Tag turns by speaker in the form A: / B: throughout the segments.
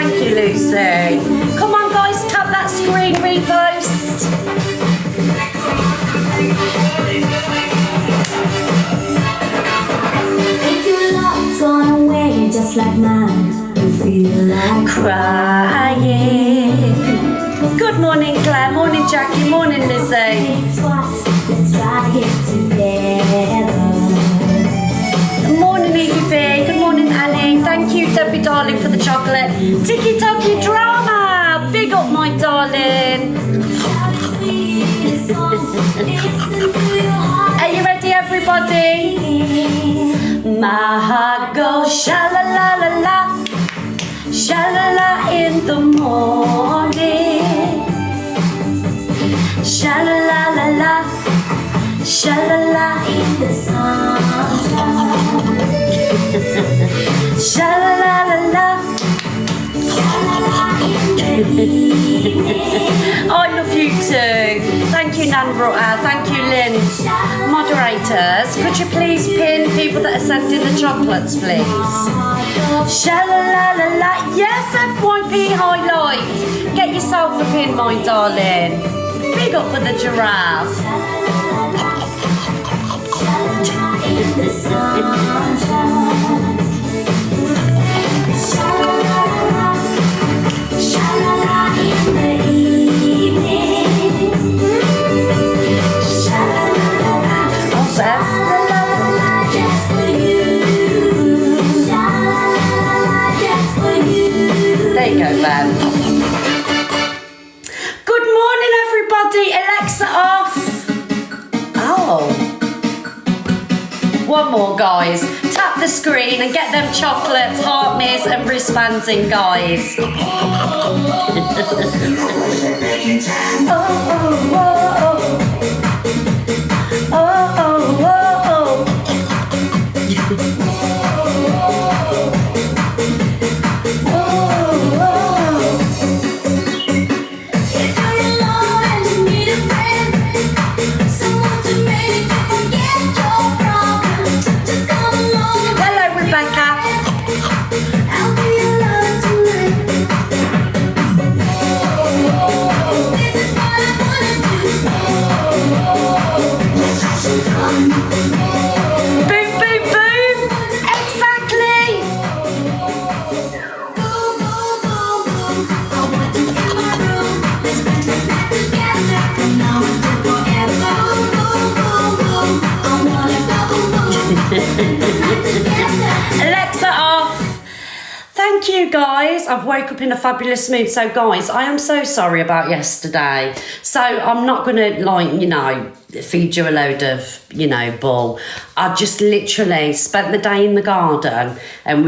A: Thank you, Lucy. Come on, guys, tap that screen, repost.
B: If your love's gone away just like mine, you feel like
A: crying. Good morning, Claire. Morning, Jackie. Morning, Lizzie.
B: Let's try it together.
A: Good morning, Evie B. Good morning, Annie. Thank you, Debbie Darling, for the chocolate. Tiki Toki Drama. Big up, my darling. Are you ready, everybody? My heart goes sha-la-la-la-la, sha-la-la in the morning. Sha-la-la-la-la, sha-la-la in the sunshine. Sha-la-la-la-la, sha-la-la in the evening. I love you too. Thank you, Nan Rutter. Thank you, Lynn. Moderators, could you please pin people that are sending the chocolates, please? Sha-la-la-la-la. Yes, FYP highlights. Get yourself a pin, my darling. Big up for the giraffe. In the sunshine. Sha-la-la-la, sha-la-la in the evening. Sha-la-la-la, sha-la-la-la, just for you. Sha-la-la-la, just for you. There you go, Ben. Good morning, everybody. Alexa off. Oh. One more, guys. Tap the screen and get them chocolates, heart mirrors and wristbands in, guys. Oh, oh, oh, oh, oh. Alexa off. Thank you, guys. I've woke up in a fabulous mood. So, guys, I am so sorry about yesterday. So I'm not gonna, like, you know, feed you a load of, you know, bull. I just literally spent the day in the garden, and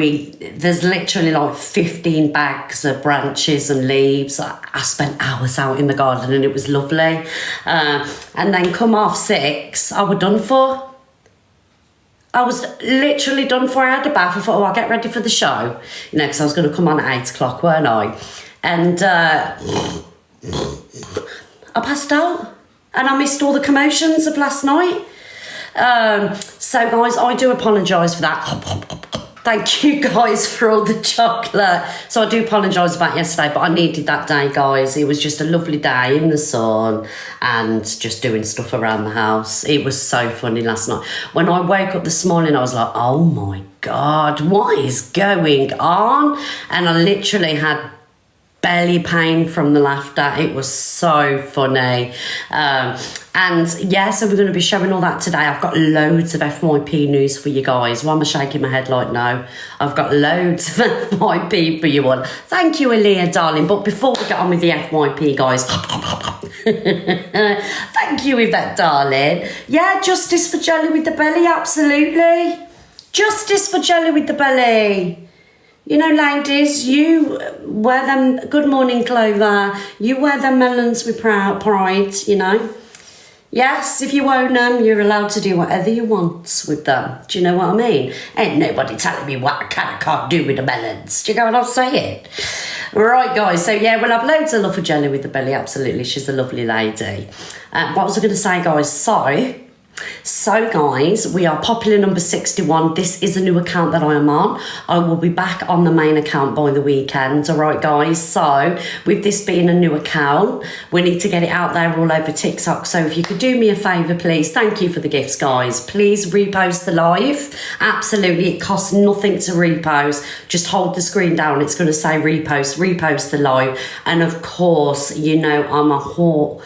A: there's literally like 15 bags of branches and leaves. I spent hours out in the garden and it was lovely. And then come half 6, I was done for. I was literally done for. I had a bath. I thought, oh, I'll get ready for the show. You know, because I was going to come on at 8 o'clock, weren't I? And I passed out. And I missed all the commotions of last night. So, guys, I do apologise for that. Thank you, guys, for all the chocolate. So I do apologise about yesterday, but I needed that day, guys. It was just a lovely day in the sun and just doing stuff around the house. It was so funny last night. When I woke up this morning, I was like, oh, my God, what is going on? And I literally had belly pain from the laughter. It was so funny. And yeah, so we're going to be showing all that today. I've got loads of FYP news for you guys. Why am I shaking my head like no? I've got loads of FYP for you all. Thank you, Aaliyah, darling. But before we get on with the FYP, guys, thank you, Yvette, darling. Yeah, justice for Jelly with the belly, absolutely. Justice for Jelly with the belly. You know, ladies, you wear them, good morning, Clover, you wear them melons with pride, you know. Yes, if you own them, you're allowed to do whatever you want with them. Do you know what I mean? Ain't nobody telling me what I can and can't do with the melons. Do you get what I'm saying? Right, guys, so yeah, we'll have loads of love for Jelly with the belly, absolutely. She's a lovely lady. What was I going to say, guys? So, So guys, we are popular number 61. This is a new account that I am on. I will be back on the main account by the weekend. All right, guys. So with this being a new account, we need to get it out there all over TikTok. So if you could do me a favour, please. Thank you for the gifts, guys. Please repost the live. Absolutely. It costs nothing to repost. Just hold the screen down. It's going to say repost. Repost the live. And of course, you know, I'm a whore.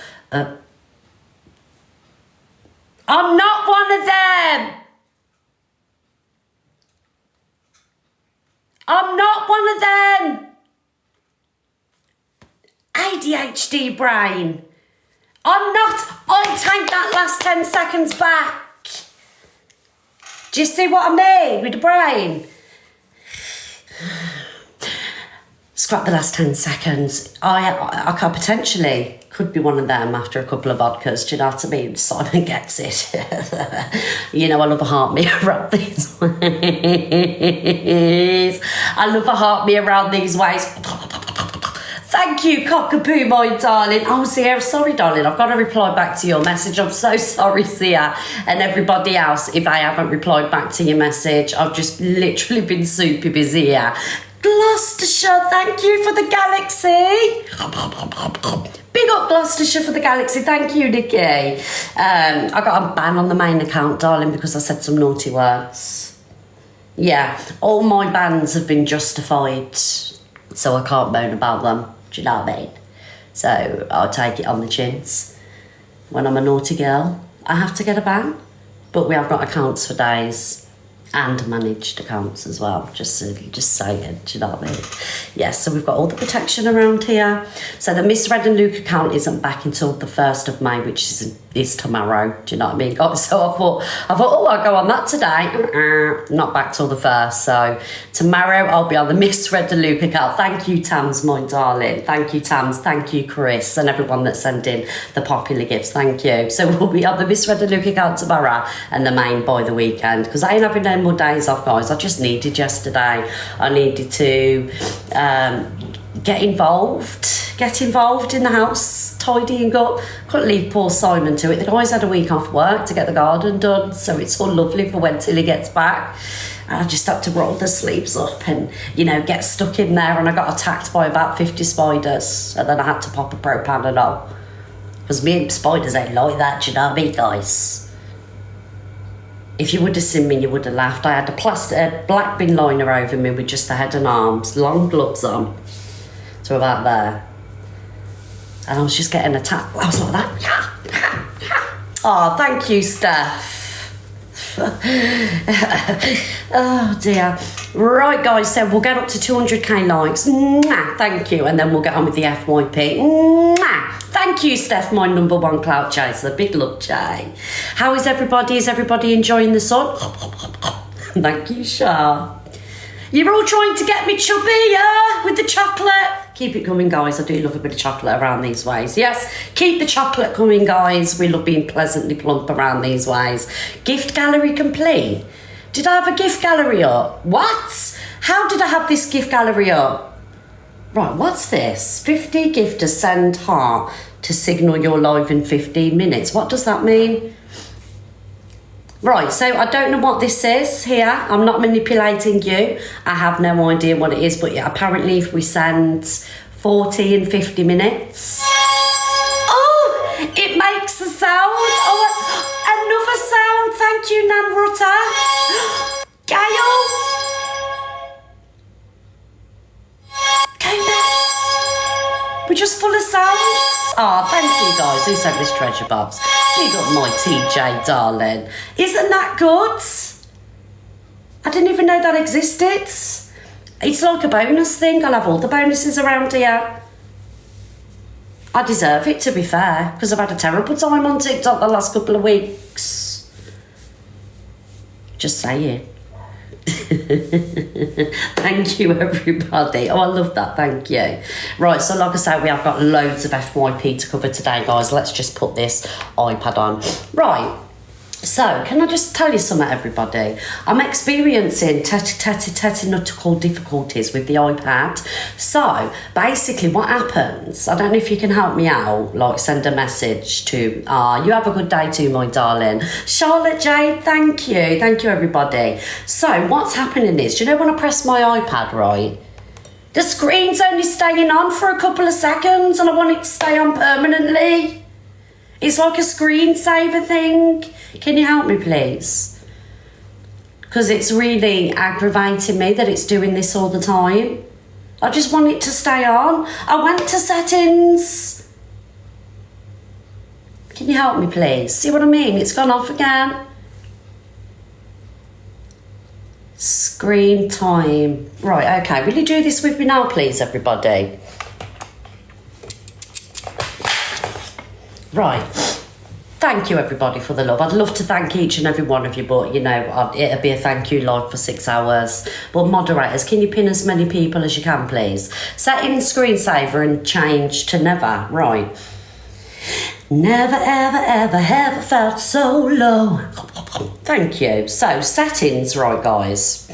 A: I'm not one of them. I'm not one of them. ADHD brain. I'm not. I take that last 10 seconds back. Do you see what I mean with the brain? Scrap the last 10 seconds. I could potentially could be one of them after a couple of vodkas. Do you know what I mean? Simon gets it. You know, I love a heart me around these ways. I love a heart me around these ways. Thank you, cockapoo, my darling. Oh, Sierra, sorry, darling. I've got to reply back to your message. I'm so sorry, Sierra, and everybody else, if I haven't replied back to your message. I've just literally been super busy here. Gloucestershire, thank you for the galaxy. Big up Gloucestershire for the galaxy. Thank you, Nikki. I got a ban on the main account, darling, because I said some naughty words. Yeah, all my bans have been justified, so I can't moan about them. Do you know what I mean? So I'll take it on the chins. When I'm a naughty girl, I have to get a ban. But we have got accounts for days. And managed accounts as well, just saying, do you know what I mean? Yes, so we've got all the protection around here. So the Miss Red and Luke account isn't back until the 1st of May, which is tomorrow, do you know what I mean? So I thought, oh, I'll go on that today. Not back till the 1st, so tomorrow I'll be on the Miss Red and Luke account. Thank you, Tams, my darling. Thank you, Tams. Thank you, Chris, and everyone that sent in the popular gifts. Thank you. So we'll be on the Miss Red and Luke account tomorrow and the main by the weekend, because I ain't having no more days off, guys. I just needed yesterday. I needed to get involved in the house, tidying up. Couldn't leave poor Simon to it. The guys had a week off work to get the garden done, so it's all lovely for when Tilly gets back. I just had to roll the sleeves up and, you know, get stuck in there, and I got attacked by about 50 spiders, and then I had to pop a propanol, because me and spiders ain't like that, do you know what I mean, guys? If you would have seen me, you would have laughed. I had a black bin liner over me with just the head and arms, long gloves on, to about there. And I was just getting attacked. I was like that. Oh, thank you, Steph. Oh, dear. Right, guys, so we'll get up to 200k likes. Mwah, thank you. And then we'll get on with the FYP. Mwah. Thank you, Steph, my #1 clout chaser. Big love, Jay. How is everybody? Is everybody enjoying the sun? Thank you, Shah. You're all trying to get me chubby, yeah? With the chocolate. Keep it coming, guys. I do love a bit of chocolate around these ways. Yes, keep the chocolate coming, guys. We love being pleasantly plump around these ways. Gift gallery complete. Did I have a gift gallery up? What? How did I have this gift gallery up? Right, what's this? 50 gifters send heart to signal you're live in 15 minutes. What does that mean? Right, so I don't know what this is here. I'm not manipulating you. I have no idea what it is, but yeah, apparently if we send 40 in 50 minutes. Oh, it makes a sound. Oh, another sound. Thank you, Nan Rutter. Gail. We're just full of sounds. Oh, thank you, guys. Who sent this treasure box? You got my TJ, darling. Isn't that good? I didn't even know that existed. It's like a bonus thing. I'll have all the bonuses around here. I deserve it, to be fair, because I've had a terrible time on TikTok the last couple of weeks. Just saying. Thank you, everybody. Oh, I love that. Thank you. Right, so like I say, we have got loads of FYP to cover today, guys. Let's just put this iPad on. Right, So, can I just tell you something, everybody? I'm experiencing technical difficulties with the iPad. So, basically what happens, I don't know if you can help me out, like send a message to, you have a good day too, my darling. Charlotte Jade, thank you. Thank you, everybody. So, what's happening is, do you know when I press my iPad, right? The screen's only staying on for a couple of seconds and I want it to stay on permanently. It's like a screensaver thing. Can you help me, please? Because it's really aggravating me that it's doing this all the time. I just want it to stay on. I went to settings. Can you help me, please? See what I mean? It's gone off again. Screen time. Right, okay. Will you do this with me now, please, everybody? Right. Thank you, everybody, for the love. I'd love to thank each and every one of you, but, you know, it'll be a thank you live for 6 hours. But moderators, can you pin as many people as you can, please? Set in screensaver and change to never. Right. Never, ever, ever, ever felt so low. Thank you. So, settings, right, guys.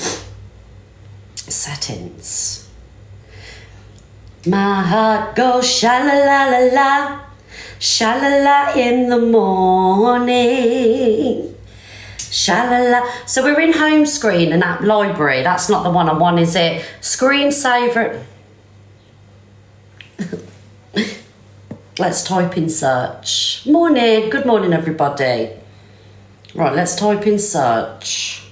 A: Settings. My heart goes sha-la-la-la-la. Sha-la-la in the morning. Sha-la-la. So we're in home screen and app library. That's not the one I want, is it? Screensaver. Let's type in search. Morning. Good morning, everybody. Right, let's type in search.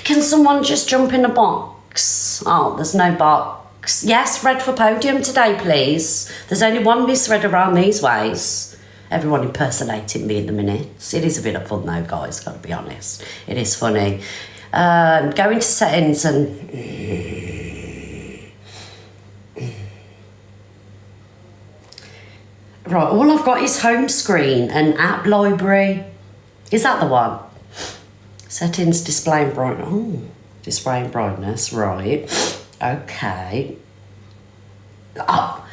A: Can someone just jump in a box? Oh, there's no box. Yes, red for podium today, please. There's only one misread around these ways. Everyone impersonating me at the minute. It is a bit of fun though, guys, gotta be honest. It is funny. Go into settings and... Right, all I've got is home screen and app library. Is that the one? Settings, display and brightness. Oh, display and brightness, right. Okay. Oh,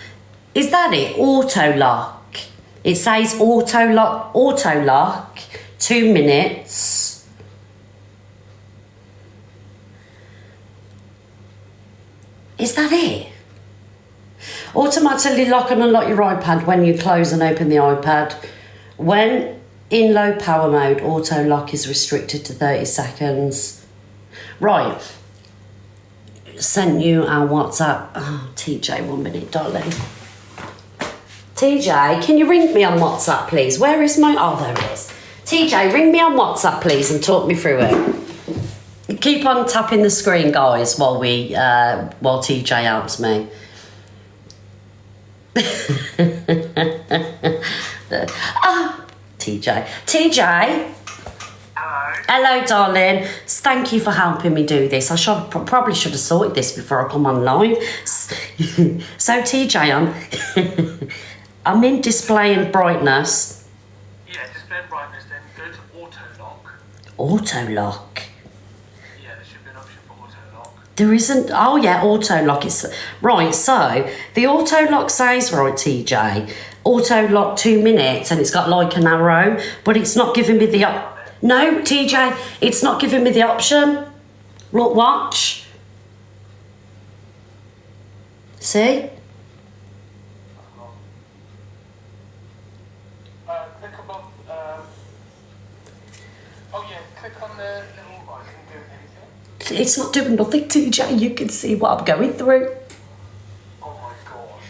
A: is that it? Auto lock. It says auto lock, 2 minutes. Is that it? Automatically lock and unlock your iPad when you close and open the iPad. When in low power mode, auto lock is restricted to 30 seconds. Right. Sent you our WhatsApp. Oh, TJ, 1 minute, darling. TJ, can you ring me on WhatsApp, please? Where is my... Oh, there it is. TJ, ring me on WhatsApp, please, and talk me through it. Keep on tapping the screen, guys, while TJ helps me. TJ. Hello, darling. Thank you for helping me do this. I probably should have sorted this before I come on live. So, TJ, I'm in display and brightness.
C: Yeah, display and brightness, then go to auto lock.
A: Auto lock?
C: Yeah, there should be an option for auto lock.
A: There isn't. Oh, yeah, auto lock. It's right. So, the auto lock says, right, TJ, auto lock 2 minutes, and it's got like an arrow, but it's not giving me the No, TJ, it's not giving me the option. Look, watch. See?
C: Click above. Oh yeah, click on the little icon. Do anything.
A: It's not doing nothing, TJ. You can see what I'm going through.
C: Oh my gosh.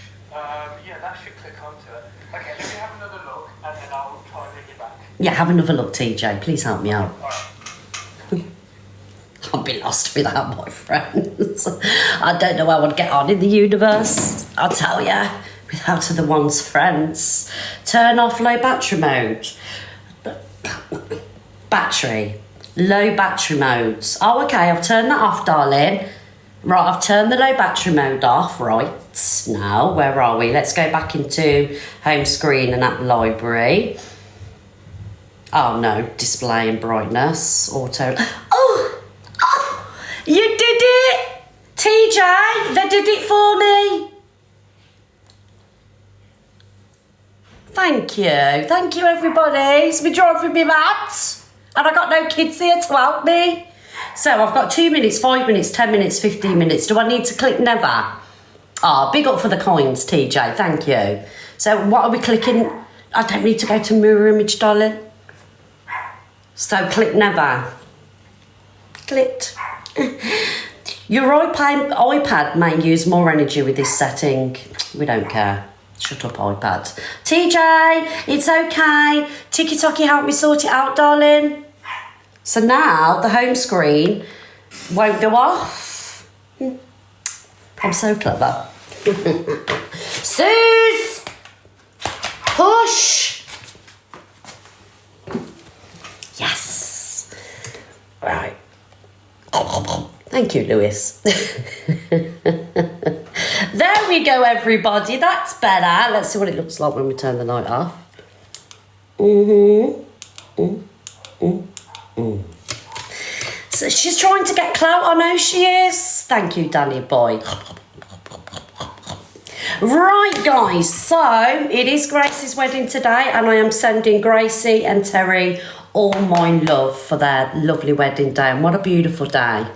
C: Yeah, that should click onto it. Okay, let me have another look, and then I'll try and get you back.
A: Yeah, have another look, TJ. Please help me out.
C: All right.
A: I'll be lost without my friends. I don't know how I'd get on in the universe. I'll tell ya, without the one's friends. Turn off low battery mode. Battery. Low battery modes. Oh, okay, I've turned that off, darling. Right, I've turned the low battery mode off. Right, now, where are we? Let's go back into home screen and app library. Oh, no, display and brightness. Auto. Oh, you did it! TJ, they did it for me. Thank you. Thank you, everybody. It's been driving me mad. And I got no kids here to help me. So I've got 2 minutes, 5 minutes, 10 minutes, 15 minutes. Do I need to click never? Oh, big up for the coins, TJ. Thank you. So what are we clicking? I don't need to go to mirror image, darling. So click never. Clicked. Your iPad may use more energy with this setting. We don't care. Shut up, iPad. TJ, it's okay. Tiki-Toki help me sort it out, darling. So now the home screen won't go off. I'm so clever. Suze! Push! Yes. Right. Thank you, Lewis. There we go, everybody. That's better. Let's see what it looks like when we turn the light off. So she's trying to get clout. I know she is. Thank you, Danny boy. Right, guys. So it is Gracie's wedding today, and I am sending Gracie and Terry all my love for their lovely wedding day. And what a beautiful day.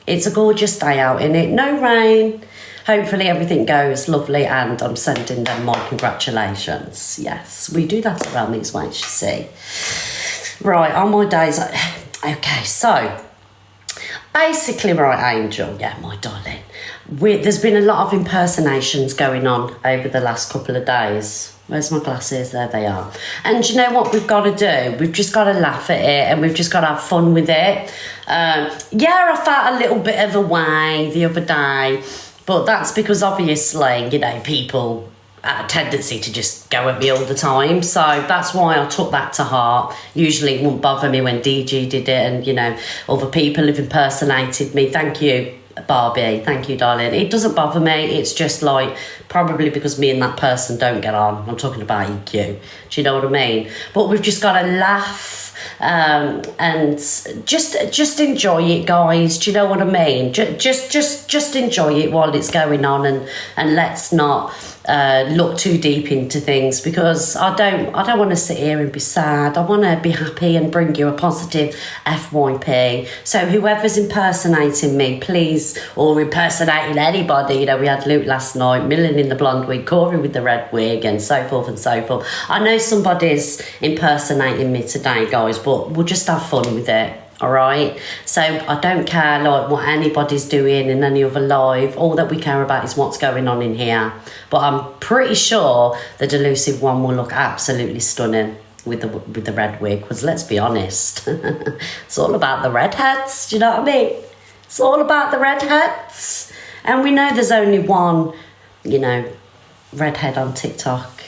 A: It's a gorgeous day out in it. No rain. Hopefully everything goes lovely, and I'm sending them my congratulations. Yes, we do that around these ways, you see. Right, on my days. Okay, so basically, right, Angel, yeah, my darling, there's been a lot of impersonations going on over the last couple of days. Where's my glasses? There they are. And you know what we've got to do? We've just got to laugh at it, and we've just got to have fun with it. Yeah, I felt a little bit of a way the other day, but that's because obviously, you know, people have a tendency to just go at me all the time. So that's why I took that to heart. Usually it wouldn't bother me when DG did it, and, you know, other people have impersonated me. Thank you, Barbie. Thank you, darling. It doesn't bother me. It's just like probably because me and that person don't get on. I'm talking about EQ. Do you know what I mean? But we've just got to laugh and just enjoy it, guys. Do you know what I mean? Just enjoy it while it's going on, and let's not look too deep into things, because I don't want to sit here and be sad. I want to be happy and bring you a positive FYP. So whoever's impersonating me, please, or impersonating anybody, you know, we had Luke last night, Millen in the blonde wig, Corey with the red wig, and so forth and so forth. I know somebody's impersonating me today, guys, but we'll just have fun with it. All right, so I don't care like what anybody's doing in any other live. All that we care about is what's going on in here. But I'm pretty sure the delusive one will look absolutely stunning with the red wig, because let's be honest, it's all about the redheads. Do you know what I mean? It's all about the redheads, and we know there's only one, you know, redhead on TikTok.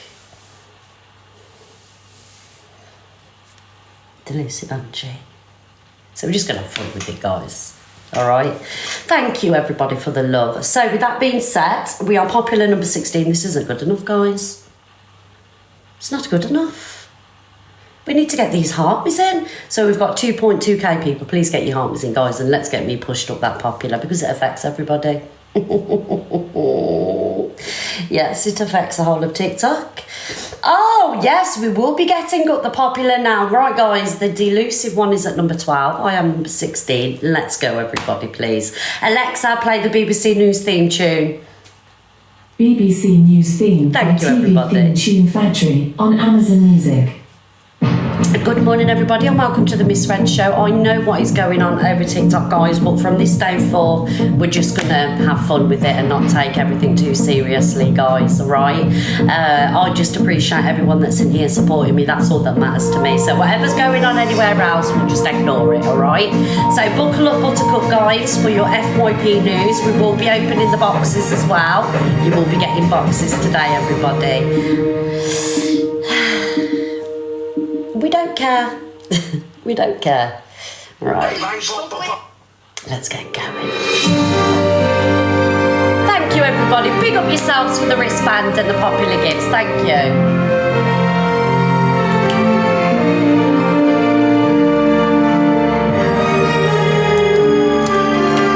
A: Delusive Angie. So we're just going to have fun with it, guys. All right. Thank you, everybody, for the love. So with that being said, we are popular number 16. This isn't good enough, guys. It's not good enough. We need to get these heartbeats in. So we've got 2.2k people. Please get your heartbeats in, guys, and let's get me pushed up that popular, because it affects everybody. Yes, it affects the whole of TikTok. Oh, yes, we will be getting up the popular now. Right, guys, the delusive one is at number 12. I am number 16. Let's go, everybody, please. Alexa, play the BBC News theme tune.
D: BBC News theme by
A: Thank you,
D: TV
A: everybody.
D: Theme Tune Factory on Amazon Music.
A: Good morning, everybody, and welcome to the Miss Red Show. I know what is going on over TikTok, guys, but from this day forth, we're just going to have fun with it and not take everything too seriously, guys, all right? I just appreciate everyone that's in here supporting me. That's all that matters to me. So whatever's going on anywhere else, we'll just ignore it, all right? So buckle up, Buttercup, guys, for your FYP news. We will be opening the boxes as well. You will be getting boxes today, everybody. We don't care. We don't care. Right. Let's get going. Thank you, everybody. Big up yourselves for the wristband and the popular gifts. Thank you.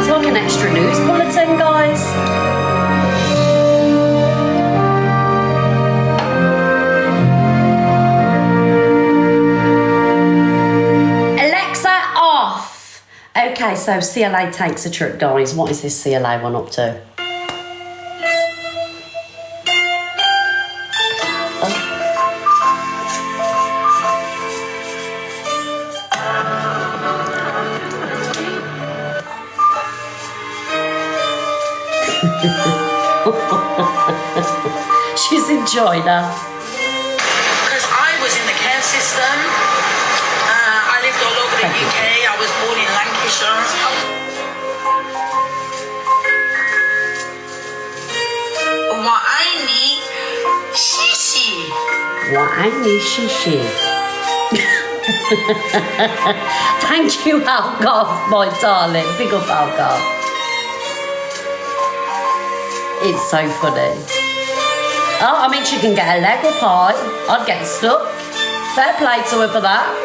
A: It's like an extra news bulletin, guys. so CLA takes a trip, guys. What is this CLA one up to? She's enjoying her.
E: Because I was in the care system. I lived all over the UK. I was born in Lancashire. Wa'aini shishi.
A: Wa'aini shishi. Thank you, Algarve, my darling. Big up, Algarve. It's so funny. Oh, I mean, she can get a leg up high. I'd get stuck. Fair play to her for that.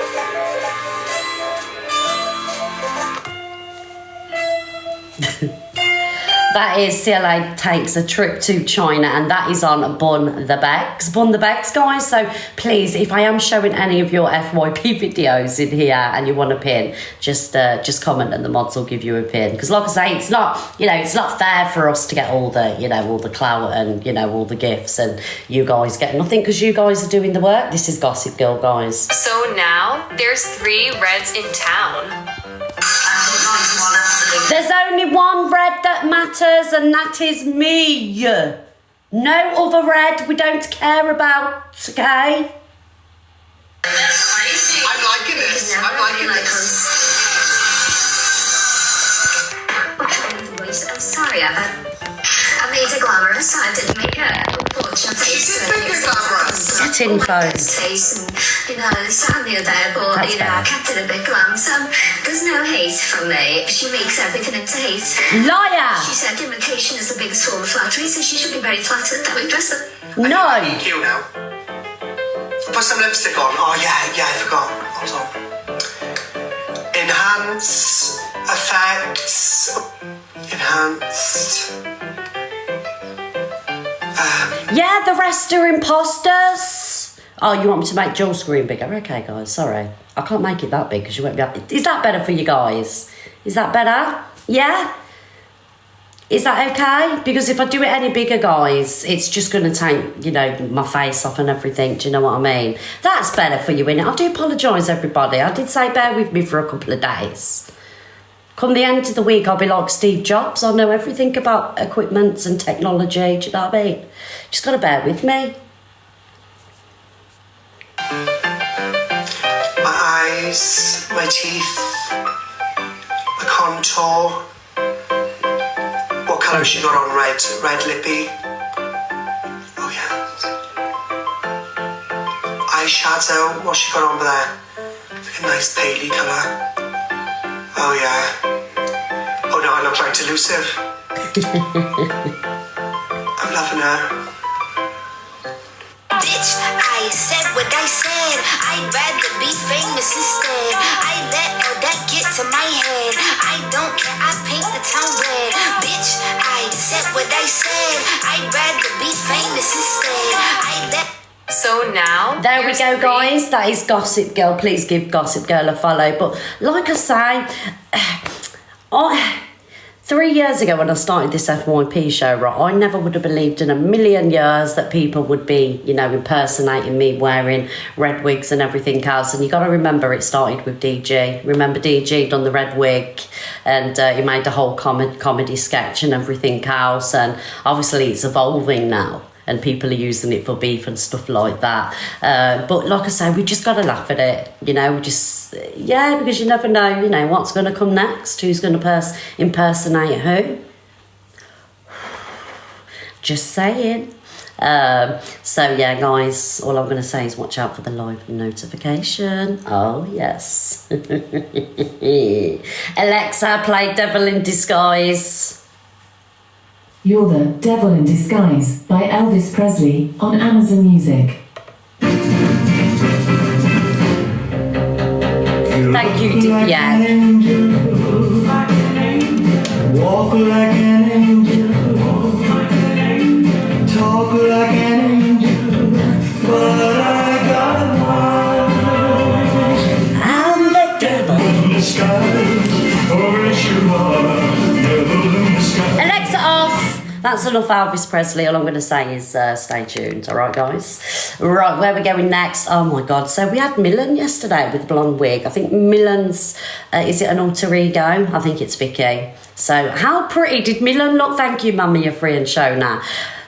A: That is CLA takes a trip to China, and that is on Bun the Begs. Bun the Begs, guys. So please, if I am showing any of your FYP videos in here and you want a pin, just comment and the mods will give you a pin. Because like I say, it's not, it's not fair for us to get all the, all the clout and, all the gifts, and you guys get nothing because you guys are doing the work. This is Gossip Girl, guys.
F: So now there's 3 reds in town.
A: There's only one red that matters, and that is me. No other red we don't care about, okay?
G: I'm liking this. I'm liking this.
B: I'm sorry, I made a glamorous. I didn't make a portrait face.
A: Get in, phone.
B: Face and, sadly there, but, I kept it a bit glam. So there's no hate from me. She makes everything into hate.
A: Liar!
B: She said imitation is the biggest form of flattery, so she should be very flattered. That would dress her.
A: No!
G: EQ now. Put some lipstick on. Oh, yeah, I forgot. Hold on. Enhance. Effects. Enhanced.
A: Yeah, the rest are imposters. Oh, you want me to make Joel's screen bigger? Okay, guys, sorry. I can't make it that big because you won't be able... Is that better for you guys? Is that better? Yeah? Is that okay? Because if I do it any bigger, guys, it's just going to take, my face off and everything. Do you know what I mean? That's better for you, innit? I do apologise, everybody. I did say bear with me for a couple of days. Come the end of the week, I'll be like Steve Jobs. I'll know everything about equipment and technology. Do you know what I mean? Just got to bear with me.
G: My eyes, my teeth, the contour. What colour has she got on? Red lippy. Oh yeah. Eyeshadow. What's she got on there? Like a nice paley colour. Oh yeah. Oh no, I look like delusive. I'm loving her.
B: Bitch, I said what I said. I'd rather be famous instead. I let all that get to my head. I don't care, I paint the town red. Bitch, I said what I said. I'd rather be famous instead. I let...
F: So now
A: There we go, guys. That is Gossip Girl. Please give Gossip Girl a follow. But like I say, 3 years ago when I started this FYP show, right, I never would have believed in a million years that people would be, impersonating me, wearing red wigs and everything else. And you got to remember, it started with DG. Remember DG done the red wig, and he made the whole comedy sketch and everything else. And obviously it's evolving now, and people are using it for beef and stuff like that. But like I say, we just got to laugh at it, because you never know, what's going to come next, who's going to impersonate who. Just saying. So yeah, guys, all I'm going to say is watch out for the live notification. Oh, yes. Alexa, play Devil in Disguise.
D: You're the Devil in Disguise by Elvis Presley on Amazon Music.
A: Thank you, yeah.
H: Walk like an angel, talk like an angel, but I got one.
A: I'm the devil
H: in disguise, or a shoe
A: That's enough Elvis Presley. All I'm going to say is stay tuned. All right, guys. Right, where we're going next? Oh my God. So we had Millen yesterday with the blonde wig. I think Millen's, is it an alter ego? I think it's Vicky. So how pretty did Millen look? Thank you, Mummy, you're free and Shona.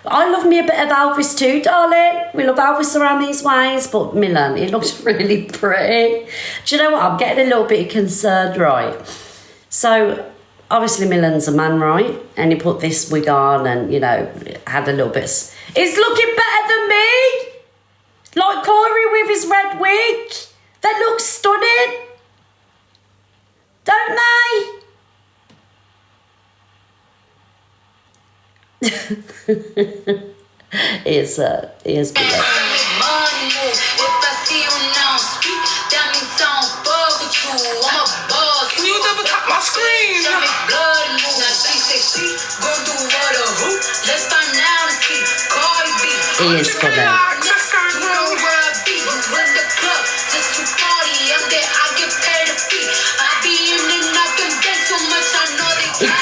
A: I love me a bit of Elvis too, darling. We love Elvis around these ways, but Millen, he looks really pretty. Do you know what? I'm getting a little bit concerned, right? So obviously Millen's a man, right? And he put this wig on and, you know, had a little bit... He's looking better than me! Like Corey with his red wig. They look stunning. Don't they? Here's Millen.
E: Can you double tap my screen?
A: He is funny.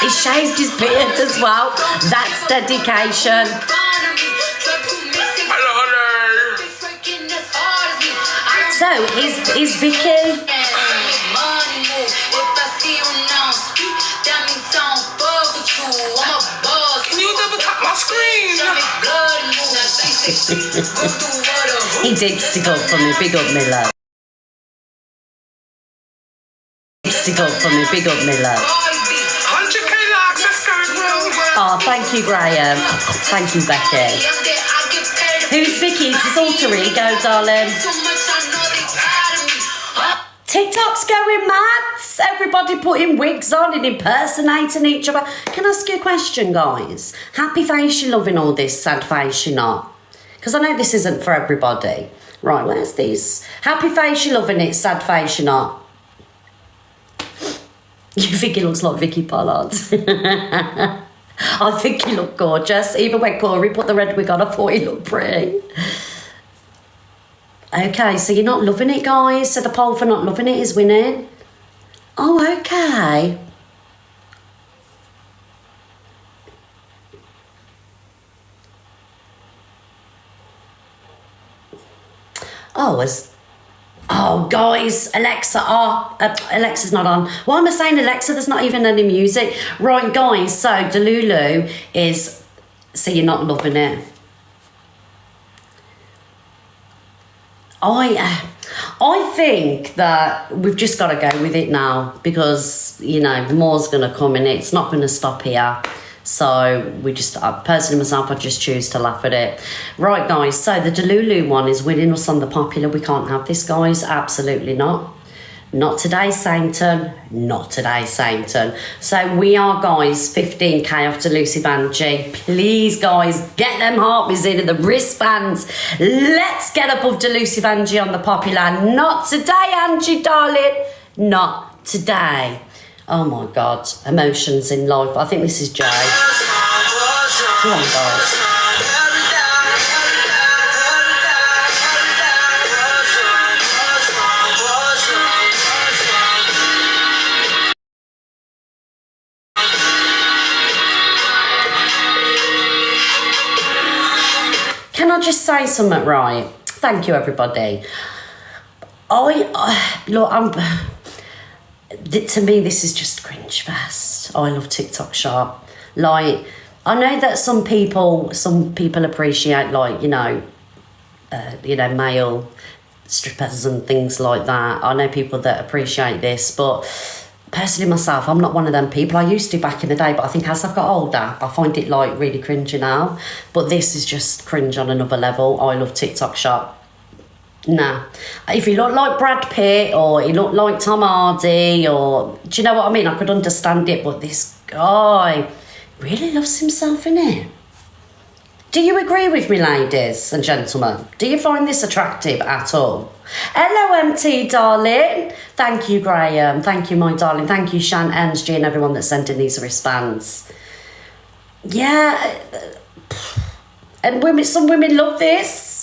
A: He shaved his beard as well. That's dedication. So, is Vicky... He did stick up for me, big up Miller. Stick up for me, big up Miller.
E: 100k likes, let's go.
A: Oh, thank you, Graham. Thank you, Becky. Who's Vicky? It's his alter ego, darling. TikTok's going mad. Everybody putting wigs on and impersonating each other. Can I ask you a question, guys? Happy face, you're loving all this. Sad face, you're not. Because I know this isn't for everybody. Right, where's these? Happy face, you're loving it. Sad face, you're not. You think he looks like Vicky Pollard? I think he looked gorgeous. Even when Corey put the red wig on, I thought he looked pretty. Okay, so you're not loving it, guys. So the poll for not loving it is winning. Oh, okay. Oh, guys, Alexa, Alexa's not on. Why am I saying Alexa? There's not even any music. Right, guys, so Delulu is, so you're not loving it. I think that we've just got to go with it now because, you know, more's going to come in it. It's not going to stop here. So we just, personally myself, I just choose to laugh at it. Right, guys, so the Delulu one is winning us on the popular. We can't have this, guys. Absolutely not. Not today, Satan. Not today, Satan. So we are, guys, 15k off Delusive Angie. Please, guys, get them heartbeats in and the wristbands. Let's get above Delusive Angie on the popular. Not today, Angie, darling. Not today. Oh, my God. Emotions in life. I think this is Jay. Come on, guys. Can I just say something, right? Thank you, everybody. Look, to me, this is just cringe fest. I love TikTok shop. Like, I know that some people appreciate, like, you know, male strippers and things like that. I know people that appreciate this, but personally myself, I'm not one of them people. I used to back in the day, but I think as I've got older, I find it like really cringy now. But this is just cringe on another level. I love TikTok shop. Nah. If he looked like Brad Pitt or he looked like Tom Hardy or, do you know what I mean? I could understand it, but this guy really loves himself, innit? Do you agree with me, ladies and gentlemen? Do you find this attractive at all? Hello, MT, darling. Thank you, Graham. Thank you, my darling. Thank you, Shan, Angie, and everyone that sent in these wristbands. Yeah. And some women love this.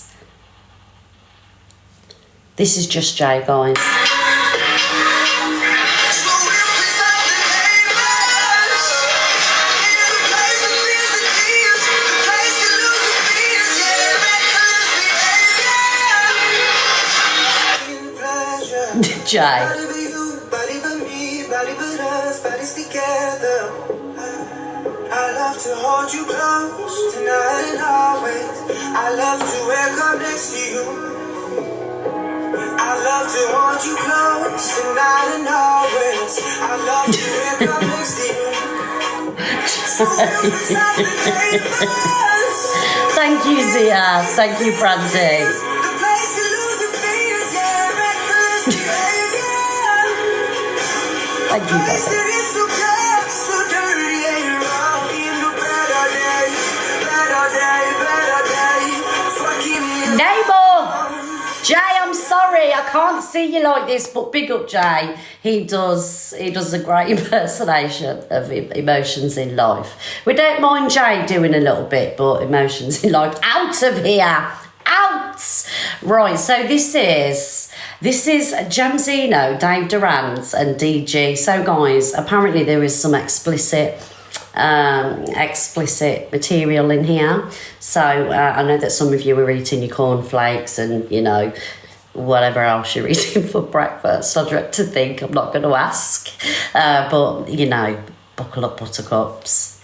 A: This is just Jay, guys. Jay.
H: Body but you, body but me, body but us, bodies together. I love to hold you close tonight and always. I love to wake up next to you. I love to hold you close tonight and always. I love to wake up next to you. So if it's not the neighbors,
A: Thank you, Zia. Thank you, Brandy.
H: the place you lose your fingers, yeah, reckless behavior.
A: Thank you,
H: Place
A: guys.
H: that is so bad, so dirty, ain't wrong. In the better day, better day, better day. Fucking me.
A: Neighbour! Jay, I'm sorry, I can't see you like this, but big up Jay. He does a great impersonation of emotions in life. We don't mind Jay doing a little bit, but emotions in life, out of here, out. Right, so this is Jamzino, Dave Durant and DG. So guys, apparently there is some explicit material in here, so I know that some of you are eating your cornflakes and you know whatever else you're eating for breakfast. I dread to think, I'm not going to ask, but you know, buckle up, buttercups.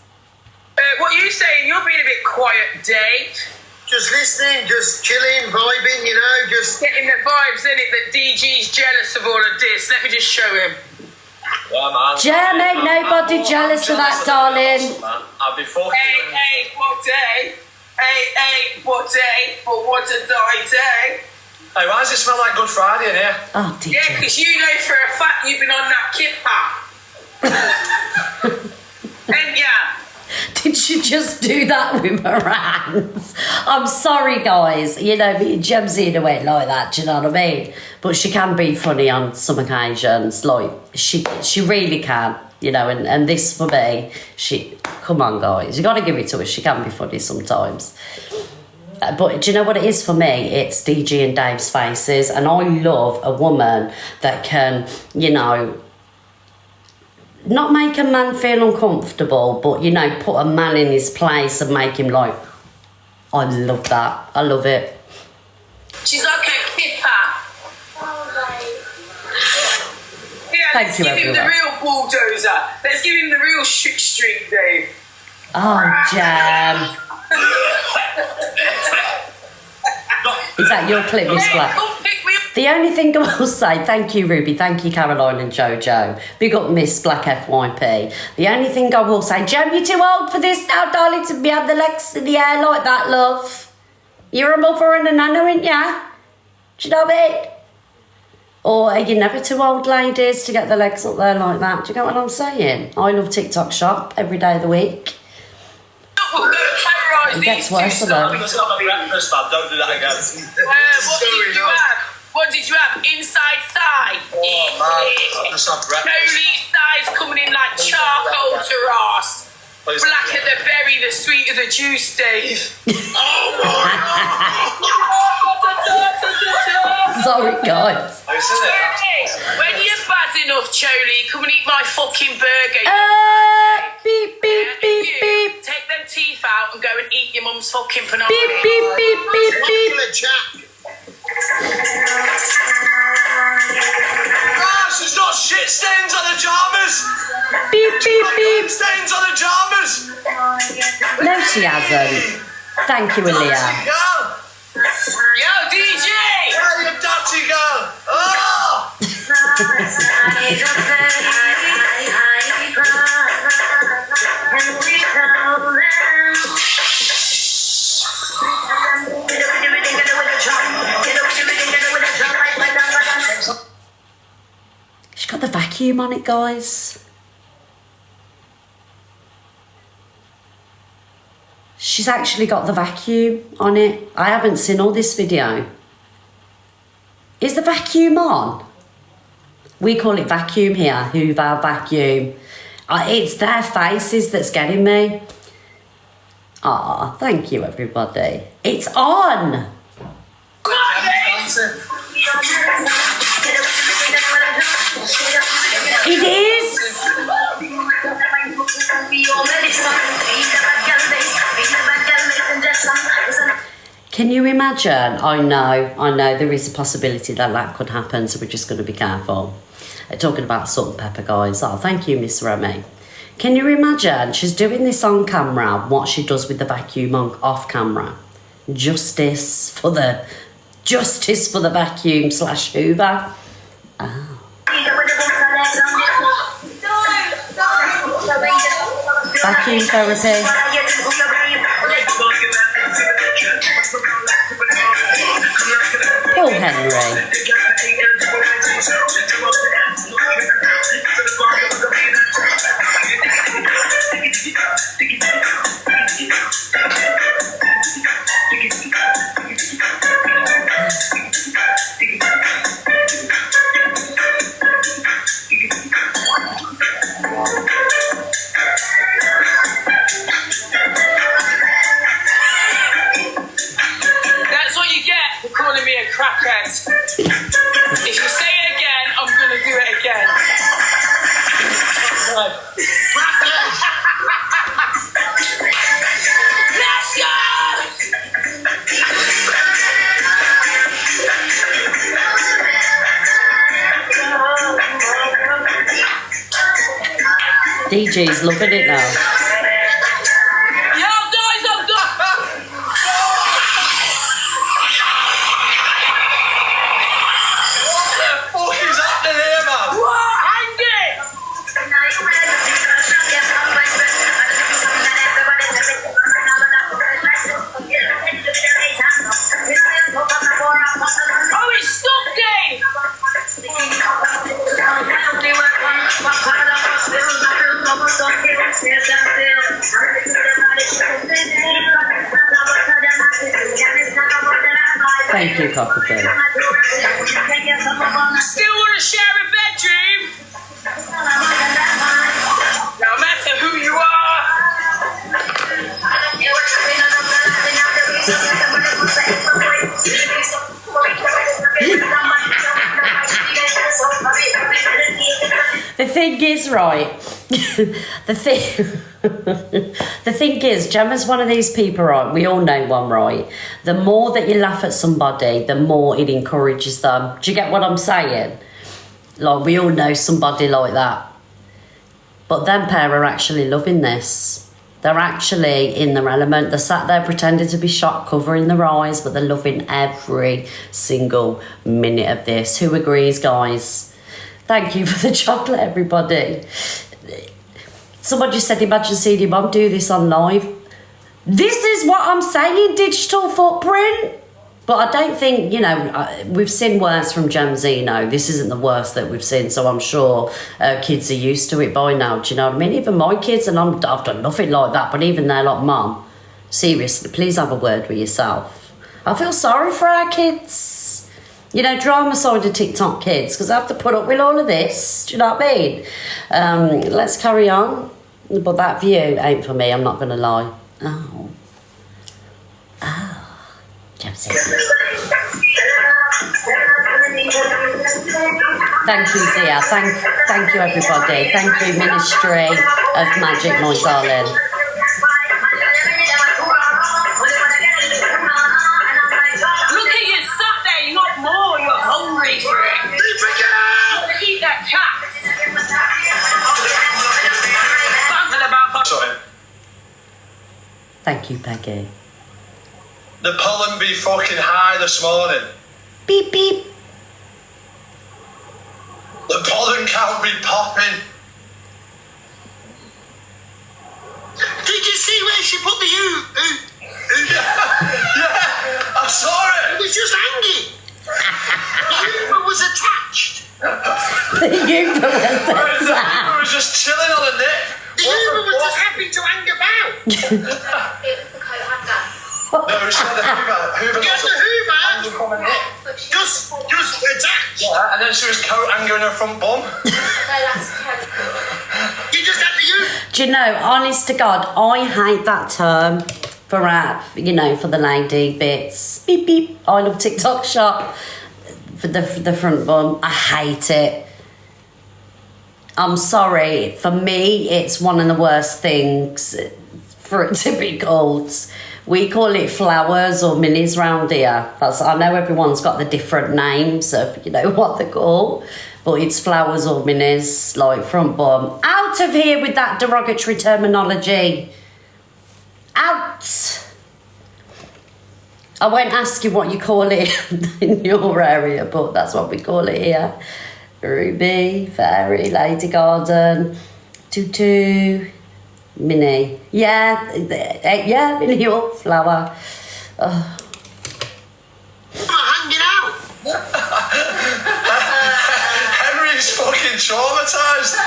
E: What are you saying? You're being a bit quiet, Dave.
G: Just listening, just chilling, vibing, you know, just...
E: Getting the vibes in it that DG's jealous of all of this. Let me just show him.
I: Yeah, man.
A: Jen, ain't nobody jealous of that, darling.
I: I'll be fucking.
E: Hey, what day? Hey, what day? But what a day.
I: Hey, why does it smell like Good Friday in here?
A: Oh, did
E: Yeah,
A: you?
E: because you know for a fact you've been on that kipper. And yeah.
A: Did she just do that with her hands? I'm sorry, guys. You know, Jemsy went like that, do you know what I mean? But she can be funny on some occasions. Like, she really can, you know, and this for me, come on, guys. You got to give it to her. She can be funny sometimes. But do you know what it is for me? It's DG and Dave's faces. And I love a woman that can, you know, not make a man feel uncomfortable, but, you know, put a man in his place and make him like, I love that. I love it.
E: She's like a kipper. Yeah,
A: Thank
E: let's
A: you,
E: give him the
A: everyone.
E: real bulldozer. Let's give him the real shit streak, Dave.
A: Oh, Jam. Is that your clip, Miss Black?
E: Come pick me up.
A: The only thing I will say, thank you, Ruby, thank you, Caroline and Jojo. Big up Miss Black FYP. The only thing I will say, Jem, you're too old for this now, darling, to be having the legs in the air like that, love. You're a mother and a nana, ain't ya? Do you know what I mean? Or are you never too old, ladies, to get the legs up there like that? Do you get what I'm saying? I love TikTok shop every day of the week.
E: We're going to terrorise
A: It
E: these
A: gets worse,
E: two
A: though.
E: snobbies.
I: It's not a breakfast, man. Don't do that again.
E: What did you have? Inside thigh?
I: Oh, man. I just had breakfast.
E: Holy thighs coming in like charcoal to Ross.
I: Please.
E: Blacker the berry, the sweeter the juice, Dave.
A: Sorry, guys.
E: Hey, when you're bad enough, Choli, come and eat my fucking burger.
A: Beep, beep, beep,
E: You
A: beep.
E: take them teeth out and go and eat your mum's fucking panini.
A: Beep, beep, beep, beep, beep.
I: She's got shit stains on her jammers.
A: Beep, beep, beep.
I: Stains on her jammers.
A: No, she hasn't. Thank you, Aaliyah.
I: Dirty girl.
E: Yo, DJ!
I: Yeah, you dirty girl. Oh!
A: She's got the vacuum on it, guys. She's actually got the vacuum on it. I haven't seen all this video. Is the vacuum on? We call it vacuum here. Hoover, vacuum. It's their faces that's getting me. Ah, thank you, everybody. It's on. It is. Can you imagine? I know, there is a possibility that that could happen, so we're just going to be careful. Talking about salt and pepper, guys. Oh, thank you, Miss Remy. Can you imagine? She's doing this on camera, what she does with the vacuum on off camera. Justice for the vacuum / Hoover. Oh. Vacuum therapy. Paul Henry.
E: That's what you get for calling me a crackhead. If you say it again, I'm gonna do it again. Let's go!
A: DJ's loving it now.
E: Yo, guys, I'm done!
I: What the fuck is happening here, man?
E: What? Hang it! Oh, it's stuck, Dave!
A: Thank you, Cockapoo.
E: Still want to share a bedroom? No matter who you are.
A: The thing is, right, the thing is, Gemma's one of these people, right, we all know one, right, the more that you laugh at somebody, the more it encourages them. Do you get what I'm saying? Like, we all know somebody like that. But them pair are actually loving this. They're actually in their element. They're sat there pretending to be shocked, covering their eyes, but they're loving every single minute of this. Who agrees, guys? Thank you for the chocolate, everybody. Somebody just said, imagine seeing your mum do this on live. This is what I'm saying, digital footprint. But I don't think, you know, we've seen worse from Gemzino. This isn't the worst that we've seen, so I'm sure kids are used to it by now. Do you know what I mean? Even my kids, and I've done nothing like that, but even they're like, Mum, seriously, please have a word with yourself. I feel sorry for our kids. You know, drama side of TikTok kids, because I have to put up with all of this. Do you know what I mean? Let's carry on. But that view ain't for me, I'm not going to lie. Oh. Thank you, Zia. Thank you, everybody. Thank you, Ministry of Magic, my darling.
E: Look at you sat there, you got more, you're hungry for it. Eat that cat.
I: Sorry.
A: Thank you, Peggy.
I: The pollen be fucking high this morning.
A: Beep, beep.
I: The pollen count be popping.
G: Did you see where she put the
I: Yeah, I saw
G: It
I: it.
G: was just hanging. The Uber was attached.
A: The Uber was
I: I was just chilling on the nip.
G: The Uber was just happy to hang about.
F: It was the coat hanger.
I: No, it's not the Hoover.
G: Just the Hoover.
I: Hoover.
F: But she
G: Just attached.
I: Yeah, and then she was coat hanger in her front bum.
F: No, that's terrible.
G: You just had the Uber.
A: Do you know, honest to God, I hate that term for for the lady bits. Beep, beep. I love TikTok shop for the front bum. I hate it. I'm sorry. For me, it's one of the worst things for it to be called. We call it flowers or minis round here. I know everyone's got the different names of, what they're called, but it's flowers or minis, like front bum. Out of here with that derogatory terminology. Out. I won't ask you what you call it in your area, but that's what we call it here. Ruby, fairy, lady garden, tutu, mini. Yeah, mini or flower. Oh.
I: Hanging out. Henry's fucking traumatised.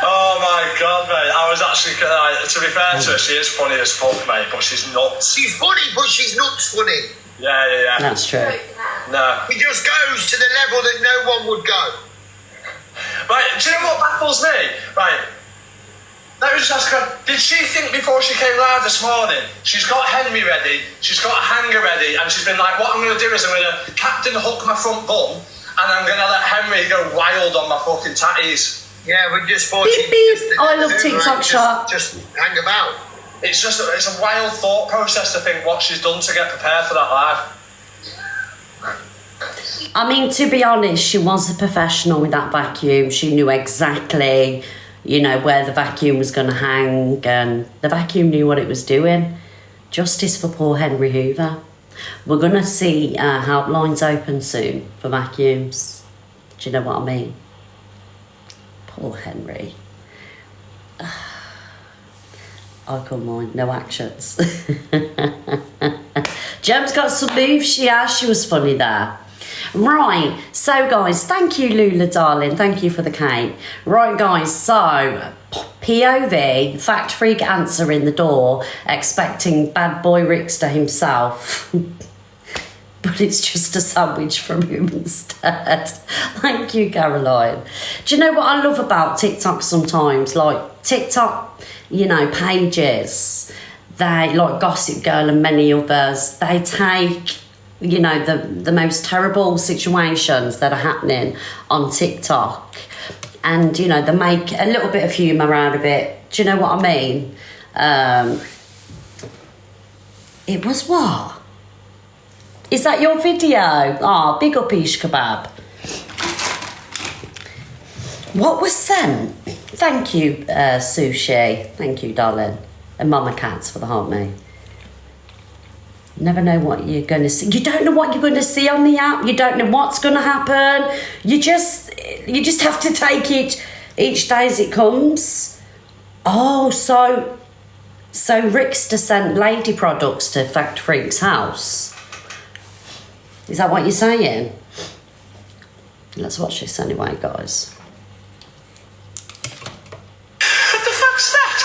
I: Oh my god, mate. I was actually, to be fair to her, she is funny as fuck, mate, but she's nuts.
G: She's funny, but she's not funny.
I: Yeah.
A: That's true.
I: No.
G: He just goes to the level that no one would go.
I: Right, do you know what baffles me? Right. Let me just ask her, did she think before she came live this morning, she's got Henry ready, she's got a hanger ready, and she's been like, what I'm going to do is I'm going to Captain Hook my front bum, and I'm going to let Henry go wild on my fucking tatties.
G: Yeah, we just thought
A: Beep, beep. I love TikTok shop.
G: Just hang about.
I: It's just it's a wild thought process to think what she's done to get prepared for that live.
A: I mean, to be honest, she was a professional with that vacuum. She knew exactly, where the vacuum was going to hang, and the vacuum knew what it was doing. Justice for poor Henry Hoover. We're going to see helplines open soon for vacuums. Do you know what I mean? Poor Henry. I couldn't mind, no actions. Gem's got some moves, she has. She was funny there. Right, so guys, thank you, Lula, darling. Thank you for the cake. Right, guys, so POV, Fact Freak answering the door, expecting bad boy Rickster himself. But it's just a sandwich from him instead. Thank you, Caroline. Do you know what I love about TikTok sometimes? Like, TikTok, pages, they, like Gossip Girl and many others, they take, the most terrible situations that are happening on TikTok, and, they make a little bit of humour out of it. Do you know what I mean? It was what? Is that your video? Ah, big up Ish Kebab. What was sent? Thank you, Sushi. Thank you, darling. And Mama Cats for the heart, mate. Never know what you're going to see. You don't know what you're going to see on the app. You don't know what's going to happen. You just have to take it each day as it comes. Oh, so Rickster sent lady products to Fact Freak's house. Is that what you're saying? Let's watch this anyway, guys.
I: What the fuck's that?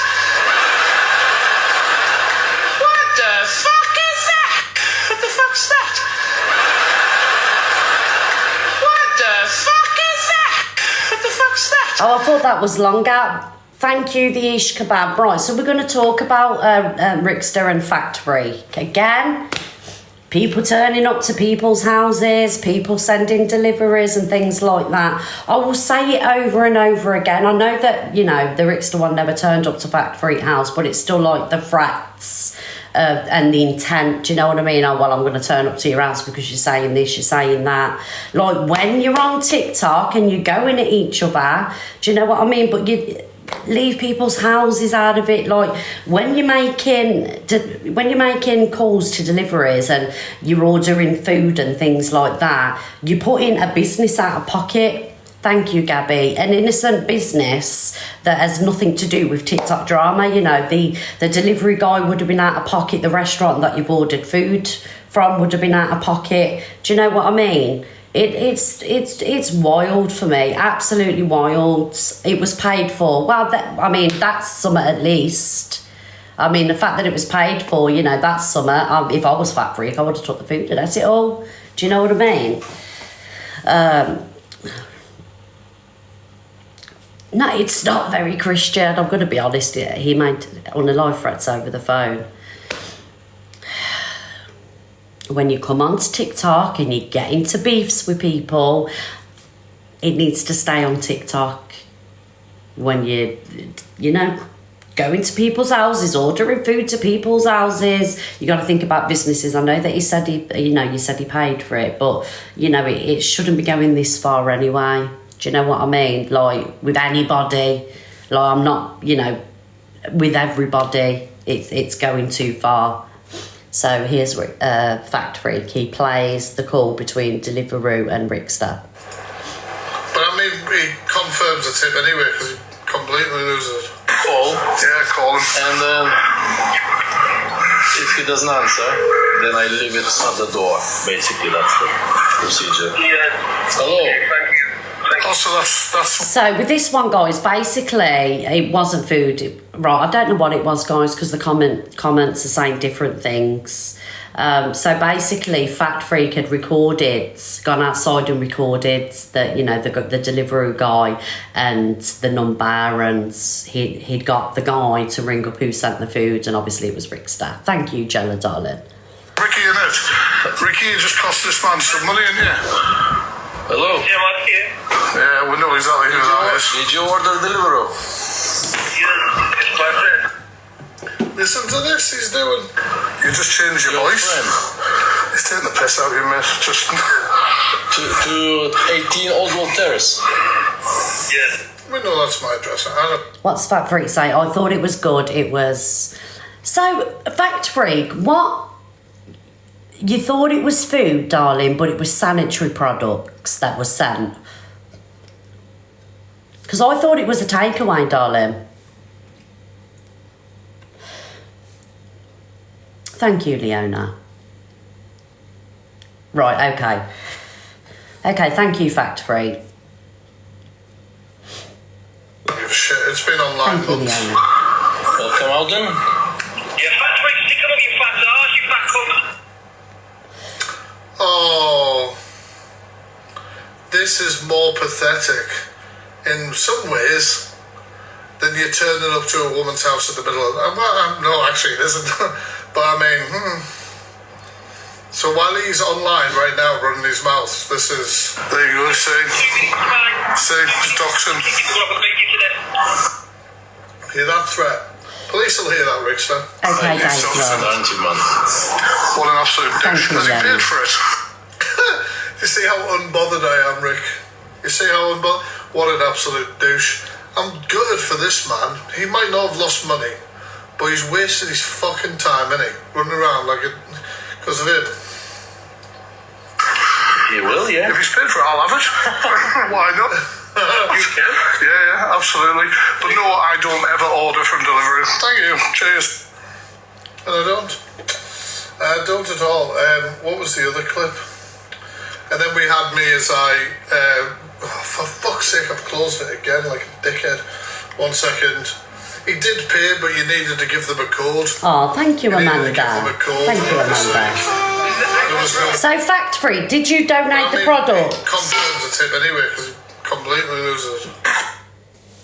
I: What the fuck is that? What the fuck's that? What the fuck is that? What the fuck's that?
A: Oh, I thought that was longer. Thank you, the Ish Kebab. Right, so we're going to talk about Rickster and Fact Freak again. People turning up to people's houses, people sending deliveries and things like that. I will say it over and over again. I know that, the Rickster one never turned up to Fact Freak house, but it's still like the threats and the intent. Do you know what I mean? Oh, well, I'm going to turn up to your house because you're saying this, you're saying that. Like, when you're on TikTok and you're going at each other, do you know what I mean? But you leave people's houses out of it. Like, when you're making calls to deliveries and you're ordering food and things like that, you're putting a business out of pocket. Thank you, Gabby. An innocent business that has nothing to do with TikTok drama. The delivery guy would have been out of pocket. The restaurant that you've ordered food from would have been out of pocket. Do you know what I mean? It's wild for me, absolutely wild. It was paid for. Well, that's something at least. I mean, the fact that it was paid for, that's something. If I was Fat Freak, I would have took the food and that's it all. Do you know what I mean? No, it's not very Christian. I'm going to be honest here. He made unalive threats over the phone. When you come onto TikTok and you get into beefs with people, it needs to stay on TikTok. When you going to people's houses, ordering food to people's houses. You got to think about businesses. I know that you said he paid for it, but it shouldn't be going this far anyway. Do you know what I mean? Like with anybody, like I'm not, with everybody, it's going too far. So here's Fact Freak. He plays the call between Deliveroo and Rickster.
J: But I mean, he confirms the tip anyway because he completely loses it.
I: Call.
J: Yeah, call him.
I: And if he doesn't answer, then I leave it at the door. Basically, that's the procedure. Hello.
J: Also, that's.
A: So with this one, guys, basically it wasn't food, right? I don't know what it was, guys, because the comments are saying different things. So basically, Fact Freak had gone outside and recorded that the Deliveroo guy and the number, and he'd got the guy to ring up who sent the food, and obviously it was Rickster. Thank you, Jella darling.
J: Ricky, Ricky, you just cost this man some money, didn't you?
I: Hello.
C: Yeah, what's here?
J: Yeah, we know exactly who that is.
I: Did you order Deliveroo?
C: Yes, it's my friend.
J: Listen to this, he's doing. You just changed your voice.
I: Friend.
J: He's taking the piss out of you, mate. Just.
I: To 18 Oswald Terrace.
C: Yes.
J: We know that's my address.
A: What's Fact Freak say? I thought it was good. It was. So, Fact Freak, what? You thought it was food, darling, but it was sanitary products that were sent. Because I thought it was a takeaway, darling. Thank you, Leona. Right, okay. Okay, thank you, Fact Freak.
J: Shit, it's been online
A: Thank you,
J: months.
A: Leona.
I: Welcome out then.
C: Yeah, Fact Freak, stick up your fat arse, you fat cunt.
J: Oh, this is more pathetic in some ways than you turning up to a woman's house in the middle of. No, actually, it isn't. But I mean, So while he's online right now, running his mouth, this is. There you go. See, deduction. Hear that threat? Police will hear that, Rickster.
A: Okay, thanks, love.
J: What an absolute douche.
A: Thank you,
J: Has he
A: Jen.
J: paid for it? You see how unbothered I am, Rick? You see how unbothered? What an absolute douche. I'm gutted for this man. He might not have lost money, but he's wasted his fucking time, innit? Running around like it because of it.
I: You will, yeah.
J: If he's paid for it, I'll have it. Why not?
I: You can.
J: Yeah, absolutely. But no, I don't ever order from delivery. Thank you. Cheers. And I don't. I don't at all. What was the other clip? And then we had me as for fuck's sake, I've closed it again like a dickhead. 1 second. He did pay, but you needed to give them a code.
A: Oh, thank you,
J: You needed to
A: Amanda.
J: give them a code.
A: Thank you, Amanda.
J: There was no.
A: So, Fact Free, did you donate the product?
J: Confirms the tip anyway, because he completely loses it.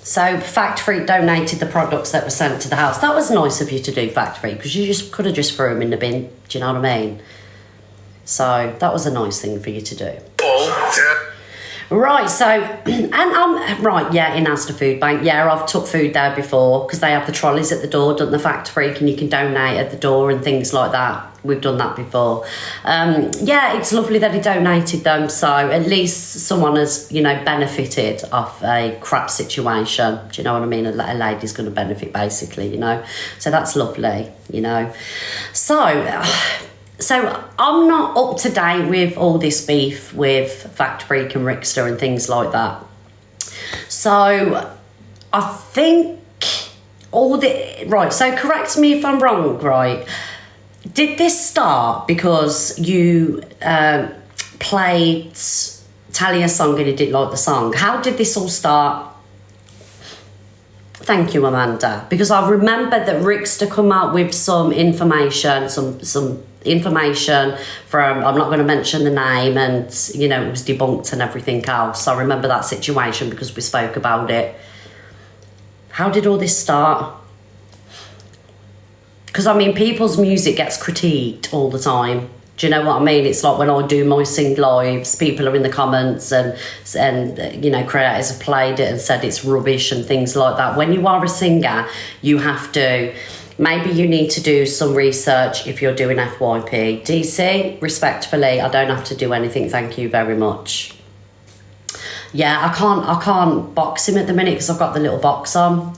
A: So, Fact Free donated the products that were sent to the house. That was nice of you to do, Fact Free, because you just could have just threw them in the bin. Do you know what I mean? So, that was a nice thing for you to do.
J: Oh, yeah.
A: Right, so, and right, yeah, in Asda Food Bank, yeah, I've took food there before, because they have the trolleys at the door, don't the Fact Freak, and you can donate at the door and things like that. We've done that before. Yeah, it's lovely that he donated them, so at least someone has, you know, benefited off a crap situation. Do you know what I mean? A lady's going to benefit, basically, you know? So that's lovely, you know? So I'm not up to date with all this beef with Fact Freak and Rickster and things like that. So I think right, so correct me if I'm wrong, right? Did this start because you played Talia's song and you didn't like the song? How did this all start? Thank you, Amanda. Because I remember that Rickster come out with some information, some information from, I'm not going to mention the name, and, you know, it was debunked and everything else. I remember that situation because we spoke about it. How did all this start? Because, I mean, people's music gets critiqued all the time. Do you know what I mean? It's like when I do my sing lives, people are in the comments and you know, creators have played it and said it's rubbish and things like that. When you are a singer, you have to, maybe you need to do some research if you're doing FYP. DC, respectfully, I don't have to do anything, thank you very much. Yeah, I can't box him at the minute because I've got the little box on.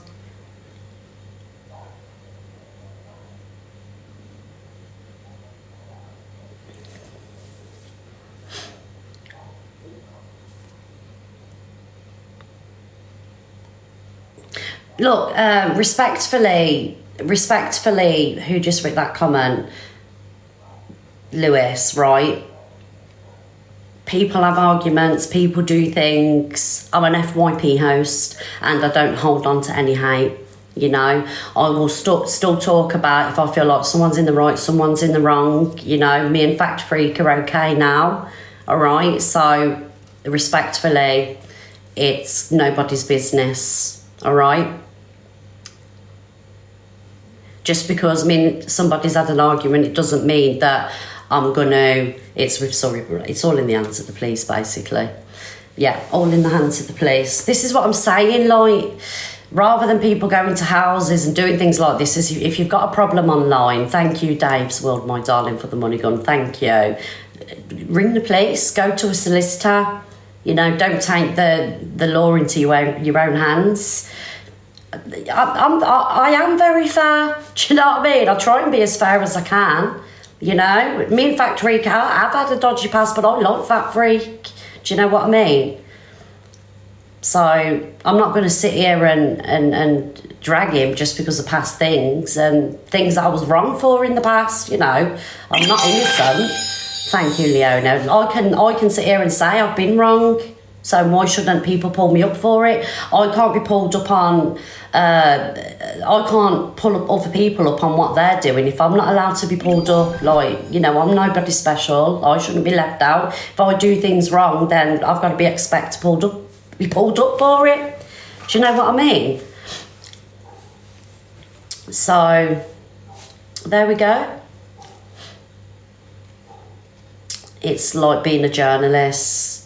A: Look, respectfully, who just read that comment? Lewis, right? People have arguments, people do things. I'm an FYP host and I don't hold on to any hate, you know. I will still talk about if I feel like someone's in the right, someone's in the wrong, you know. Me and Fact Freak are okay now, all right? So, respectfully, it's nobody's business, all right? Just because, I mean, somebody's had an argument, it doesn't mean that I'm gonna, it's all in the hands of the police, basically. Yeah, all in the hands of the police. This is what I'm saying, like, rather than people going to houses and doing things like this, if you've got a problem online, thank you, Dave's World, my darling, for the money gun, thank you. Ring the police, go to a solicitor, you know, don't take the law into your own hands. I am very fair, do you know what I mean? I try and be as fair as I can, you know. Me and Fact Freak, I've had a dodgy past, but I like Fact Freak, do you know what I mean? So I'm not going to sit here and drag him just because of past things and things that I was wrong for in the past, you know. I'm not innocent. Thank you, Leona. I can sit here and say I've been wrong. So why shouldn't people pull me up for it? I can't be pulled up on, I can't pull up other people up on what they're doing. If I'm not allowed to be pulled up, like, you know, I'm nobody special. I shouldn't be left out. If I do things wrong, then I've got to be pulled up for it. Do you know what I mean? So, there we go. It's like being a journalist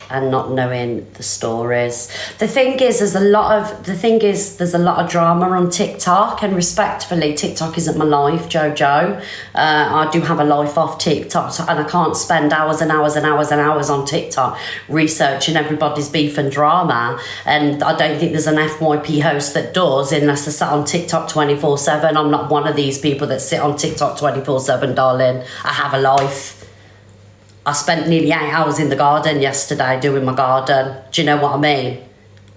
A: and not knowing the stories. The thing is, there's a lot of drama on TikTok, and respectfully, TikTok isn't my life, Jojo. I do have a life off TikTok, and I can't spend hours and hours and hours and hours on TikTok researching everybody's beef and drama. And I don't think there's an FYP host that does, unless they sit on TikTok 24/7. I'm not one of these people that sit on TikTok 24/7, darling. I have a life. I spent nearly 8 hours in the garden yesterday doing my garden. Do you know what I mean?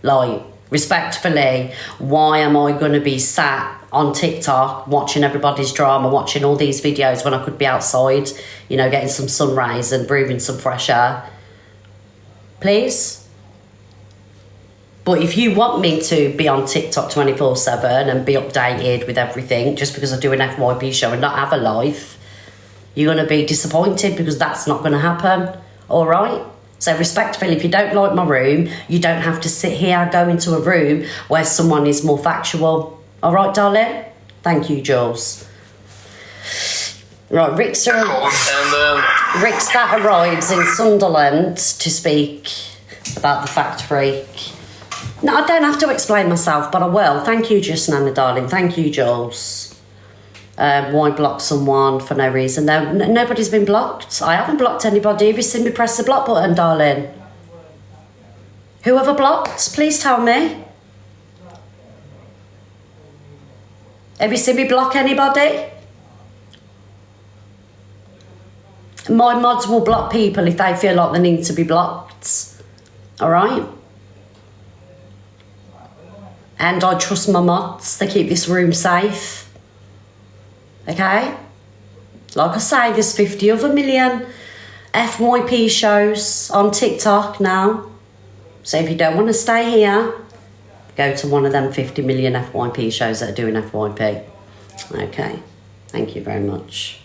A: Like, respectfully, why am I going to be sat on TikTok watching everybody's drama, watching all these videos when I could be outside, you know, getting some sun rays and breathing some fresh air? Please? But if you want me to be on TikTok 24/7 and be updated with everything just because I do an FYP show and not have a life, you're going to be disappointed because that's not going to happen, all right? So respectfully, if you don't like my room, you don't have to sit here, go into a room where someone is more factual. All right, darling? Thank you, Jules. Right, Rick's that arrives in Sunderland to speak about the Fact Freak. No, I don't have to explain myself, but I will. Thank you, Just Nana, darling. Thank you, Jules. Why block someone for no reason? No, nobody's been blocked. I haven't blocked anybody. Have you seen me press the block button, darling? Whoever blocked, please tell me. Have you seen me block anybody? My mods will block people if they feel like they need to be blocked. All right? And I trust my mods. They keep this room safe. Okay? Like I say, there's 50 other million FYP shows on TikTok now. So if you don't want to stay here, go to one of them 50 million FYP shows that are doing FYP. Okay. Thank you very much.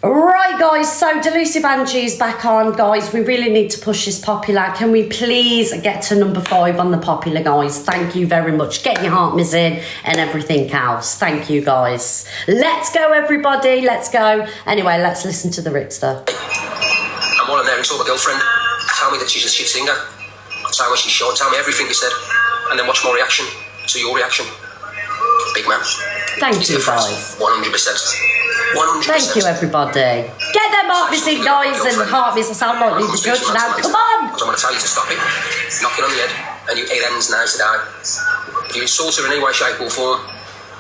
A: Right, guys, so Delusive Angie's back on, guys. We really need to push this popular. Can we please get to number 5 on the popular, guys? Thank you very much. Get your heart missing and everything else. Thank you, guys. Let's go, everybody. Let's go. Anyway, let's listen to the Rickster.
K: And while I'm there and saw my girlfriend, tell me that she's a shit singer. Tell me she's short. Tell me everything you said. And then watch my reaction to your reaction. Big man.
A: Thank you, guys.
K: 100%. 100%.
A: Thank you, everybody. Get them heart missing, guys, and heart missing. Sound like the judge now. Come on.
K: Because I'm going to tell you to stop it. Knocking on the head, and it ends now today. If you insult her in any way, shape, or form,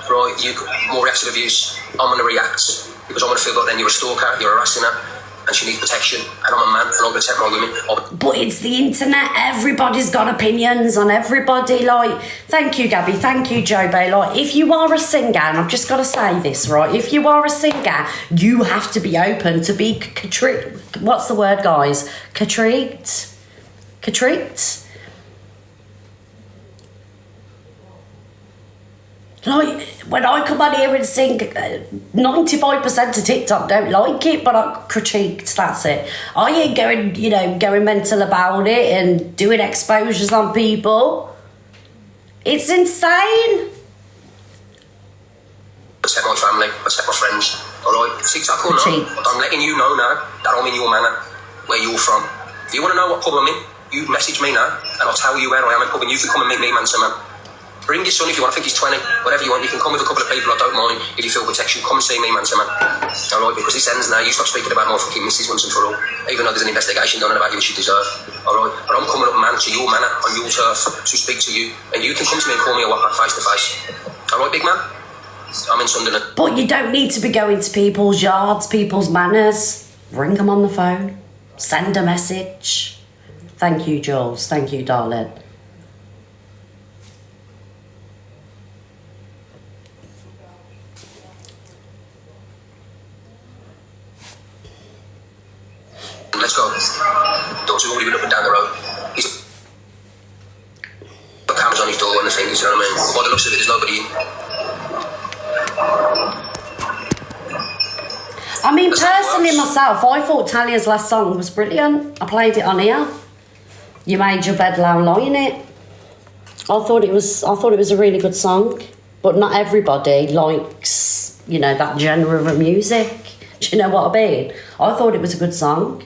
K: right, you more reactive abuse. I'm going to react because I'm going to feel like then you're a stalker, you're harassing her, and she needs protection. And I'm a man, and I'm going to protect my women.
A: But it's the internet. Everybody's got opinions on everybody. Like, thank you, Gabby. Thank you, Joe Bay. Like, if you are a singer, and I've just got to say this, right? If you are a singer, you have to be open to be what's the word, guys? Contrite? Like, when I come on here and sing, 95% of TikTok don't like it, but I critiqued, that's it. I ain't going mental about it and doing exposures on people. It's insane.
K: Protect my family, protect my friends, alright? TikTok or not, I'm letting you know now that I'm in your manor, where you're from. If you want to know what pub I'm in, you message me now, and I'll tell you where I am in pub, and you can come and meet me man to man. Bring your son if you want. I think he's 20. Whatever you want. You can come with a couple of people. I don't mind. If you feel protection, come and see me man to man. Alright, because this ends now. You stop speaking about my fucking missus once and for all. Even though there's an investigation done about you which you deserve. Alright? But I'm coming up, man, to your manor, on your turf, to speak to you. And you can come to me and call me a whopper face to face. Alright, big man? I'm in Sunderland.
A: But you don't need to be going to people's yards, people's manors. Ring them on the phone. Send a message. Thank you, Jules. Thank you, darling.
K: Let's go. Don't you already been up and down the road? He's got cameras on his door and the things, you know what I mean? By the looks of it, there's nobody in.
A: I mean, personally myself, I thought Talia's last song was brilliant. I played it on here. You made your bed, lie in it. I thought it was a really good song, but not everybody likes, that genre of music. Do you know what I mean? I thought it was a good song,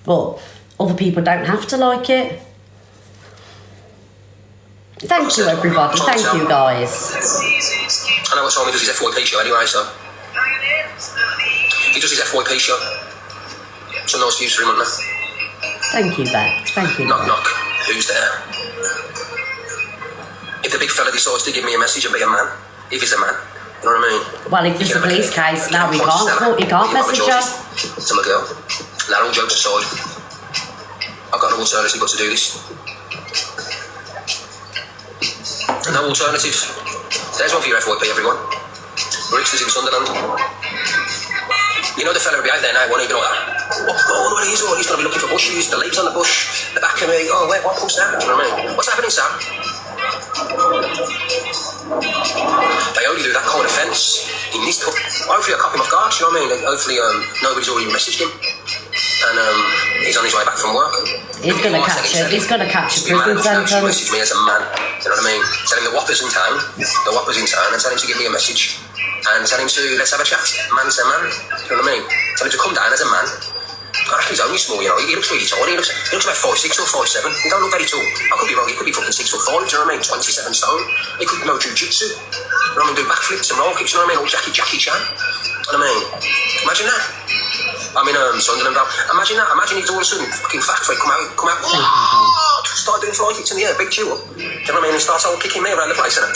A: but other people don't have to like it. Thank you, everybody. Thank you, guys.
K: I know what Tommy does his FYP show anyway, so he does his FYP show. Some nice views for him, aren't there?
A: Thank you, Bex. Thank you.
K: Knock, knock. Who's there? If the big fella decides to give me a message and be a man, if he's a man, you know what I mean?
A: Well, if there's a police case, now he can't message her.
K: To my girl. Now, all jokes aside, I've got no alternative but to do this. No alternative. There's one for your FYP, everyone. Rickster's in Sunderland. You know the fella will be out there now, won't he? Be like, what is it? He's going to be looking for bushes, the leaves on the bush, the back of me. Oh, wait, what pumps that? Do you know what I mean? What's happening, Sam? They only do that kind of fence. He needs to, hopefully I caught him off guard, you know what I mean? Hopefully nobody's already messaged him. And he's on his way back from work.
A: He's going to catch it. He's going to catch a prison sentence.
K: Message me as a man, you know what I mean? Tell him the Whopper's in town, and tell him to give me a message. And tell him to, let's have a chat, man to man, you know what I mean? Tell him to come down as a man. I reckon he's only small, you know, he looks really tall, he looks about 5'6" or 5'7", he don't look very tall. I could be wrong, he could be fucking 6 foot 5, do you know what I mean, 27 stone. He could know jiu-jitsu, you know what I mean, do backflips and roll kicks, you know what I mean, all Jackie Chan, you know what I mean? Imagine that. I'm in Sunderland, imagine that, imagine he's all of a sudden fucking factory, come out, start doing fly kicks in the air, big chew up, do you know what I mean, and start all kicking me around the place, and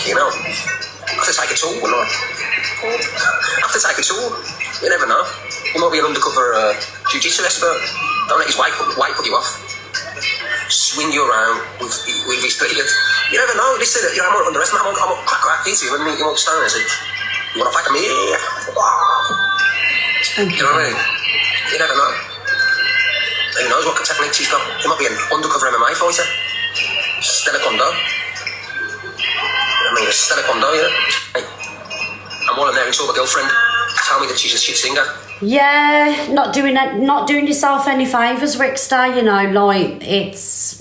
K: you know. I have to take a tool, wouldn't I? I have to take a tool. You never know. He might be an undercover jiu-jitsu expert. Don't let his weight put you off. Swing you around with his beard. You never know. Listen, I might underestimate. I might crack hit you and meet you upstairs and say, you want to fight me? You know what I mean? You never know. Who knows what techniques he's got? He might be an undercover MMA fighter. Stella Kondo. I mean, a stellar condo, yeah. And while I'm there and saw my girlfriend, tell tell me that she's a shit singer.
A: Yeah, not doing yourself any favours, Rickster. You know, like it's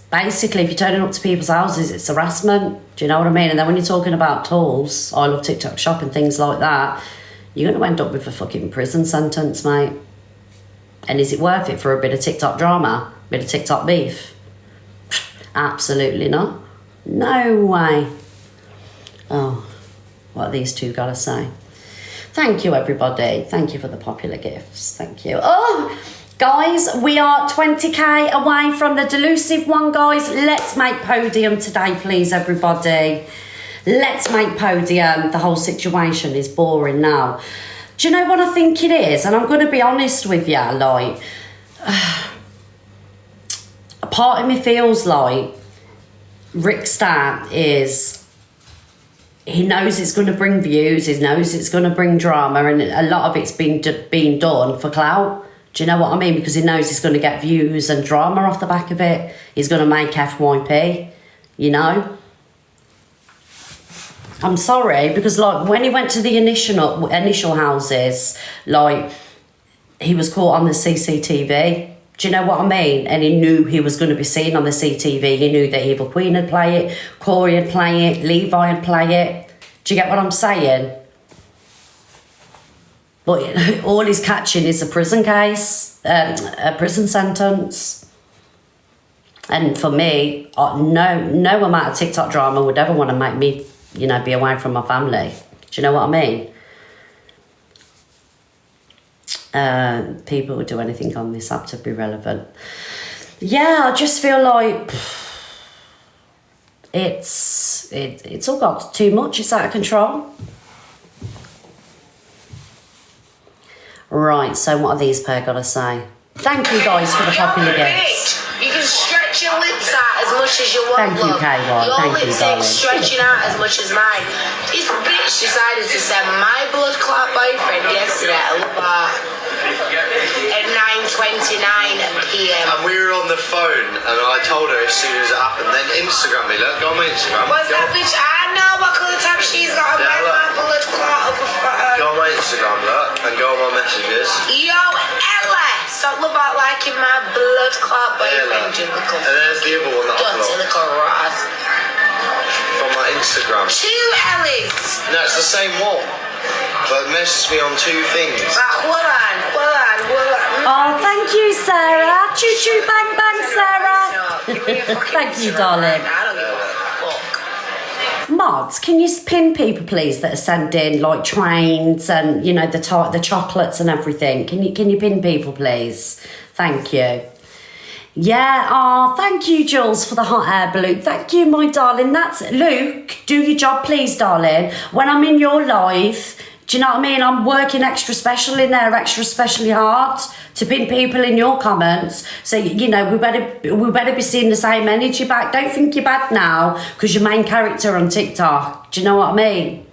A: basically if you're turning up to people's houses, it's harassment. Do you know what I mean? And then when you're talking about tools, I love TikTok shop and things like that, you're going to end up with a fucking prison sentence, mate. And is it worth it for a bit of TikTok drama, a bit of TikTok beef? Absolutely not. No way. Oh, what are these two gotta say? Thank you, everybody. Thank you for the popular gifts. Thank you. Oh, guys, we are 20k away from the delusive one, guys. Let's make podium today, please, everybody. Let's make podium. The whole situation is boring now. Do you know what I think it is? And I'm going to be honest with you, like, a part of me feels like Rickster is, he knows it's going to bring views, he knows it's going to bring drama, and a lot of it's been done for clout. Do you know what I mean? Because he knows he's going to get views and drama off the back of it. He's going to make FYP, you know? I'm sorry, because like when he went to the initial houses, like he was caught on the CCTV. Do you know what I mean? And he knew he was going to be seen on the CCTV. He knew that Evil Queen would play it, Corey would play it, Levi would play it. Do you get what I'm saying? But all he's catching is a prison case, a prison sentence. And for me, no amount of TikTok drama would ever want to make me, you know, be away from my family. Do you know what I mean? People would do anything on this app to be relevant. Yeah, I just feel like it's all got too much. It's out of control. Right, so what are these pair got to say? Thank you guys for the popular gifts.
B: You can stretch your lips out as much as you want.
A: Thank you, K1. Thank you, darling.
B: Stretching out as much as mine. This bitch decided to send my blood clot boyfriend yesterday at 9:29 p.m.
L: And we were on the phone, and I told her as soon as it happened. Then Instagram me, look, go on my Instagram.
B: What's that bitch? I know what colour tab she's got.
L: Yeah,
B: my blood clot of a
L: go on my Instagram, look, and go on my messages.
B: Yo, Ellie! Stop about liking my blood clot boyfriend, you little.
L: And there's the other one that I
B: dirty little rat.
L: From my Instagram.
B: 2 Ellies!
L: No, it's the same one. But it messaged me on 2 things.
B: Right, hold on.
A: Oh, thank you, Sarah. Choo choo bang bang, Sarah. Thank you, darling.
B: I don't give a fuck.
A: Mods, can you pin people, please, that are sending like trains and, you know, the chocolates and everything? Can you pin people, please? Thank you. Yeah, oh, thank you, Jules, for the hot air balloon. Thank you, my darling. That's Luke. Do your job, please, darling. When I'm in your life, do you know what I mean? I'm working extra special in there, extra specially hard to pin people in your comments. So, you know, we better be seeing the same energy back. Don't think you're bad now because you're main character on TikTok. Do you know what I mean?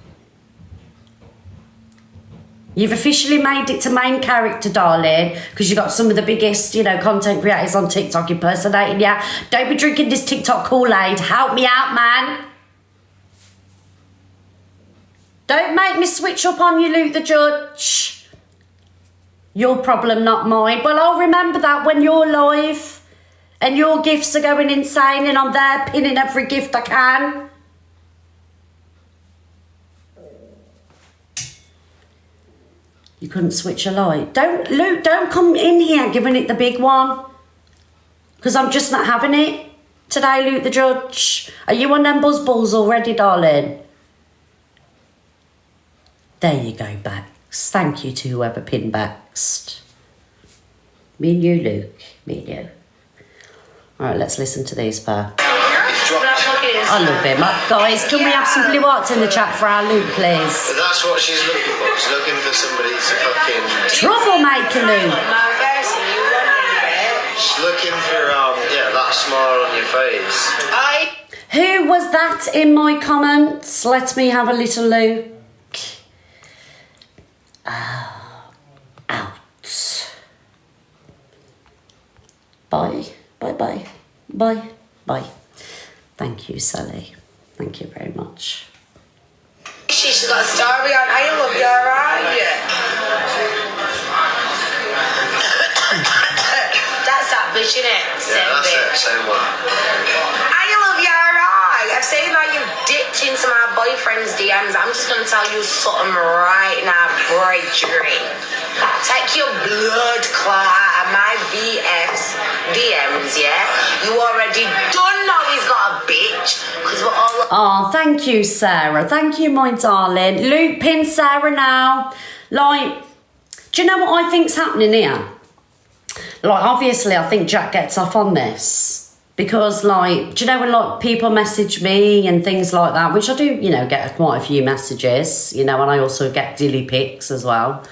A: You've officially made it to main character, darling, because you've got some of the biggest, you know, content creators on TikTok impersonating you. Don't be drinking this TikTok Kool-Aid. Help me out, man. Don't make me switch up on you, Luke the Judge. Your problem, not mine. Well, I'll remember that when you're live and your gifts are going insane and I'm there pinning every gift I can. You couldn't switch a light. Luke, don't come in here giving it the big one. Because I'm just not having it today, Luke the Judge. Are you on them buzz balls already, darling? There you go, Bax. Thank you to whoever pinned Bax. Me and you, Luke. Me and you. Alright, let's listen to these, pair. I love him. Guys, can we have some blue hearts in the chat for our Luke, please?
L: But that's what she's looking for. She's looking for somebody to fucking...
A: Troublemaker, Luke.
L: She's looking for, yeah, that smile on your face.
A: Who was that in my comments? Let me have a little look. Out. Bye. Bye. Thank you, Sally. Thank you very much.
B: She's
E: She's got a story on. I love you, alright? That's that bitch, innit? Same
L: that's
E: bitch.
L: it, same one.
E: I love you, alright? I've seen how you've dipped into my boyfriend's DMs. I'm just gonna tell you something right now, Bridget. Take your blood clot out of my BF's DMs, yeah? You already don't know he's got a bitch, because we're all...
A: Oh, thank you, Sarah. Thank you, my darling. Luke, pin Sarah now. Like, do you know what I think's happening here? Like, obviously, I think Jack gets off on this. Because, like, do you know when, like, people message me and things like that, which I do, you know, get quite a few messages, you know, and I also get dilly pics as well.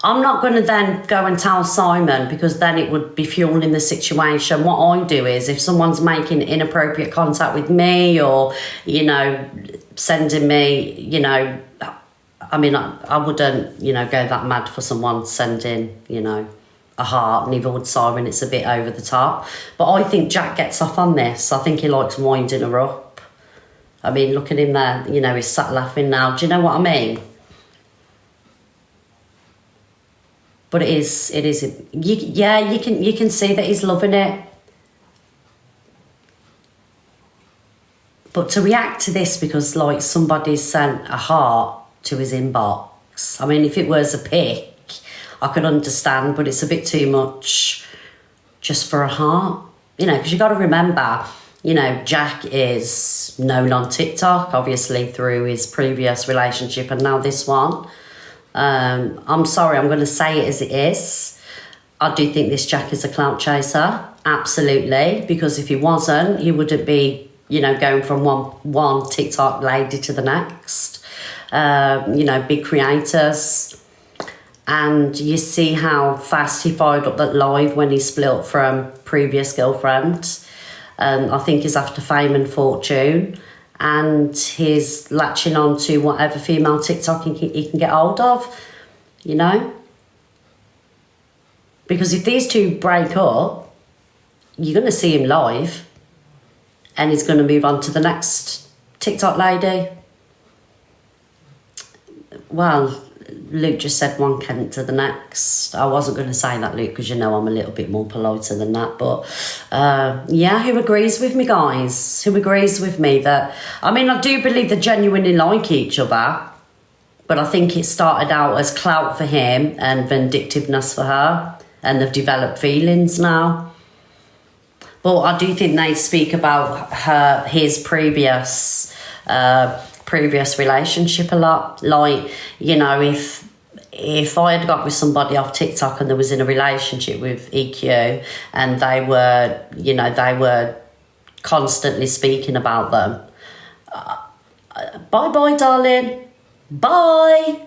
A: I'm not going to then go and tell Simon, because then it would be fueling the situation. What I do is, if someone's making inappropriate contact with me or, you know, sending me, you know, I mean, I wouldn't, you know, go that mad for someone sending, you know, a heart, neither would Simon. It's a bit over the top. But I think Jack gets off on this. I think he likes winding her up. I mean, look at him there, you know, he's sat laughing now. Do you know what I mean? But it is, you can see that he's loving it. But to react to this because, like, somebody's sent a heart to his inbox, I mean, if it was a pic, I could understand, but it's a bit too much just for a heart. You know, because you got to remember, you know, Jack is known on TikTok, obviously, through his previous relationship and now this one. I'm sorry, I'm going to say it as it is. I do think this Jack is a clout chaser, absolutely, because if he wasn't, he wouldn't be, you know, going from one TikTok lady to the next. You know, big creators. And you see how fast he fired up that live when he split up from previous girlfriend. I think he's after fame and fortune. And he's latching on to whatever female TikTok he can get hold of, you know? Because if these two break up, you're going to see him live and he's going to move on to the next TikTok lady. Well, Luke just said one Kent to the next. I wasn't going to say that, Luke, because you know I'm a little bit more politer than that. But yeah, who agrees with me, guys? Who agrees with me that... I mean, I do believe they genuinely like each other. But I think it started out as clout for him and vindictiveness for her. And they've developed feelings now. But I do think they speak about his previous relationship a lot. Like, you know, if I had got with somebody off TikTok and they was in a relationship with EQ and they were constantly speaking about them, bye darling, bye.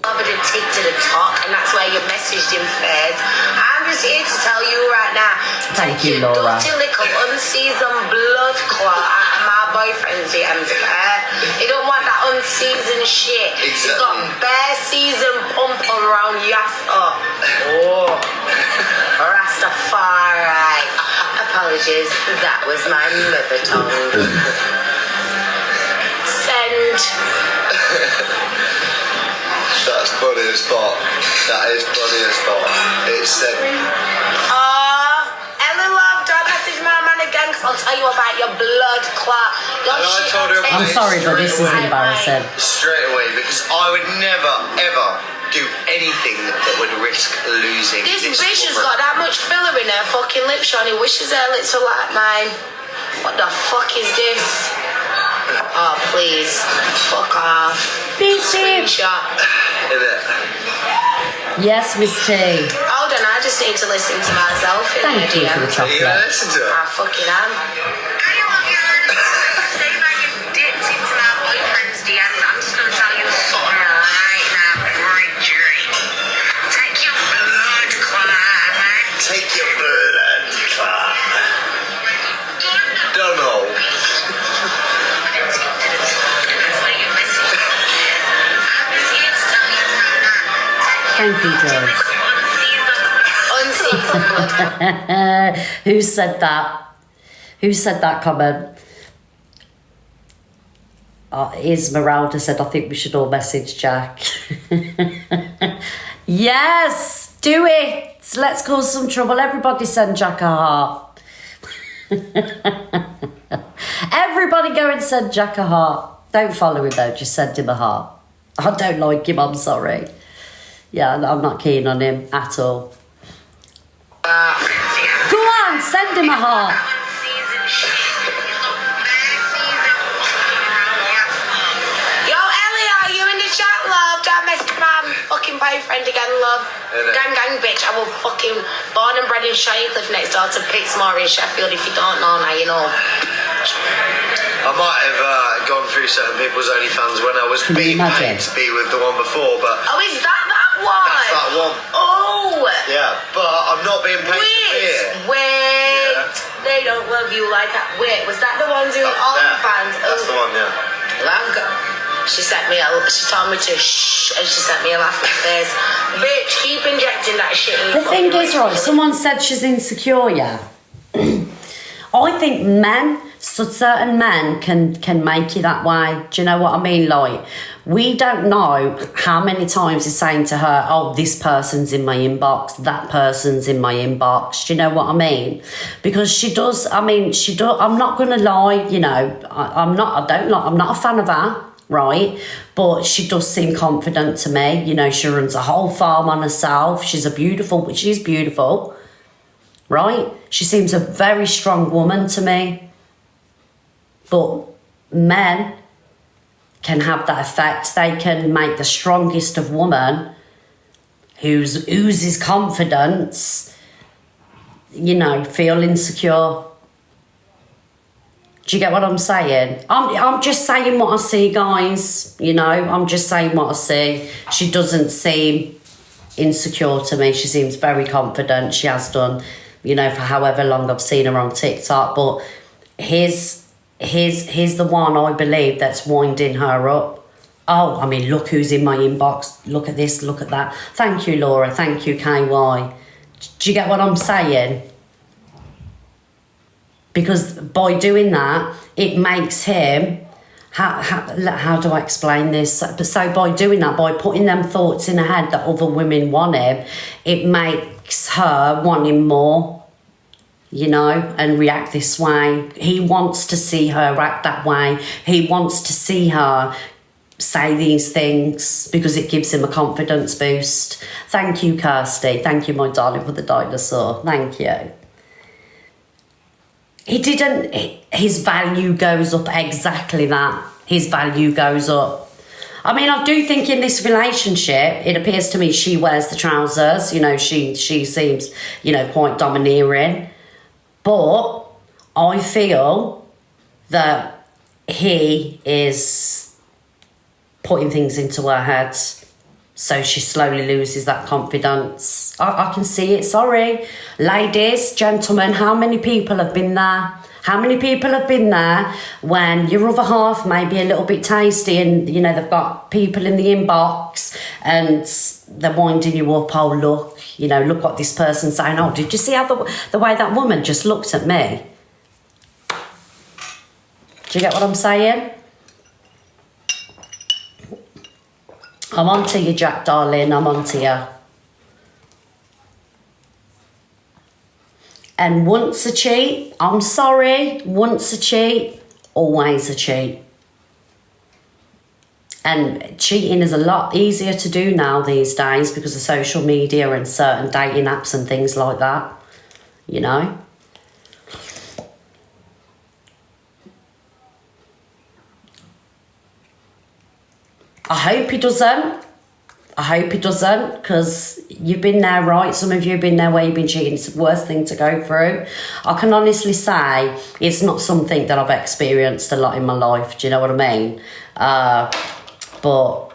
E: Covered in tick to the talk, and that's where you messaged him first. I'm just here to tell you right now.
A: Thank you, Laura.
E: Dirty little unseasoned blood clot out of my boyfriend's DMs, okay? He don't want that unseasoned shit.
L: Exactly.
E: He's got bare seasoned pump around Yaffa. Oh. Rastafari. Apologies, that was my mother tongue. Send.
L: That's funny as fuck. That is funny as fuck. It's
E: Ellie love, don't message my man again, because I'll tell you about your blood clot.
A: I'm sorry, but this is embarrassing.
L: Straight away, because I would never, ever do anything that would risk losing
E: This
L: this
E: bitch has
L: woman.
E: got that much filler in her fucking lips, Sean. He wishes her lips were like mine. What the fuck is this? Oh, please. Fuck off. Screenshot.
A: Yes, Miss T.
E: Hold on, I just need to listen to myself.
A: Thank you for the chocolate.
L: Listen to it.
E: I fucking am. Say that you dipped into my boyfriend's DMs. I'm just gonna tell you something right now, Bridget. Take your blood clot, man.
L: Take your blood clot. Don't know.
A: Thank you, Jules. Who said that? Who said that comment? Esmeralda said, I think we should all message Jack. Yes, do it. Let's cause some trouble. Everybody send Jack a heart. Everybody go and send Jack a heart. Don't follow him though, just send him a heart. I don't like him, I'm sorry. Yeah, I'm not keen on him at all. Go on, send him a heart.
E: Yo, Ellie, are you in the chat, love? Don't mess with my fucking boyfriend again, love. Gang, gang, bitch. I will fucking born and bred in Shirecliffe next door to Pixmore in Sheffield. If you don't know now, you know.
L: I might have gone through certain people's OnlyFans when I was being paid to be with the one before, but...
E: Oh, is that one?
L: That's that one.
E: Oh!
L: Yeah, but I'm not being paid to be here.
E: Wait! Yeah. They don't love you like that. Wait, was that the one doing OnlyFans?
L: That's the one, yeah.
E: She sent me she told me to shh, and she sent me a laughing face. Bitch, keep injecting that shit in your
A: The thing is, right, someone said she's insecure, yeah. I think certain men can make you that way. Do you know what I mean? Like, we don't know how many times he's saying to her, oh, this person's in my inbox, that person's in my inbox. Do you know what I mean? Because she does, I'm not going to lie, you know, I'm not a fan of her, right? But she does seem confident to me. You know, she runs a whole farm on herself. She's beautiful, right? She seems a very strong woman to me. But men can have that effect. They can make the strongest of woman who oozes confidence, you know, feel insecure. Do you get what I'm saying? I'm just saying what I see, guys. You know, I'm just saying what I see. She doesn't seem insecure to me. She seems very confident. She has done, you know, for however long I've seen her on TikTok. But here's the one I believe that's winding her up. Oh, I mean, look who's in my inbox. Look at this, look at that. Thank you, Laura. Thank you, KY. Do you get what I'm saying? Because by doing that, it makes him... How do I explain this? So by doing that, by putting them thoughts in her head that other women want him, it makes her want him more, you know, and react this way. He wants to see her act that way. He wants to see her say these things because it gives him a confidence boost. Thank you, Kirsty. Thank you, my darling, for the dinosaur. Thank you. His value goes up exactly that. His value goes up. I mean, I do think in this relationship, it appears to me she wears the trousers. You know, she seems, you know, quite domineering. But I feel that he is putting things into her head. So she slowly loses that confidence. I can see it, sorry. Ladies, gentlemen, how many people have been there? How many people have been there when your other half may be a little bit tasty and, you know, they've got people in the inbox and they're winding you up, oh, look, you know, look what this person's saying. Oh, did you see how the way that woman just looked at me? Do you get what I'm saying? I'm on to you, Jack, darling. I'm on to you. And once a cheat, I'm sorry, once a cheat, always a cheat. And cheating is a lot easier to do now these days because of social media and certain dating apps and things like that, you know? I hope he doesn't. I hope he doesn't, because you've been there, right? Some of you have been there where you've been cheating. It's the worst thing to go through. I can honestly say it's not something that I've experienced a lot in my life. Do you know what I mean? But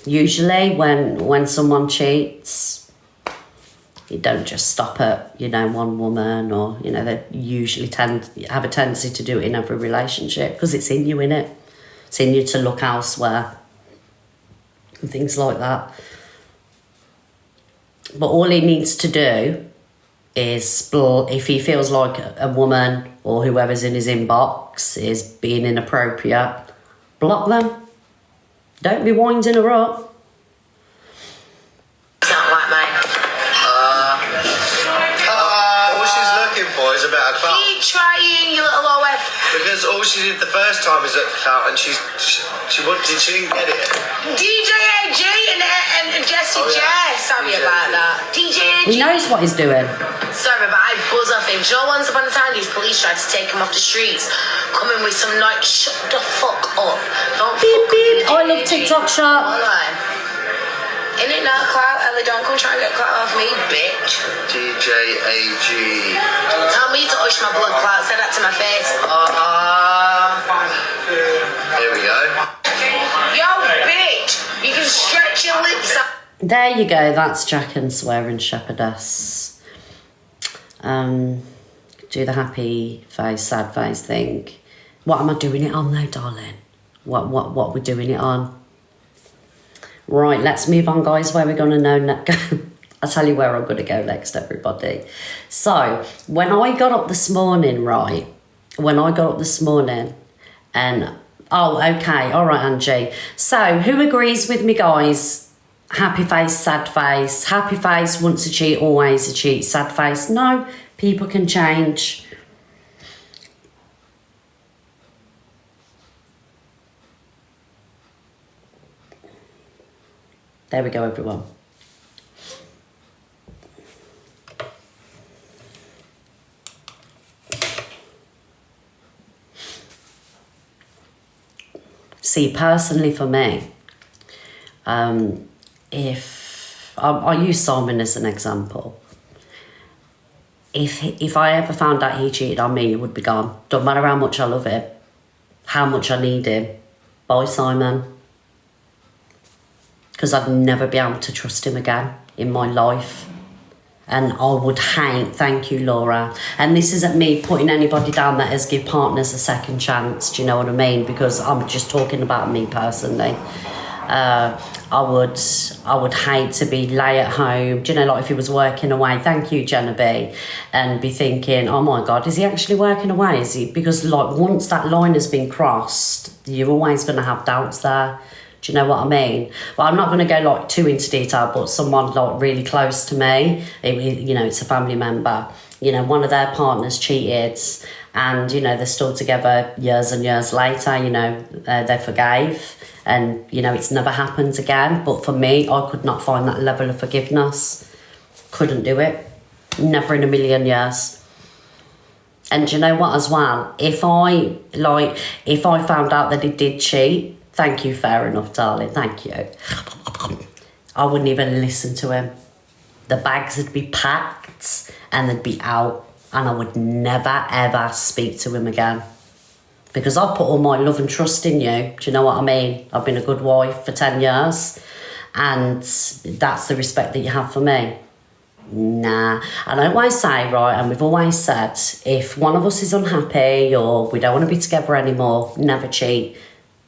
A: usually when someone cheats, you don't just stop at, you know, one woman, or, you know, they usually have a tendency to do it in every relationship because it's in you, innit? It's in you to look elsewhere and things like that. But all he needs to do is, if he feels like a woman or whoever's in his inbox is being inappropriate, block them. Don't be winding her up.
E: Sound like mine.
L: All she's looking for is a better clout.
E: Keep trying, you little OF.
L: Because all she did the first time is look clout, and she didn't get it.
E: DJ AG and Jessie
L: Oh, yeah.
E: Jess. Sorry
L: DJ
E: about that. DJ AG.
A: He knows what he's doing.
E: Sorry, but I buzz off him. Do you know, once upon a time, these police tried to take him off the streets, coming with some night. Shut the fuck up. Don't
A: Beep,
E: fuck
A: beep.
E: with me,
A: I love
E: DJ.
A: TikTok shop.
E: Hold on. In it now, clout. Ellie, don't come try and get clout off me, bitch.
L: DJ AG.
E: Tell me to hush my blood clout. Say that to my face.
L: Here we go.
E: Yo, bitch. You can stretch your lips out.
A: There you go, that's Jack and Swearing Shepherdess. Do the happy face, sad face thing. What am I doing it on though, darling? What we're doing it on? Right, let's move on, guys, where we're gonna know I'll tell you where I'm gonna go next, everybody. So, when I got up this morning, and oh, okay, all right, Angie. So, who agrees with me, guys? Happy face, sad face. Happy face, once a cheat, always a cheat. Sad face, no, people can change. There we go, everyone. See, personally for me, if I use Simon as an example, if I ever found out he cheated on me, he would be gone. Don't matter how much I love him, how much I need him. Bye, Simon. Because I'd never be able to trust him again in my life. And I would hate, thank you, Laura. And this isn't me putting anybody down that has give partners a second chance, do you know what I mean? Because I'm just talking about me personally. I would hate to be lay at home, do you know, like if he was working away, thank you, Jenna B, and be thinking, oh my God, is he actually working away? Is he? Because like once that line has been crossed, you're always going to have doubts there. Do you know what I mean? Well, I'm not going to go like too into detail, but someone like really close to me, it's a family member, one of their partners cheated and, they're still together years and years later, they forgave and, it's never happened again. But for me, I could not find that level of forgiveness. Couldn't do it. Never in a million years. And do you know what as well? If I found out that he did cheat, thank you, fair enough, darling, thank you. I wouldn't even listen to him. The bags would be packed and they'd be out and I would never, ever speak to him again. Because I've put all my love and trust in you, do you know what I mean? I've been a good wife for 10 years and that's the respect that you have for me. Nah, and I always say, right, and we've always said, if one of us is unhappy or we don't want to be together anymore, never cheat.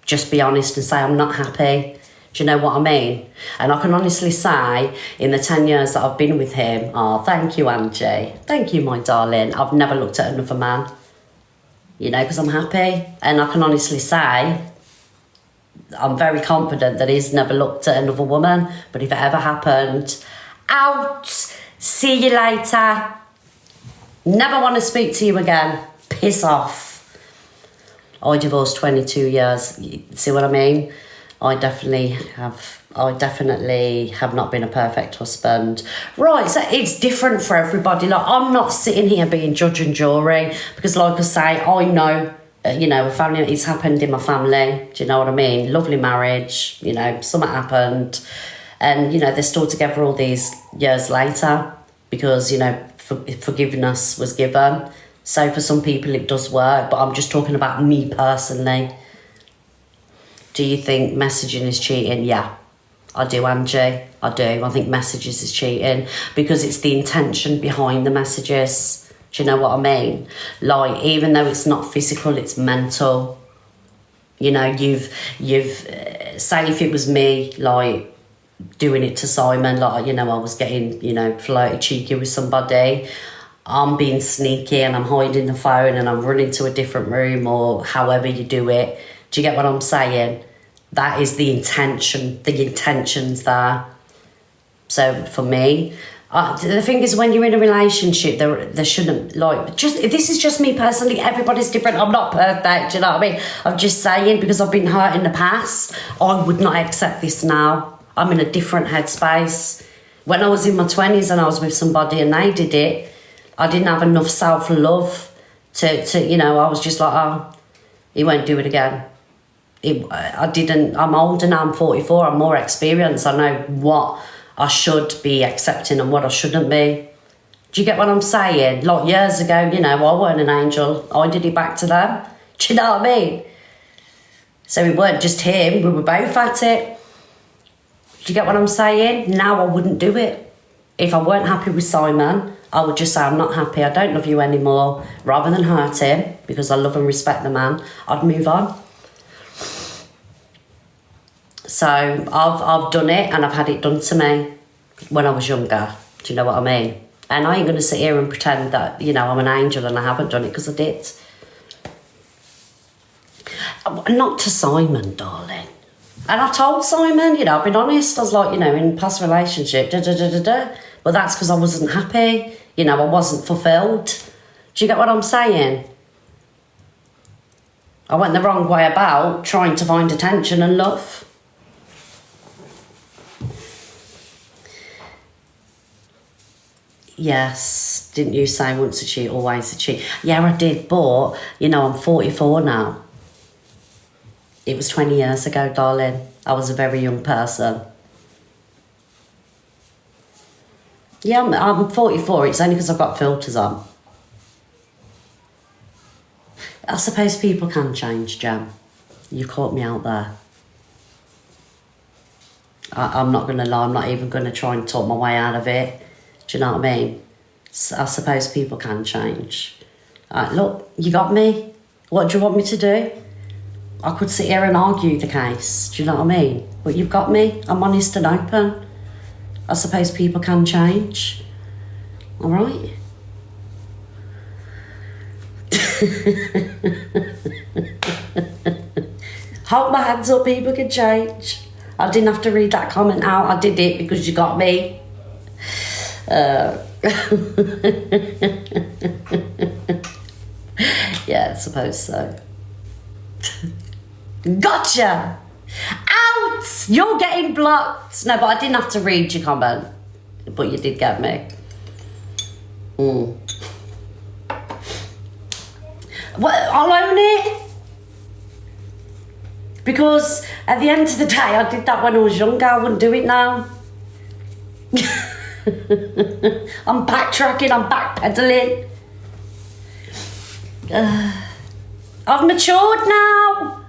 A: Just be honest and say, I'm not happy. Do you know what I mean? And I can honestly say, in the 10 years that I've been with him, oh, thank you, Angie. Thank you, my darling. I've never looked at another man, because I'm happy. And I can honestly say, I'm very confident that he's never looked at another woman. But if it ever happened, out. See you later. Never want to speak to you again. Piss off. I divorced 22 years. See what I mean? I definitely have not been a perfect husband. Right, so it's different for everybody. Like, I'm not sitting here being judge and jury because, like I say, I know, a family, it's happened in my family. Do you know what I mean? Lovely marriage, something happened. And, they're still together all these years later because, forgiveness was given. So for some people it does work, but I'm just talking about me personally. Do you think messaging is cheating? Yeah, I do, Angie. I do. I think messages is cheating because it's the intention behind the messages. Do you know what I mean? Like, even though it's not physical, it's mental. You've say if it was me, like, doing it to Simon, like, I was getting, flirty, cheeky with somebody, I'm being sneaky and I'm hiding the phone and I'm running to a different room or however you do it. Do you get what I'm saying? That is the intention. The intention's there. So for me, the thing is, when you're in a relationship, there shouldn't, like, this is just me personally. Everybody's different. I'm not perfect. Do you know what I mean? I'm just saying, because I've been hurt in the past, I would not accept this now. I'm in a different headspace. When I was in my 20s and I was with somebody and they did it, I didn't have enough self-love to you know, I was just like, oh, he won't do it again. I didn't. I'm older now, I'm 44, I'm more experienced. I know what I should be accepting and what I shouldn't be. Do you get what I'm saying? Like years ago, you know, I weren't an angel. I did it back to them. Do you know what I mean? So it weren't just him, we were both at it. Do you get what I'm saying? Now I wouldn't do it. If I weren't happy with Simon, I would just say, I'm not happy, I don't love you anymore. Rather than hurt him, because I love and respect the man, I'd move on. So I've done it and I've had it done to me when I was younger. Do you know what I mean? And I ain't going to sit here and pretend that, you know, I'm an angel and I haven't done it, because I did. Not to Simon, darling. And I told Simon, you know, I've been honest. I was like, you know, in past relationship, But that's because I wasn't happy. You know, I wasn't fulfilled. Do you get what I'm saying? I went the wrong way about trying to find attention and love. Yes, didn't you say once a cheat, always a cheat? Yeah, I did, but, you know, I'm 44 now. It was 20 years ago, darling. I was a very young person. Yeah, I'm 44. It's only because I've got filters on. I suppose people can change, Jem. You caught me out there. I'm not going to lie. I'm not even going to try and talk my way out of it. Do you know what I mean? I suppose people can change. Look, you got me. What do you want me to do? I could sit here and argue the case. Do you know what I mean? But you've got me. I'm honest and open. I suppose people can change. All right? Hold my hands up, people can change. I didn't have to read that comment out. I did it because you got me. Yeah, I suppose so. Gotcha! Out! You're getting blocked. No, but I didn't have to read your comment. But you did get me. Well, I'll own it. Because at the end of the day, I did that when I was younger. I wouldn't do it now. I'm backtracking, I'm backpedaling. I've matured now.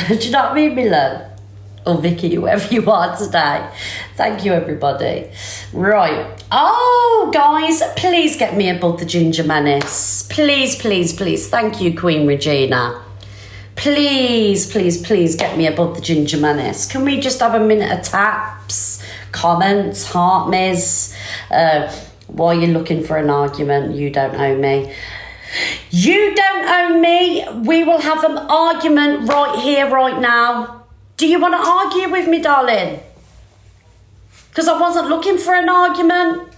A: Do you know what I mean, Milan? Or Vicky, whoever you are today. Thank you, everybody. Right. Oh, guys, please get me above the ginger menace. Please, please, please. Thank you, Queen Regina. Please, please, please get me above the ginger menace. Can we just have a minute of taps, comments, heart miss? While you're looking for an argument, you don't owe me. You don't owe me. We will have an argument right here, right now. Do you want to argue with me, darling? Because I wasn't looking for an argument.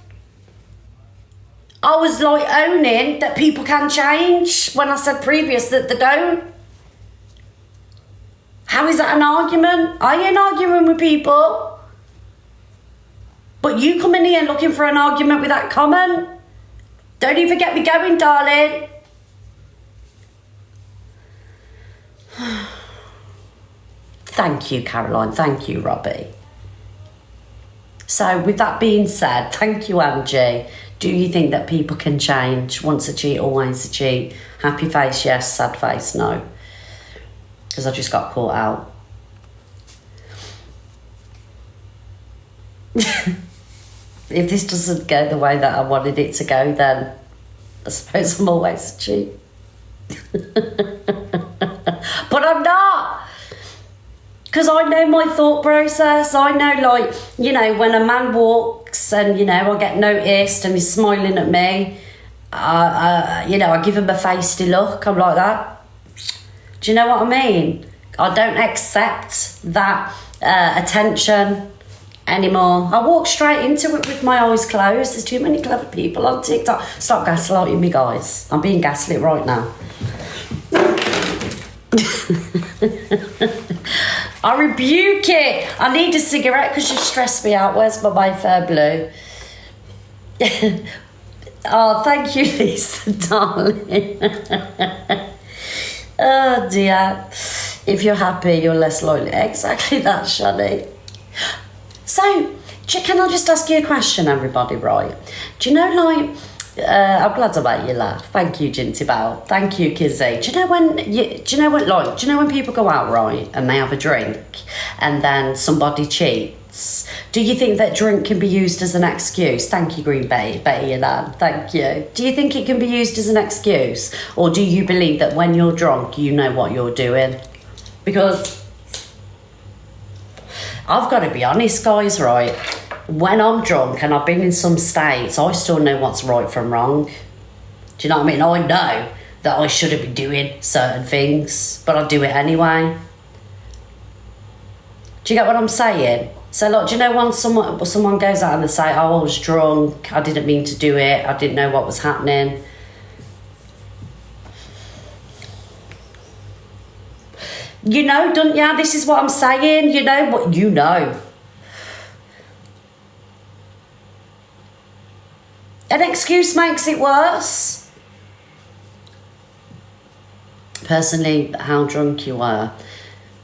A: I was like owning that people can change when I said previous that they don't. How is that an argument? I ain't arguing with people. But you come in here looking for an argument with that comment. Don't even get me going, darling. Thank you, Caroline. Thank you, Robbie. So with that being said, thank you, Angie. Do you think that people can change? Once a cheat, always a cheat. Happy face, yes. Sad face, no. Because I just got caught out. If this doesn't go the way that I wanted it to go, then I suppose I'm always a cheat. But I'm not. Because I know my thought process. I know, like, you know, when a man walks and, you know, I get noticed and he's smiling at me, you know, I give him a feisty look. I'm like that. Do you know what I mean? I don't accept that attention anymore. I walk straight into it with my eyes closed. There's too many clever people on TikTok. Stop gaslighting me, guys. I'm being gaslit right now. I rebuke it. I need a cigarette because you stressed me out. Where's my Mayfair Blue? Oh, thank you, Lisa, darling. Oh dear. If you're happy, you're less loyal. Exactly that, Shani. So, can I just ask you a question, everybody, right? Do you know, like, I'm glad I made you laugh. Thank you, Ginty Bell. Thank you, Kizzy. Do you know when people go out, right, and they have a drink and then somebody cheats? Do you think that drink can be used as an excuse? Thank you, Green Betty and Anne. Thank you. Do you think it can be used as an excuse? Or do you believe that when you're drunk, you know what you're doing? Because I've got to be honest, guys, right? When I'm drunk and I've been in some states, I still know what's right from wrong. Do you know what I mean? I know that I shouldn't be doing certain things, but I do it anyway. Do you get what I'm saying? So, like, do you know when someone goes out and they say, oh, I was drunk, I didn't mean to do it, I didn't know what was happening. You know, don't ya? This is what I'm saying. You know what you know. An excuse makes it worse. Personally, how drunk you were.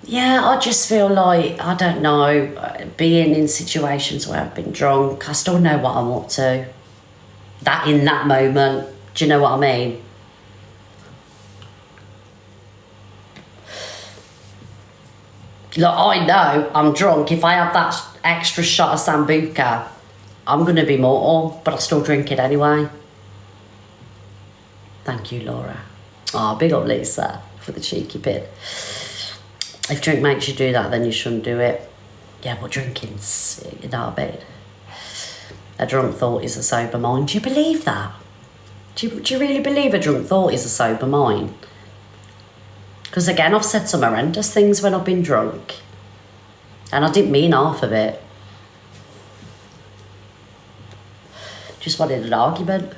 A: Yeah, I just feel like, I don't know, being in situations where I've been drunk, I still know what I'm up to. That in that moment, do you know what I mean? Like, I know I'm drunk. If I have that extra shot of Sambuca, I'm going to be mortal, but I'll still drink it anyway. Thank you, Laura. Oh, big up Lisa for the cheeky bit. If drink makes you do that, then you shouldn't do it. Yeah, but drinking's, you know what I mean? A drunk thought is a sober mind. Do you believe that? Do you really believe a drunk thought is a sober mind? Because again, I've said some horrendous things when I've been drunk. And I didn't mean half of it. Just wanted an argument.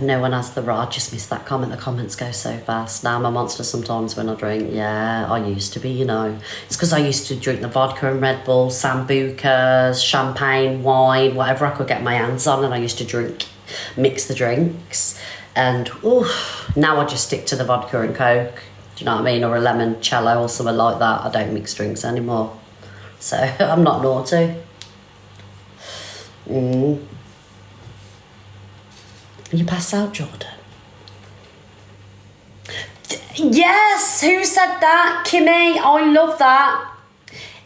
A: No one has the right. I just missed that comment. The comments go so fast. Now I'm a monster sometimes when I drink. Yeah, I used to be, you know. It's because I used to drink the vodka and Red Bull, Sambucas, champagne, wine, whatever I could get my hands on, and I used to mix the drinks. And now I just stick to the vodka and Coke. Do you know what I mean? Or a limoncello or something like that. I don't mix drinks anymore. So I'm not naughty. You pass out, Jordan? Yes, who said that? Kimmy, I love that.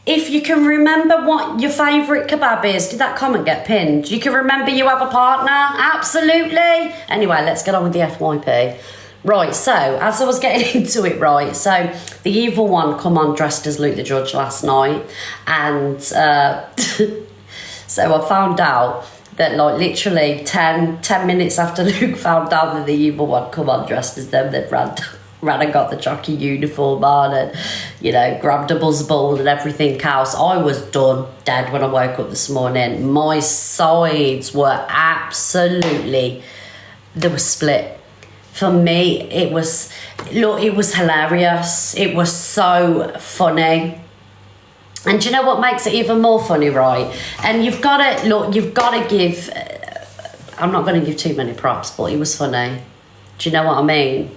A: If you can remember what your favourite kebab is, did that comment get pinned? You can remember you have a partner? Absolutely. Anyway, let's get on with the FYP. Right, so, as I was getting into it, right, so the evil one come on dressed as Luke the Judge last night, and so I found out that, like, literally 10 minutes after Luke found out that the evil one come on dressed as them, they'd ran and got the jockey uniform on and, you know, grabbed a buzz ball and everything else. I was done dead when I woke up this morning. My sides were absolutely, they were split. For me, it was hilarious. It was so funny. And do you know what makes it even more funny, right? And you've got to give, I'm not going to give too many props, but it was funny. Do you know what I mean?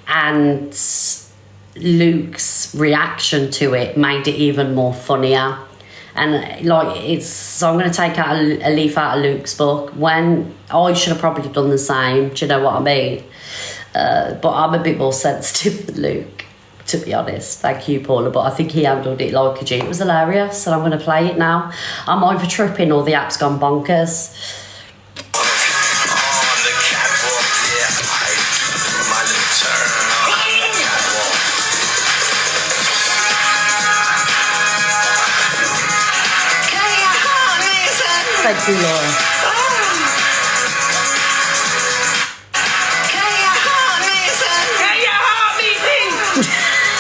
A: And Luke's reaction to it made it even more funnier. And like, so I'm going to take out a leaf out of Luke's book. When I should have probably done the same. Do you know what I mean? But I'm a bit more sensitive than Luke, to be honest. Thank you, Paula, but I think he handled it like a G. It was hilarious, and I'm going to play it now. I'm either tripping or the app's gone bonkers. Thank you, Laura.
E: Get your heart beating!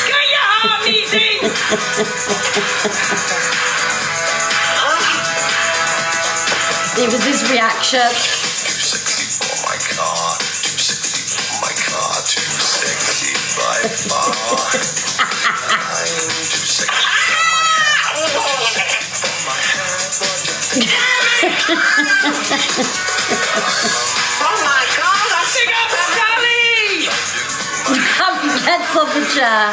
E: Get your heart beating!
A: It was his reaction.
K: Too sexy for my car. Too sexy for my car. Too sexy by far. I'm too sexy for my
E: Oh my God, I sing up Sally!
A: He gets on the chair.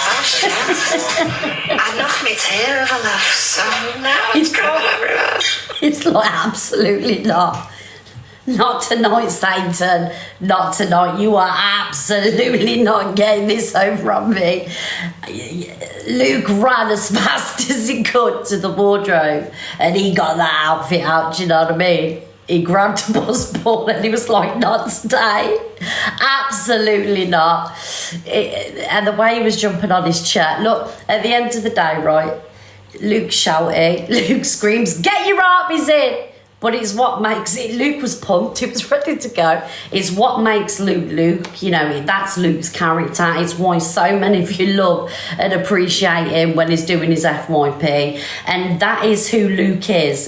E: Oh shit. I knocked my tear over love, so now it's going everywhere.
A: It's like, absolutely not. Not tonight, Satan. Not tonight. You are absolutely not getting this over on me. Luke ran as fast as he could to the wardrobe and he got that outfit out, do you know what I mean? He grabbed a buzz ball and he was like, not today. Absolutely not. And the way he was jumping on his chair. Look, at the end of the day, right, Luke's shouting, Luke screams, get your armies in. But it's what makes it, Luke was pumped, he was ready to go. It's what makes Luke, you know, that's Luke's character. It's why so many of you love and appreciate him when he's doing his FYP. And that is who Luke is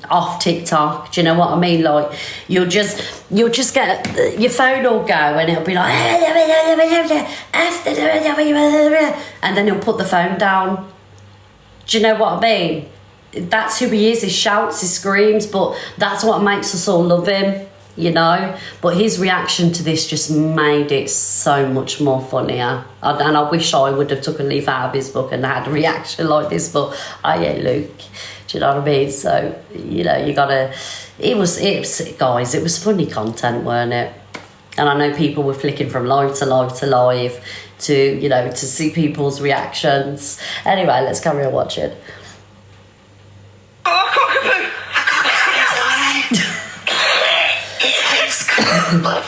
A: off TikTok. Do you know what I mean? Like, you'll just get, your phone will go and it'll be like, and then he'll put the phone down. Do you know what I mean? That's who he is. He shouts, he screams, but that's what makes us all love him, you know. But his reaction to this just made it so much more funnier. And I wish I would have took a leaf out of his book and had a reaction like this, but I ain't Luke. Do you know what I mean? So, you know, you gotta, it was guys, it was funny content, weren't it? And I know people were flicking from live to live to live to, you know, to see people's reactions. Anyway, let's carry on watching.
E: Oh, cockapoo!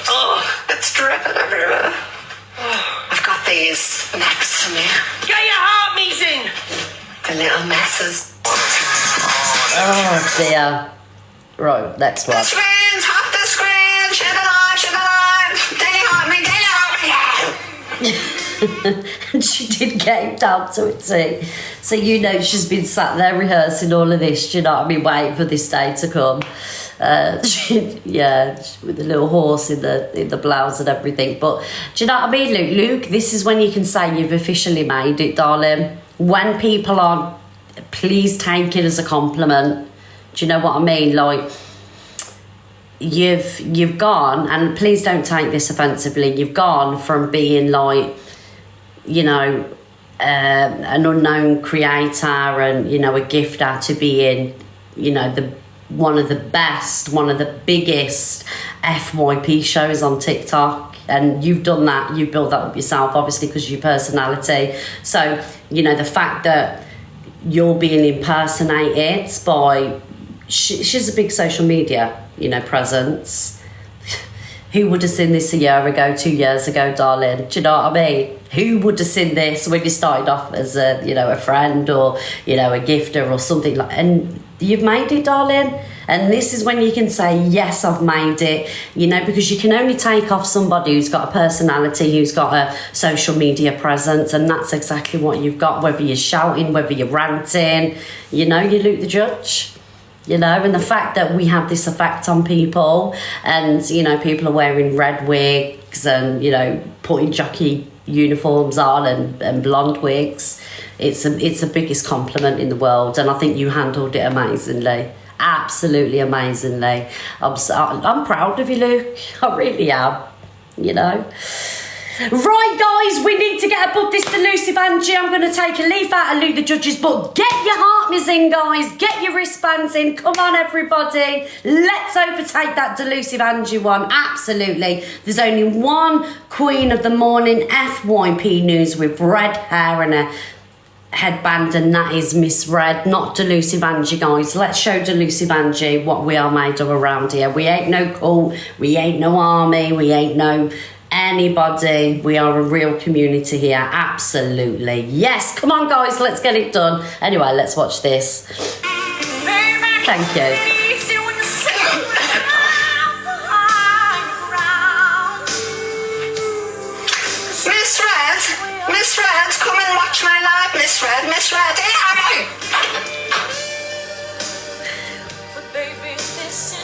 E: Oh, it's dripping everywhere. I've got these next to me. Get your heart meeting! The little messes.
A: Oh dear. Right, next one.
E: The screen, tap the screen, shut it on, get your heart me.
A: And she did get him down to it too. So you know she's been sat there rehearsing all of this, do you know what I mean, waiting for this day to come. Yeah, with the little horse in the blouse and everything. But do you know what I mean, Luke? This is when you can say you've officially made it, darling. When people are, please take it as a compliment. Do you know what I mean? Like, you've gone, and please don't take this offensively, you've gone from being like, you know, an unknown creator and, you know, a gifter to being, you know, one of the best, one of the biggest FYP shows on TikTok. And you've done that, you've built that up yourself, obviously, because of your personality. So, you know, the fact that you're being impersonated by, she's a big social media, you know, presence. Who would have seen this a year ago, 2 years ago, darling? Do you know what I mean? Who would have seen this when you started off as a, you know, a friend or, you know, a gifter or something like, and you've made it, darling. And this is when you can say, yes, I've made it, you know, because you can only take off somebody who's got a personality, who's got a social media presence, and that's exactly what you've got, whether you're shouting, whether you're ranting, you know, you Luke the Judge. You know, and the fact that we have this effect on people, and, you know, people are wearing red wigs and, you know, putting jockey uniforms on and blonde wigs, it's the biggest compliment in the world, and I think you handled it amazingly. Absolutely amazingly. I'm proud of you, Luke. I really am, you know. Right, guys, we need to get above this delusive Angie. I'm going to take a leaf out of Luke the Judge's book. Get your heartmies in, guys. Get your wristbands in. Come on, everybody. Let's overtake that delusive Angie one. Absolutely. There's only one queen of the morning FYP news with red hair and a headband, and that is Miss Red, not delusive Angie, guys. Let's show delusive Angie what we are made of around here. We ain't no cult. We ain't no army. We ain't no anybody. We are a real community here. Absolutely. Yes. Come on, guys. Let's get it done. Anyway, let's watch this. Thank you.
E: Miss Red, come and watch my life, Miss Red, Miss Red.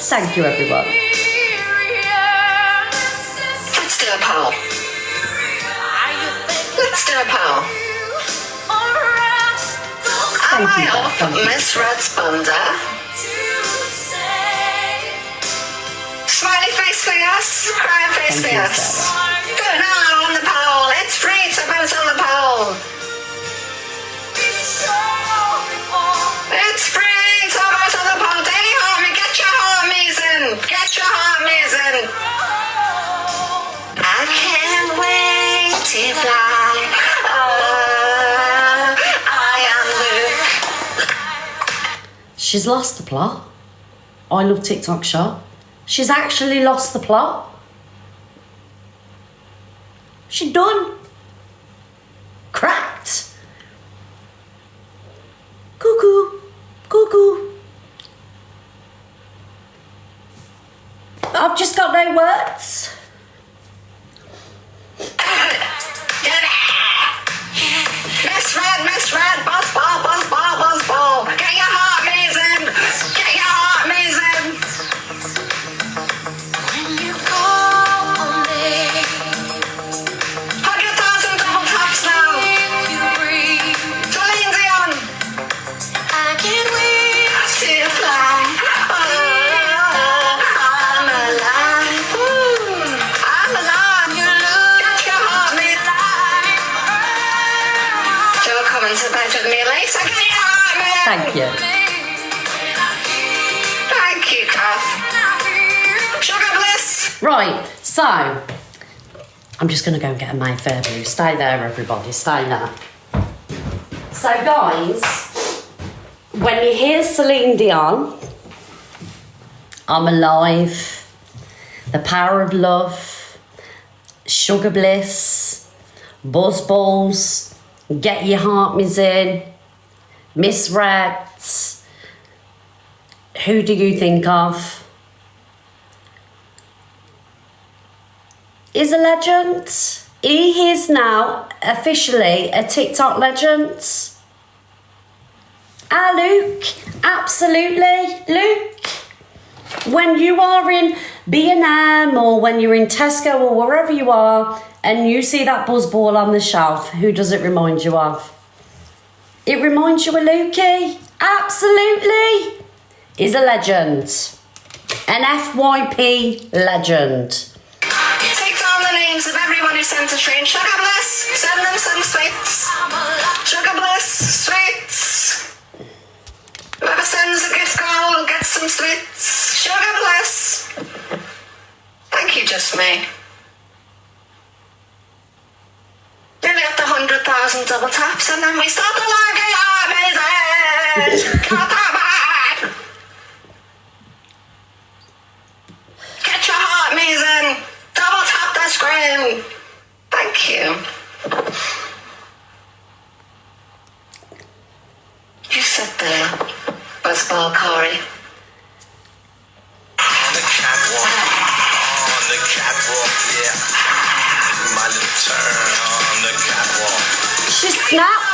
A: Thank you, everyone.
E: Let's do a poll. Let's do a poll. Am I up Miss Red's bunda? Smiley face for yes, crying face for yes. Go now on the poll. It's free to vote on the poll. It's free to vote on the poll. Daily Harmony, get your harmies in. Get your harmies in. I can't wait to fly. I am Luke.
A: She's lost the plot. I love TikTok shop. She's actually lost the plot. She done. Cracked. Cuckoo. Cuckoo. I've just got no words.
E: Miss Red, buzz ball, buzz ball, buzz ball. Get your heart in. Get your heart in. When you call me, 100,000 double taps now. Celine Dion. I can't wait to fly. I'm alive. I'm alive. Get your heart in. You're coming to bed with me later. Get your heart in.
A: Thank you.
E: Thank you, Kath. Sugar bliss.
A: Right, so I'm just going to go and get a Mayfair blue. Stay there, everybody. Stay there. So, guys, when you hear Celine Dion, I'm Alive, The Power of Love, Sugar Bliss, Buzz Balls, Get Your Heart in, Miss Red, who do you think of? Is a legend. He is now officially a TikTok legend. Luke, absolutely, Luke. When you are in B&M or when you're in Tesco or wherever you are and you see that buzz ball on the shelf, who does it remind you of? It reminds you of Lukey. Absolutely. He's a legend. An FYP legend.
E: Take down the names of everyone who sent a train. Sugar Bliss, send them some sweets. Sugar Bliss, sweets. Whoever sends a gift card will get some sweets. Sugar Bliss. Thank you, just me. Nearly at the 100,000 double taps, and then we start the line. Amazing. Get your heart amazing. Double tap the screen. Thank you. You sit there, Buzzball Corey.
K: On the catwalk, yeah. My little turn on the catwalk.
A: She snapped.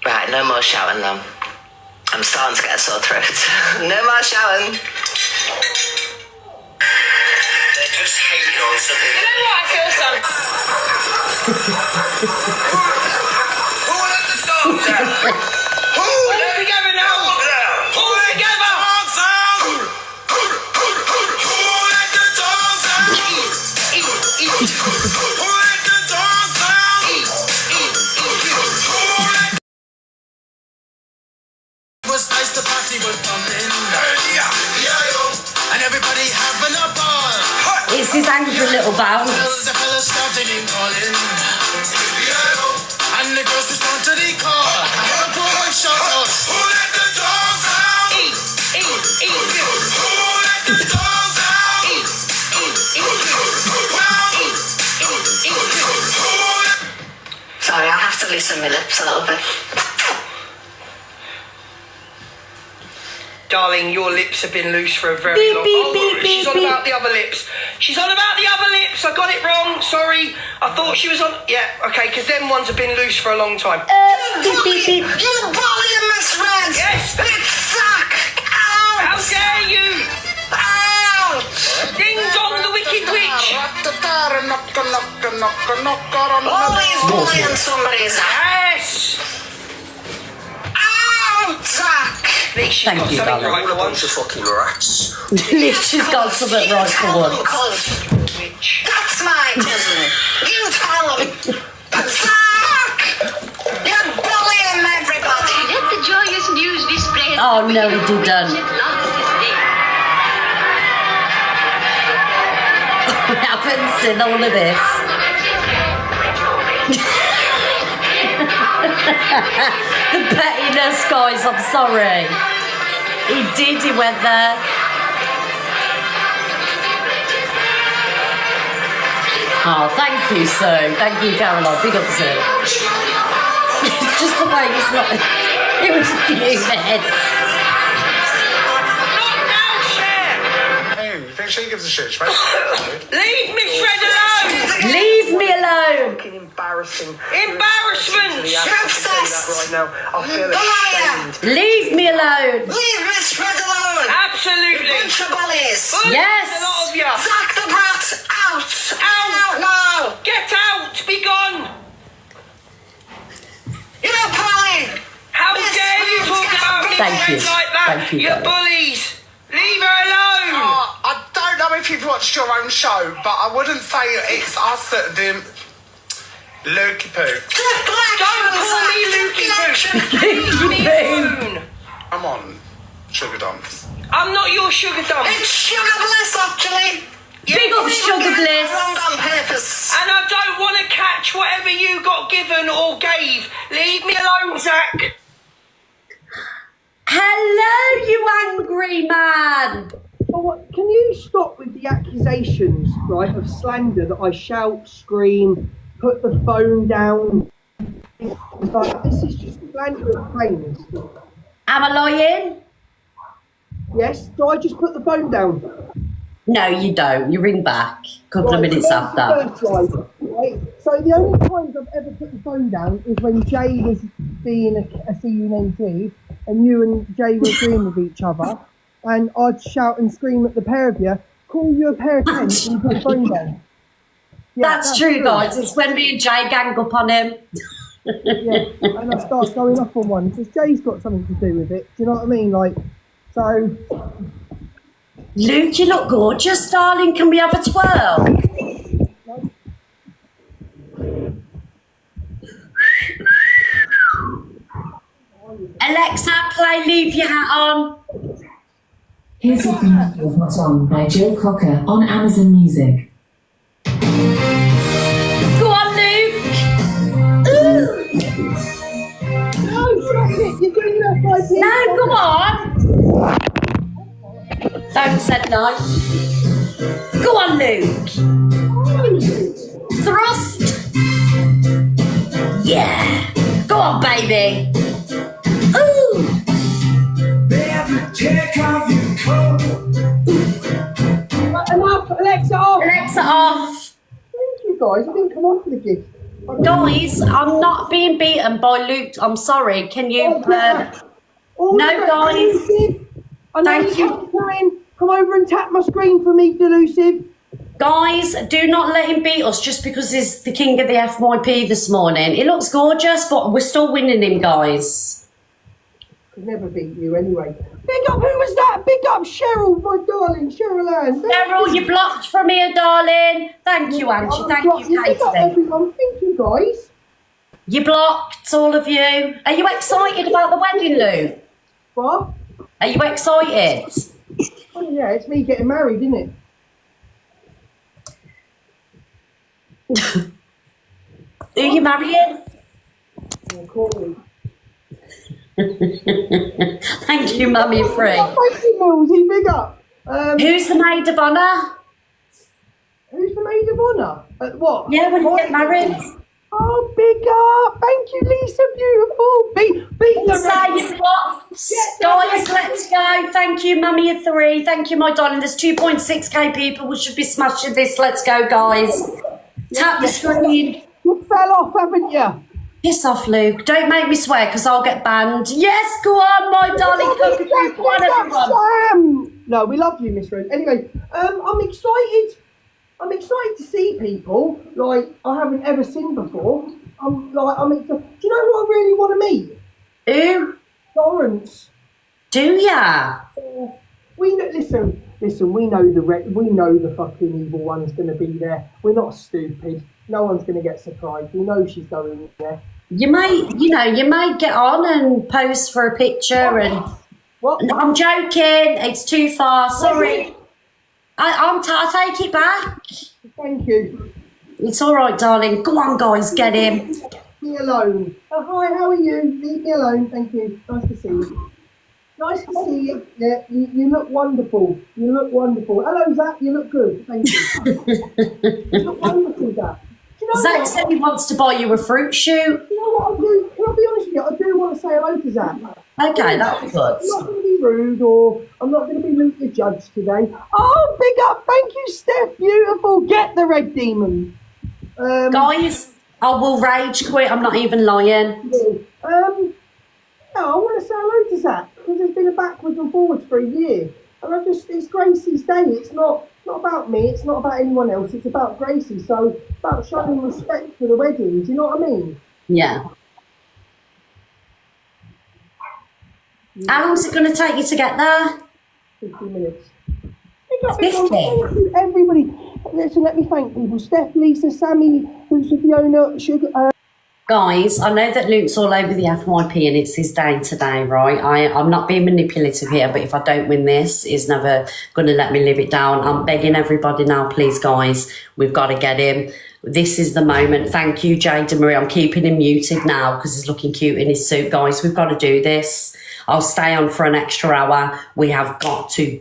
E: Right, no more shouting though. I'm starting to get a sore throat. No more shouting.
K: They're just hating on something.
F: You know what? I feel so.
K: Who let the dogs out? Who let the dogs out? Who let the dogs out? Who let the dogs out? Who let the dogs out?
H: name calling. And the girls respond to the call. I have a poor one shout out. Who let the dogs out? Who let the dogs out?
E: Sorry, I'll have to loosen my lips a little bit.
M: Darling, your lips have been loose for a very long time. She's on about the other lips. She's on about the other lips. I got it wrong. Sorry. I thought she was on... Yeah, okay, because them ones have been loose for a long time.
E: You bully and misread.
M: Yes.
E: Lip suck. Out.
M: How dare you?
E: Out.
M: Ding dong, the wicked witch.
E: Always bullying somebody's
M: Yes.
E: out, Zach.
M: At least she's
A: Thank
M: got
A: you,
M: something
A: darling.
M: right for
K: A bunch
M: once.
K: of fucking rats.
A: At least she's got something right for once.
M: Witch.
E: That's my cousin. You tell him. Zach. You're bullying everybody.
B: Let the joyous news be spread.
A: Oh, no, he didn't. I haven't seen all of this. The pettiness, guys, I'm sorry. He did, he went there. Oh, thank you, Sue. Thank you, Caroline. Big up, Sue. It's just the way he's not... It was fuming.
I: Hey, you think she gives a shit?
M: Leave Miss Red alone.
A: Leave me alone.
M: Fucking embarrassing.
E: You're
M: Embarrassment.
E: obsessed.
M: Right now, I feel
E: The
M: ashamed.
A: Leave me alone.
E: Leave Miss Red alone.
M: Absolutely.
E: Bunch of bullies.
A: Yes.
M: A lot of you.
E: Zach the brat. Out.
M: Out.
E: Now.
M: Get out. Be gone.
E: You're bullying.
M: How dare you talk about me
A: Thank you.
M: like that?
A: Thank you,
M: You're
A: darling.
M: bullies. Leave her alone.
I: I don't know if you've watched your own show, but I wouldn't say it's us that do Lukey Poo.
M: Don't call me Lukey Poo. Leave me alone.
I: Come on, sugar dumps.
M: I'm not your sugar dump.
E: It's sugar bliss, actually.
A: Big up Sugar Bliss.
E: Wrong on purpose.
M: And I don't want to catch whatever you got given or gave. Leave me alone, Zach.
A: Hello, you angry man.
N: Can you stop with the accusations, right, of slander that I shout, scream, put the phone down? Like, this is just slander of famous.
A: Am I lying?
N: Yes, do I just put the phone down?
A: No, you don't. You ring back a couple of minutes
N: that's the
A: after.
N: first line, right? So the only times I've ever put the phone down is when Jay was being a CUNT and you and Jay were agreeing with each other, and I'd shout and scream at the pair of you, call you a pair of cunts and put the phone down. Yeah,
A: that's true, guys. It's when me and Jay gang up on him.
N: Yeah, and I start going off on one because Jay's got something to do with it. Do you know what I mean? Like, so.
A: Luke, you look gorgeous, darling. Can we have a twirl? Alexa, play Leave Your Hat On.
D: Here's a theme of Hot On by Joe Cocker on Amazon Music.
A: Go on, Luke. Ooh.
N: No, stop it. You're doing that by being.
A: No, go on. Don't say no. Go on, Luke. Thrust. Yeah. Go on, baby. Ooh.
H: Take off your coat.
N: Enough, Alexa off.
A: Alexa off.
N: Thank you, guys. I didn't come on for the gift.
A: Guys, I'm not being beaten by Luke. I'm sorry. Can you? No, guys. Thank you.
N: Come over and tap my screen for me, Delusive.
A: Guys, do not let him beat us just because he's the king of the FYP this morning. He looks gorgeous, but we're still winning him, guys.
N: Could never beat you anyway. Big up, who was that? Big up Cheryl, my darling, Cheryl Ann.
A: Cheryl, you blocked from here, darling. Thank you, Angie. Thank you,
N: Big up
A: Katie.
N: everyone. Thank you, guys.
A: You blocked, all of you. Are you excited about the wedding, Lou?
N: What?
A: Are you excited?
N: Oh, yeah, it's me getting married, isn't it?
A: Who are you marrying?
N: Corey.
A: Thank you, Mummy Free.
N: Thank you, Millsy. Big up.
A: Who's the maid of honour?
N: Who's the maid of honour? At what?
A: Yeah, when you get married.
N: Oh, big up. Thank you, Lisa. Beautiful. Beat the
A: Saying what? Guys, let's go. Thank you, Mummy of 3. Thank you, my darling. There's 2.6k people. We should be smashing this. Let's go, guys. Tap the screen.
N: You fell off, haven't you?
A: Piss off, Luke. Don't make me swear because I'll get banned. Yes, go on, my darling cockapoo. Come on, everyone.
N: No, we love you, Miss Rose. Anyway, I'm excited. I'm excited to see people like I haven't ever seen before. I'm excited. Do you know who I really want to meet?
A: Who?
N: Lawrence.
A: Do ya?
N: We know, listen. We know the fucking evil one's going to be there. We're not stupid. No one's going to get surprised. We know she's going there.
A: You might get on and pose for a picture and.
N: What?
A: I'm joking. It's too far. Sorry. I take it back.
N: Thank you.
A: It's all right, darling. Go on, guys. Get him.
N: Leave me alone. Hi, how are you? Leave me alone. Thank you. Nice to see you. Nice to see you. Yeah, you look wonderful. You look wonderful. Hello, Zach. You look good. Thank you. You look wonderful, Zach.
A: Zach said he wants to buy you a fruit shoot.
N: You know what I'll do? Can I be honest with you? I do want to say hello to Zach.
A: Okay, that'll be good.
N: I'm not going to be rude or I'm not going to be Luke the judge today. Oh, big up. Thank you, Steph. Beautiful. Get the red demon.
A: Guys, I will rage quit. I'm not even lying.
N: I want to say hello to Zach because there's been a backwards and forwards for a year. And it's Gracie's day. It's not about me. It's not about anyone else. It's about Gracie. So it's about showing respect for the wedding. Do you know what I mean?
A: Yeah. How long is it going to take you to get there?
N: 15 minutes.
A: 50?
N: Everybody, listen, let me thank people. Steph, Lisa, Sammy, Lucy, Fiona, Sugar.
A: Guys, I know that Luke's all over the FYP and it's his day today, right? I'm not being manipulative here, but if I don't win this, he's never going to let me live it down. I'm begging everybody now, please, guys. We've got to get him. This is the moment. Thank you, Jade and Marie. I'm keeping him muted now because he's looking cute in his suit. Guys, we've got to do this. I'll stay on for an extra hour. We have got to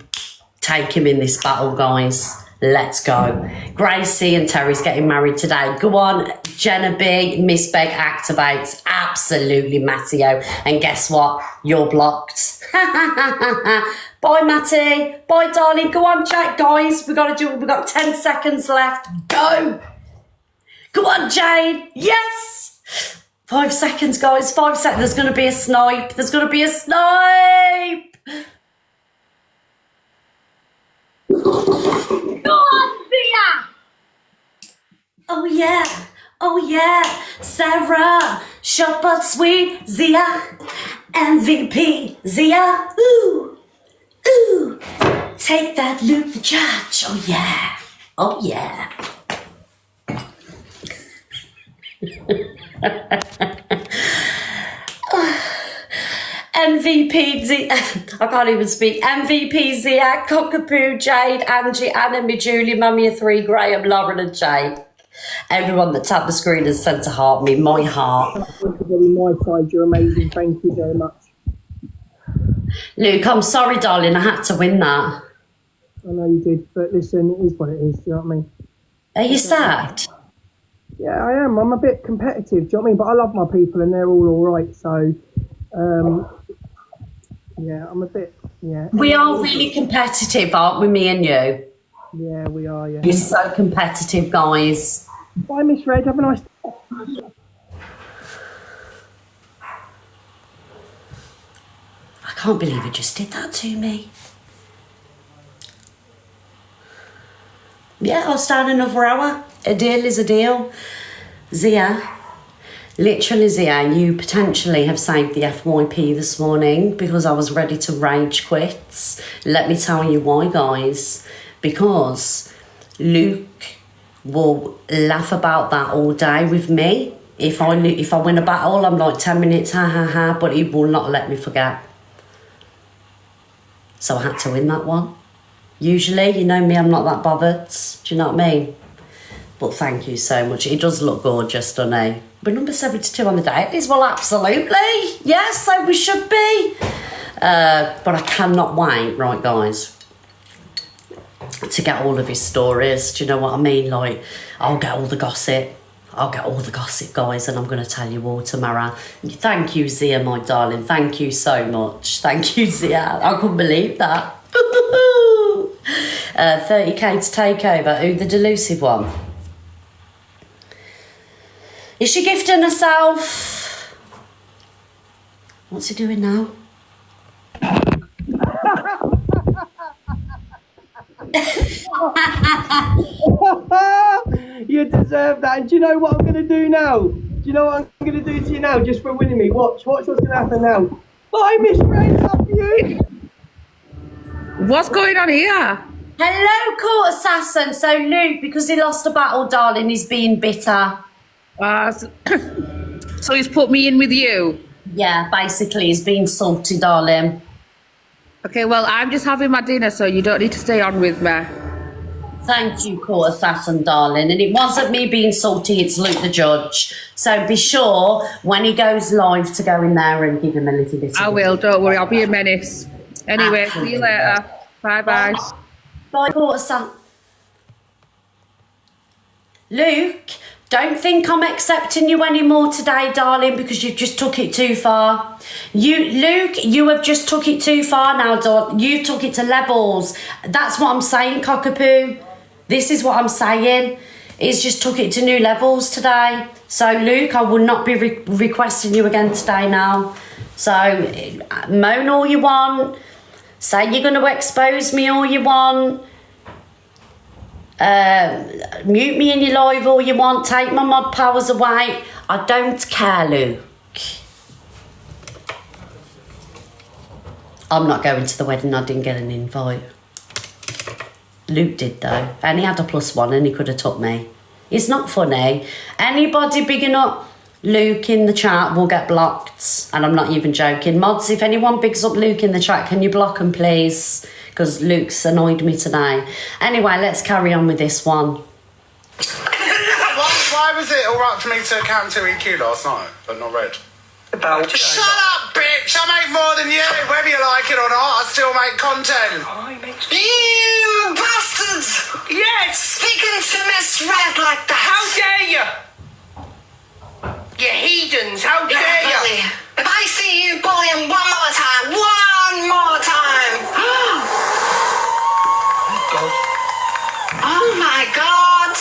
A: take him in this battle, guys. Let's go. Gracie and Terry's getting married today. Go on, Jenna B, Miss Beg activates. Absolutely, Matteo. And guess what? You're blocked. Bye, Matty. Bye, darling. Go on, chat, guys. We've got 10 seconds left. Go. Go on, Jade. Yes. 5 seconds, guys. 5 seconds. There's going to be a snipe. There's going to be a snipe. Go on, Zia! Oh yeah, oh yeah, Sarah, short but sweet, Zia, MVP, Zia, ooh, ooh, take that, Luke the judge, oh yeah, oh yeah. MVP Zia, I can't even speak. MVP Zia, Cockapoo, Jade, Angie, Anna, me, Julie, Mummy of 3, Graham, Lauren, and Jade. Everyone that tapped the screen has sent a heart me, my heart.
N: My side, you're amazing. Thank you very much.
A: Luke, I'm sorry, darling. I had to win that.
N: I know you did, but listen, it is what it is. Do you know what I mean?
A: Are you sad?
N: Yeah, I am. I'm a bit competitive. Do you know what I mean? But I love my people, and they're all right. So. Yeah, I'm a bit, yeah.
A: We are really competitive, aren't we, me and you?
N: Yeah, we are, yeah.
A: You're so competitive, guys.
N: Bye, Miss Red. Have a nice day.
A: I can't believe you just did that to me. Yeah, I'll stand another hour. A deal is a deal. Zia. Literally, Zia, you potentially have saved the FYP this morning because I was ready to rage quit. Let me tell you why, guys. Because Luke will laugh about that all day with me. If I win a battle, I'm like 10 minutes, ha ha ha, but he will not let me forget. So I had to win that one. Usually, you know me, I'm not that bothered. Do you know what I mean? But thank you so much. It does look gorgeous, doesn't it? We're number 72 on the dailies. Well, absolutely. Yes, so we should be. But I cannot wait, right, guys, to get all of his stories. Do you know what I mean? Like, I'll get all the gossip. I'll get all the gossip, guys, and I'm going to tell you all tomorrow. Thank you, Zia, my darling. Thank you so much. Thank you, Zia. I couldn't believe that. 30k to take over. Who, the delusive one? Is she gifting herself? What's he doing now?
N: You deserve that. And do you know what I'm going to do now? Do you know what I'm going to do to you now just for winning me? Watch what's going to happen now. Bye, Miss Rose, up you.
O: What's going on here?
A: Hello, court assassin. So Luke, because he lost a battle, darling, he's being bitter.
O: So he's put me in with you?
A: Yeah, basically he's being salty, darling.
O: Okay, well, I'm just having my dinner, so you don't need to stay on with me.
A: Thank you, court assassin, darling. And it wasn't me being salty, it's Luke the judge. So be sure when he goes live to go in there and give him a little bit of...
O: I will, don't worry, I'll be a menace. Anyway, absolutely. See you later. Bye-bye.
A: Bye, court assassin. Luke, don't think I'm accepting you anymore today, darling, because you've just took it too far. Luke, you have just took it too far now, darling. You took it to levels. That's what I'm saying, cockapoo. This is what I'm saying. He's just took it to new levels today. So, Luke, I will not be requesting you again today now. So, moan all you want. Say you're going to expose me all you want. Mute me in your live all you want. Take my mod powers away. I don't care, Luke. I'm not going to the wedding. I didn't get an invite. Luke did though, and he had a +1 and he could have took me. It's not funny. Anybody bigging up Luke in the chat will get blocked, and I'm not even joking. Mods, if anyone bigs up Luke in the chat, can you block him please? Because Luke's annoyed me today. Anyway, let's carry on with this one.
P: Why was it alright for me to count 2 EQ last night, but not red? Shut up, bitch! I make more than you, whether you like it or not. I still make content.
E: You bastards!
M: Yes!
E: Speaking to Miss Red like that.
M: How dare you? You heathens, how dare you?
E: If I see you bullying one more time. Oh my God.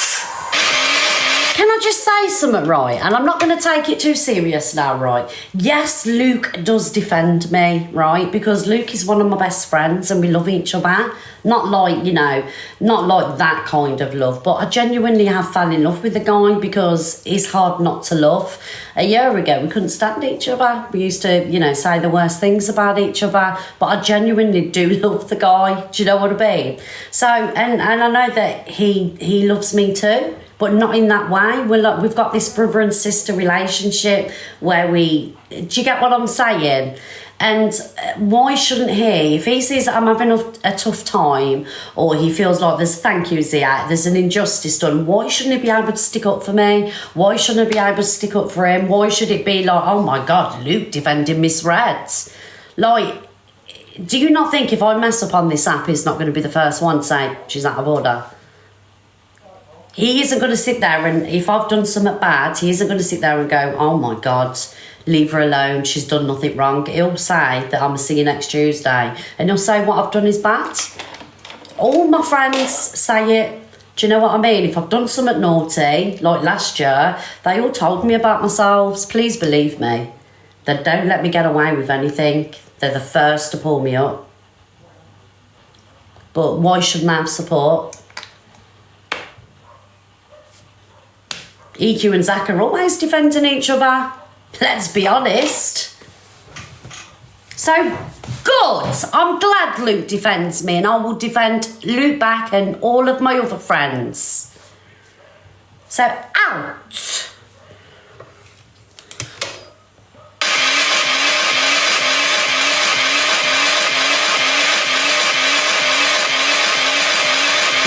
A: Can I just say something, right? And I'm not going to take it too serious now, right? Yes, Luke does defend me, right? Because Luke is one of my best friends and we love each other. Not like, you know, not like that kind of love. But I genuinely have fell in love with the guy because he's hard not to love. A year ago, we couldn't stand each other. We used to, you know, say the worst things about each other. But I genuinely do love the guy. Do you know what I mean? So, and I know that he loves me too. But not in that way. We've got this brother and sister relationship where do you get what I'm saying? And why shouldn't he, if he sees I'm having a tough time, or he feels like there's an injustice done, why shouldn't he be able to stick up for me? Why shouldn't I be able to stick up for him? Why should it be like, oh my God, Luke defending Miss Reds? Like, do you not think if I mess up on this app, he's not going to be the first one to say she's out of order? He isn't going to sit there and, if I've done something bad, he isn't going to sit there and go, oh my God, leave her alone, she's done nothing wrong. He'll say that I'm going to see you next Tuesday. And he'll say what I've done is bad. All my friends say it. Do you know what I mean? If I've done something naughty, like last year, they all told me about themselves. Please believe me. They don't let me get away with anything. They're the first to pull me up. But why shouldn't I have support? EQ and Zach are always defending each other. Let's be honest. So, good. I'm glad Luke defends me, and I will defend Luke back and all of my other friends. So, out.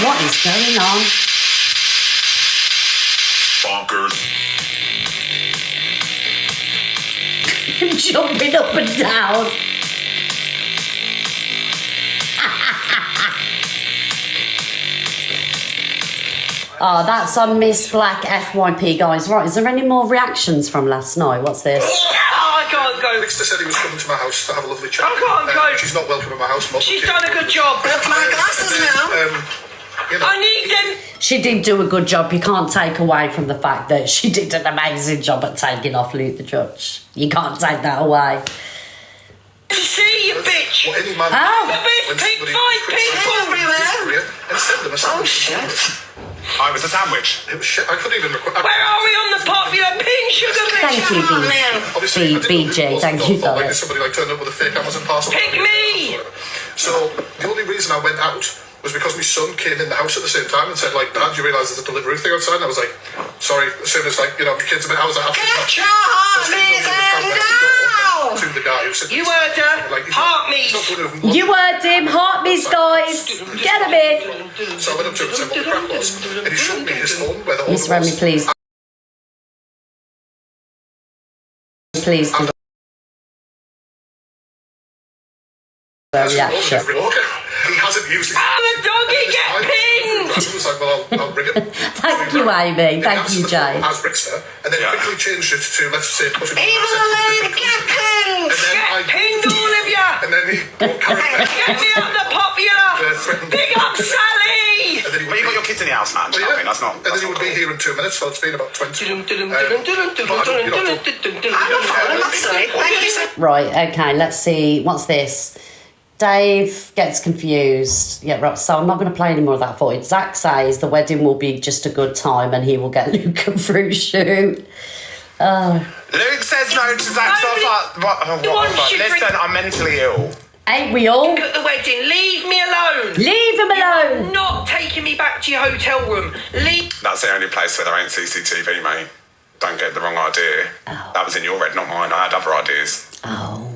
A: What is going on? jumping up and down. Oh, that's on Miss Black FYP, guys. Right, is there any more reactions from last night? What's this?
M: Oh, I can't go.
J: Nixter said he was coming to my house to have a lovely chat.
M: I can't go.
J: She's not welcome in my house.
M: She's done a good job.
E: Look, my glasses now.
M: I need them.
A: She did do a good job. You can't take away from the fact that she did an amazing job at taking off Luke the Judge. You can't take that away.
M: See you, bitch.
J: Well, any man
M: the best pick 5 people.
J: And send them a sandwich.
E: Oh, shit.
P: I was a sandwich.
J: It was shit. I couldn't even record.
M: Where are we on the popular pin sugar bitch?
A: Thank you, BJ. Thank you,
J: like somebody like turned up with a fake Amazon parcel.
M: Pick me.
J: So the only reason I went out was because my son came in the house at the same time and said, like, Dad, do you realise there's a delivery thing outside? And I was like, sorry. As soon as, like, you know, the kids a bit, I was like,
E: get your heart
J: to the guy who said,
M: you heard her. Heart me.
A: You heard him. Heart me, guys. Get him in.
J: So I went up to him and said what the crack was. And he showed me his phone where the order
A: Miss Remy, please. Please do. Reaction.
J: He hasn't used it.
M: The doggy get pinned.
J: I was like, well, I'll ring it.
A: Thank you, Amy. Thank you, Jay.
J: As Rickster, and then quickly changed it to, let's say,
E: Evil Elaine, get pinned.
M: Get pinned, all of you.
J: And then he
M: get me up the popular. Big up Sally.
P: But you got your kids in the house, man. Do you know what I mean? That's not.
J: And then he would be here in 2 minutes, so it's been about 20.
A: Right, okay, let's see. What's this? Dave gets confused. Yeah, right, so I'm not going to play any more of that footage. Zach says the wedding will be just a good time and he will get Luke a fruit shoot.
P: Luke says no to Zach's offer. What? Listen, I'm mentally ill.
A: Ain't we all?
M: Look at the wedding. Leave me alone.
A: Leave him alone.
M: You're not taking me back to your hotel room. Leave.
P: That's the only place where there ain't CCTV, mate. Don't get the wrong idea.
A: Oh.
P: That was in your head, not mine. I had other ideas.
A: Oh.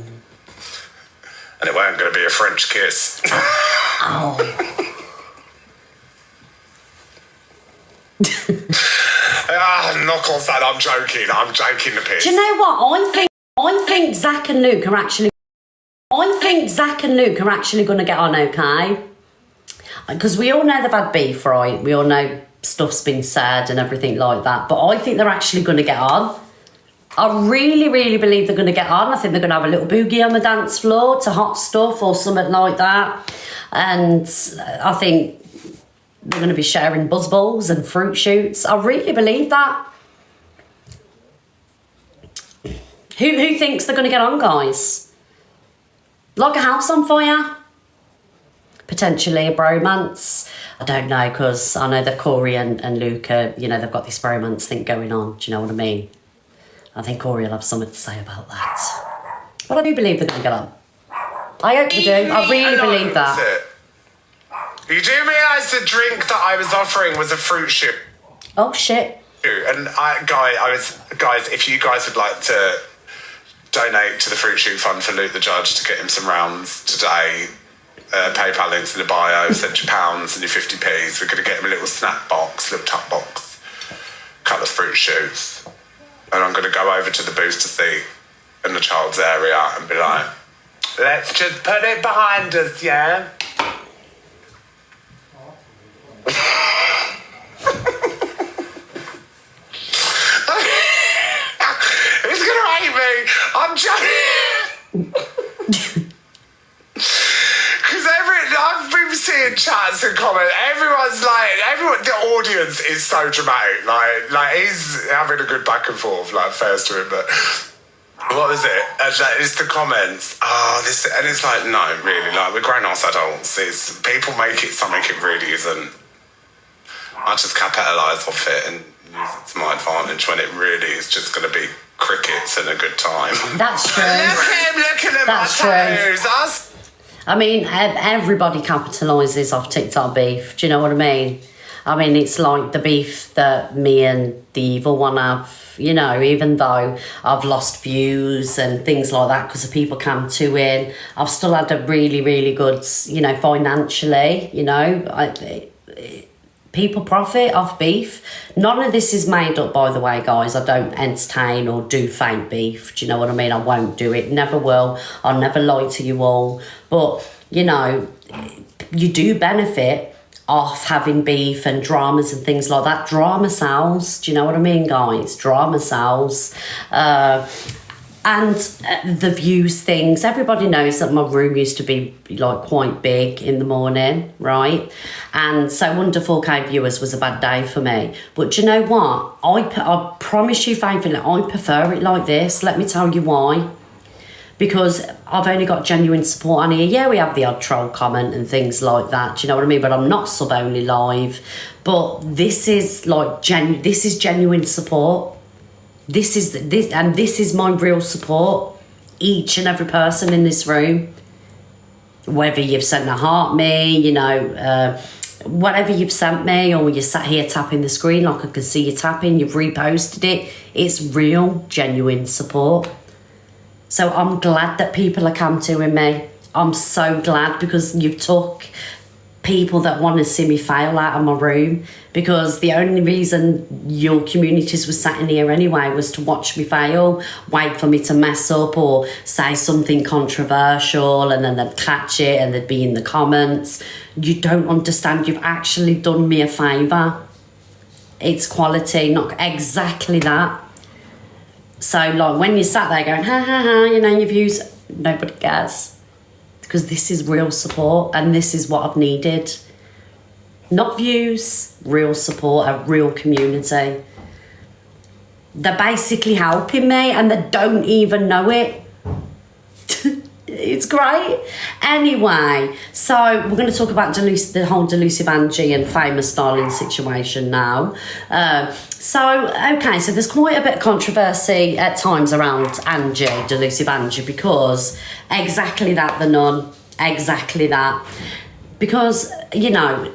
P: And it weren't going to be a French kiss.
A: Oh.
P: Knuckles said I'm joking. I'm joking the piss.
A: Do you know what? I think Zach and Luke are actually going to get on okay. Because we all know they've had beef, right? We all know stuff's been said and everything like that. But I think they're actually going to get on. I really, really believe they're going to get on. I think they're going to have a little boogie on the dance floor to hot stuff or something like that. And I think they're going to be sharing buzzballs and fruit shoots. I really believe that. Who thinks they're going to get on, guys? Like a house on fire? Potentially a bromance? I don't know, because I know that Corey and Luke are, you know, they've got this bromance thing going on. Do you know what I mean? I think Corey will have something to say about that. But I do believe they're going to get on. I hope they do. I really believe that.
P: You do realise the drink that I was offering was a fruit shoot?
A: Oh, shit.
P: And guys, if you guys would like to donate to the Fruit Shoot Fund for Luke the Judge to get him some rounds today, PayPal links in the bio, send your pounds and your 50p's. We're going to get him a little snack box, little tuck box, couple of fruit shoots. And I'm going to go over to the booster seat in the child's area and be like, let's just put it behind us, yeah? Who's going to hate me? I'm joking. Because I've been seeing chats and comments. The audience is so dramatic. Like he's having a good back and forth, like fair's to him. But what was it? It's the comments. And it's like, no, really, like we're grown ass adults. It's people make it something it really isn't. I just capitalise off it and use it to my advantage when it really is just going to be crickets and a good time.
A: That's true.
P: Look at my toes.
A: I mean, everybody capitalises off TikTok beef. Do you know what I mean? I mean, it's like the beef that me and the evil one have, you know, even though I've lost views and things like that because of people come to in, I've still had a really, really good, you know, financially, you know. people profit off beef. None of this is made up, by the way, guys. I don't entertain or do fake beef. Do you know what I mean? I won't do it. Never will. I'll never lie to you all. But, you know, you do benefit off having beef and dramas and things like that. Drama sells. Do you know what I mean, guys? Drama sells. And the views things. Everybody knows that my room used to be like quite big in the morning, right? And so under 4K viewers was a bad day for me. But do you know what? I promise you faithfully, I prefer it like this. Let me tell you why. Because I've only got genuine support on here. Yeah, we have the odd troll comment and things like that. Do you know what I mean? But I'm not sub-only live. But this is like this is genuine support. This is my real support. Each and every person in this room, whether you've sent a heart me, you know, whatever you've sent me, or you sat here tapping the screen like I can see you tapping, you've reposted it. It's real, genuine support. So I'm glad that people are come to me. I'm so glad, because you've took people that want to see me fail out of my room, because the only reason your communities were sat in here anyway was to watch me fail, wait for me to mess up or say something controversial, and then they'd catch it and they'd be in the comments. You don't understand. You've actually done me a favour. It's quality, not exactly that. So like when you sat there going, ha ha ha, you know, your views, nobody cares. Because this is real support, and this is what I've needed. Not views, real support, a real community. They're basically helping me, and they don't even know it. It's great. Anyway, so we're going to talk about the whole Delusive Angie and Famous Darling situation now. Okay, so there's quite a bit of controversy at times around Angie, Delusive Angie, because exactly that, the nun, exactly that. Because, you know,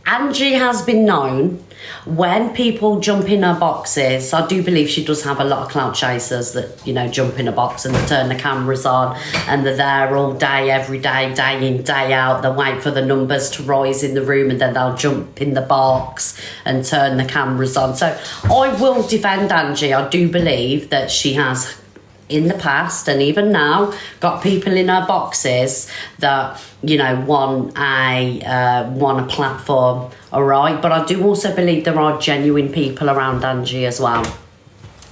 A: Angie has been known, when people jump in her boxes, I do believe she does have a lot of clout chasers that, you know, jump in a box and they turn the cameras on and they're there all day, every day, day in, day out. They wait for the numbers to rise in the room and then they'll jump in the box and turn the cameras on. So I will defend Angie. I do believe that she has, in the past and even now, got people in her boxes that, you know, want a platform, all right? But I do also believe there are genuine people around Angie as well,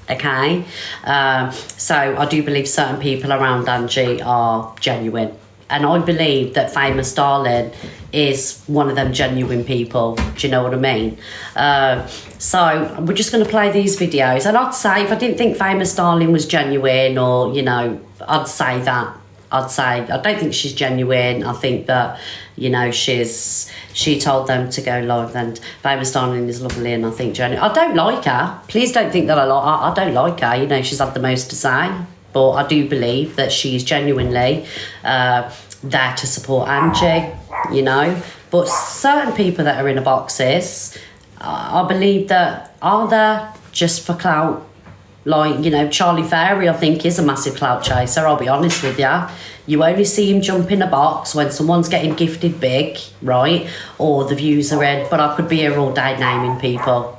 A: okay? So I do believe certain people around Angie are genuine. And I believe that Famous Darling is one of them genuine people. Do you know what I mean? So we're just going to play these videos. And I'd say, if I didn't think Famous Darling was genuine, or, you know, I'd say that. I'd say, I don't think she's genuine. I think that, you know, she told them to go live, and Famous Darling is lovely, and I think genuine. I don't like her. Please don't think that I don't like her. You know, she's had the most to say. But I do believe that she's genuinely there to support Angie, you know. But certain people that are in the boxes, I believe that are there just for clout. Like, you know, Charlie Fairy, I think, is a massive clout chaser, I'll be honest with you. You only see him jump in a box when someone's getting gifted big, right? Or the views are in. But I could be here all day naming people,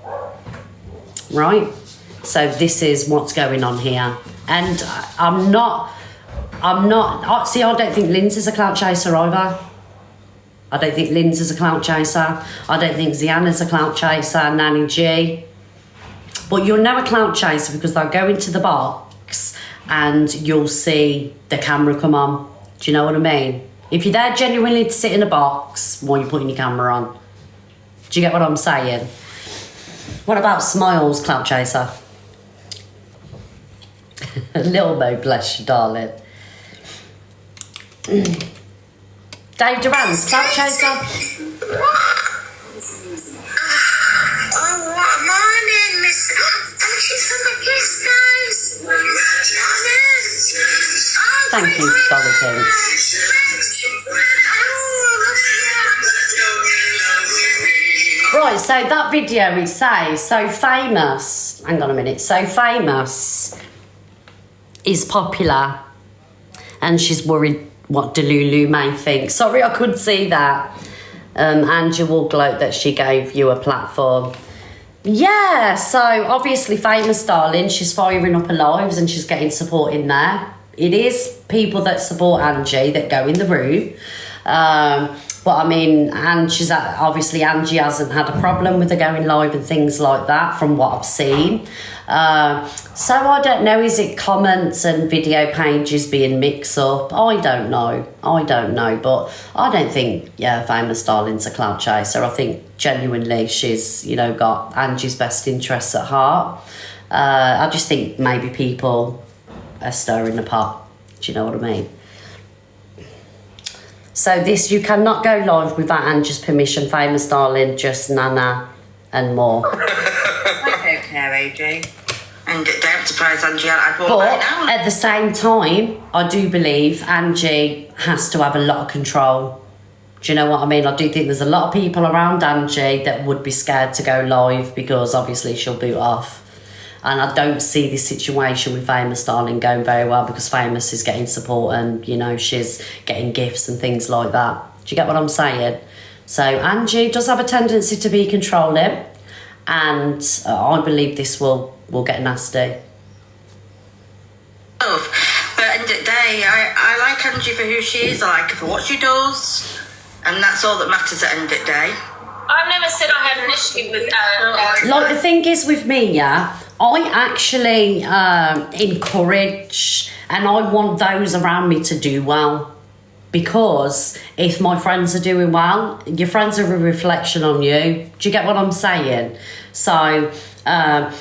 A: right? So this is what's going on here. And see, I don't think Lindsay's a clout chaser either. I don't think Lindsay's a clout chaser. I don't think Ziana's a clout chaser, Nanny G. But you'll know a clout chaser because they'll go into the box and you'll see the camera come on. Do you know what I mean? If you're there genuinely to sit in a box while you're putting your camera on. Do you get what I'm saying? What about Smiles, clout chaser? Little Mo, bless you, darling. Dave Duran's clout chaser.
B: Morning, Miss. Yes, guys.
A: Thank you, Dolly King. Right, so that video, it says, so famous. Hang on a minute. So famous is popular, and she's worried what Delulu may think. Sorry, I couldn't see that. Angie will gloat that she gave you a platform. Yeah, so obviously Famous Darling, she's firing up her lives and she's getting support in there. It is people that support Angie that go in the room. But I mean, obviously Angie hasn't had a problem with her going live and things like that from what I've seen. So I don't know, is it comments and video pages being mixed up? I don't know, but I don't think, Famous Darling's a cloud chaser. I think genuinely she's, got Angie's best interests at heart. I just think maybe people are stirring the pot. Do you know what I mean? So you cannot go live without Angie's permission, Famous Darling, just Nana and more.
E: I don't care, AJ. And don't surprise Angie.
A: But at the same time, I do believe Angie has to have a lot of control. Do you know what I mean? I do think there's a lot of people around Angie that would be scared to go live because obviously she'll boot off. And I don't see this situation with Famous Darling going very well because Famous is getting support and, she's getting gifts and things like that. Do you get what I'm saying? So Angie does have a tendency to be controlling and I believe this will get nasty.
E: But at the end of the day, I like Angie for who she is. I like her for what she does. And that's all that matters at the end of the day.
F: I've never said I had an issue with...
A: Like, the thing is with me, I actually encourage and I want those around me to do well because if my friends are doing well, your friends are a reflection on you. Do you get what I'm saying? So, I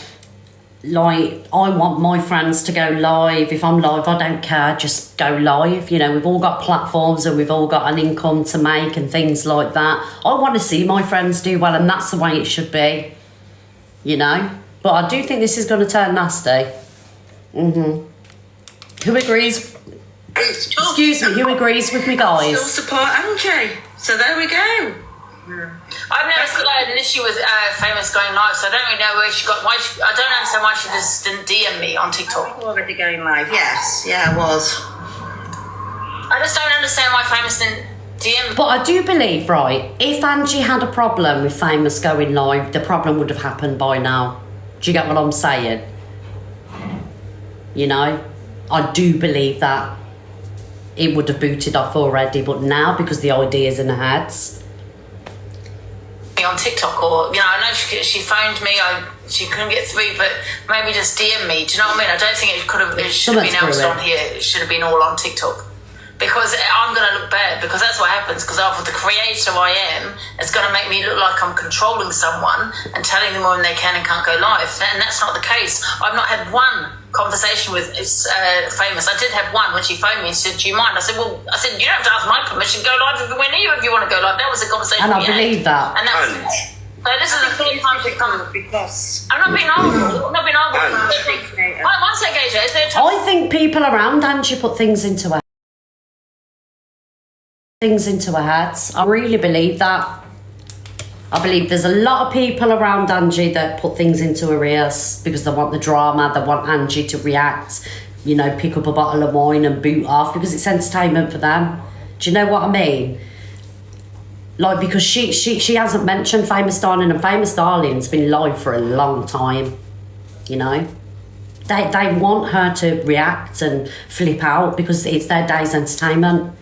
A: want my friends to go live. If I'm live, I don't care, just go live. We've all got platforms and we've all got an income to make and things like that. I want to see my friends do well and that's the way it should be, But I do think this is going to turn nasty. Who agrees? Excuse me, who agrees with me, guys?
E: Still support Angie. So there we go.
F: I've never said I had an issue with Famous going live, so I don't really know where she got. I don't understand why she just didn't DM me on TikTok.
E: Already going live. Yes, yeah, it was.
F: I just don't understand why Famous didn't DM me.
A: But I do believe, right, if Angie had a problem with Famous going live, the problem would have happened by now. Do you get what I'm saying? I do believe that it would have booted off already, but now because the idea's in her heads.
F: On TikTok, or I know she phoned me. She couldn't get through, but maybe just DM me. Do you know what I mean? I don't think it should have been else on here. It should have been all on TikTok. Because I'm going to look bad, because that's what happens, because after the creator I am, it's going to make me look like I'm controlling someone and telling them when they can and can't go live. And that's not the case. I've not had one conversation with Famous. I did have one when she phoned me and said, do you mind? I said, you don't have to ask my permission. Go live whenever you want to go live. That was a conversation
A: and I believe that.
F: And that was so this is the third time she's come. Because I'm not being horrible. Once I gauge it, is there
A: I think people around Angie put things into her heads. I really believe that. I believe there's a lot of people around Angie that put things into her ears because they want the drama, they want Angie to react, pick up a bottle of wine and boot off because it's entertainment for them. Do you know what I mean? Like, because she hasn't mentioned Famous Darling, and Famous Darling's been live for a long time, They want her to react and flip out because it's their day's entertainment.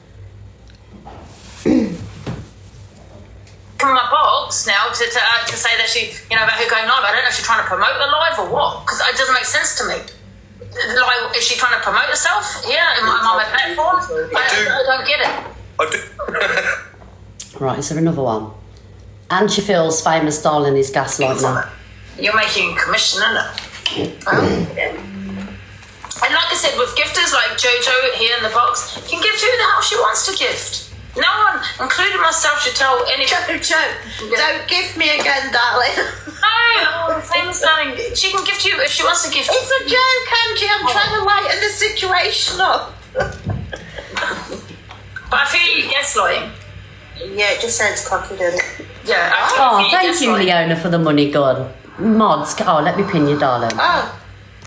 F: From my box now to say that she, about her going live. I don't know if she's trying to promote the live or what, because it doesn't make sense to me. Like, is she trying to promote herself? Yeah, am I on my platform? I don't get it.
I: I do.
A: Right, is there another one? Angie feels Famous Darling is gaslighting her.
F: You're making a commission, isn't it? And like I said, with gifters like Jojo here in the box, can gift who the hell she wants to gift. No one, including myself, should tell anybody.
E: Jojo, don't gift me again, darling.
F: No, Famous Darling, she can gift you if she wants to gift you.
E: It's a joke, Angie. I'm trying to lighten the situation up.
F: But I feel you gaslighting.
E: Yeah, it just sounds cocky, doesn't it?
F: Yeah.
A: Thank you, Leona, for the money gun. Mods, let me pin you, darling.
E: Oh.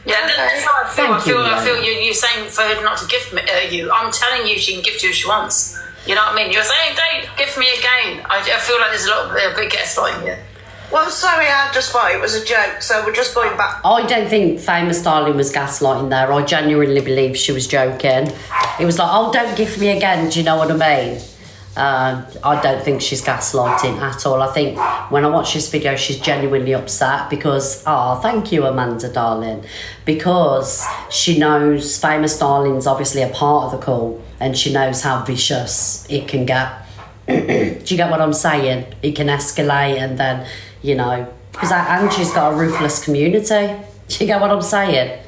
F: Yeah, that's how I feel. I feel you're saying for her not to gift me, you. I'm telling you she can gift you if she wants. You know what I mean? You're saying, don't gift me again. I feel like there's a big gaslighting here.
Q: Well, sorry, I just thought it was a joke, so we're just going back.
A: I don't think Famous Darling was gaslighting there. I genuinely believe she was joking. It was like, oh, don't gift me again, do you know what I mean? I don't think she's gaslighting at all. I think when I watch this video, she's genuinely upset because, thank you, Amanda, darling, because she knows Famous Darling's obviously a part of the call and she knows how vicious it can get. Do you get what I'm saying? It can escalate and then, you know, because Angie's got a ruthless community. Do you get what I'm saying?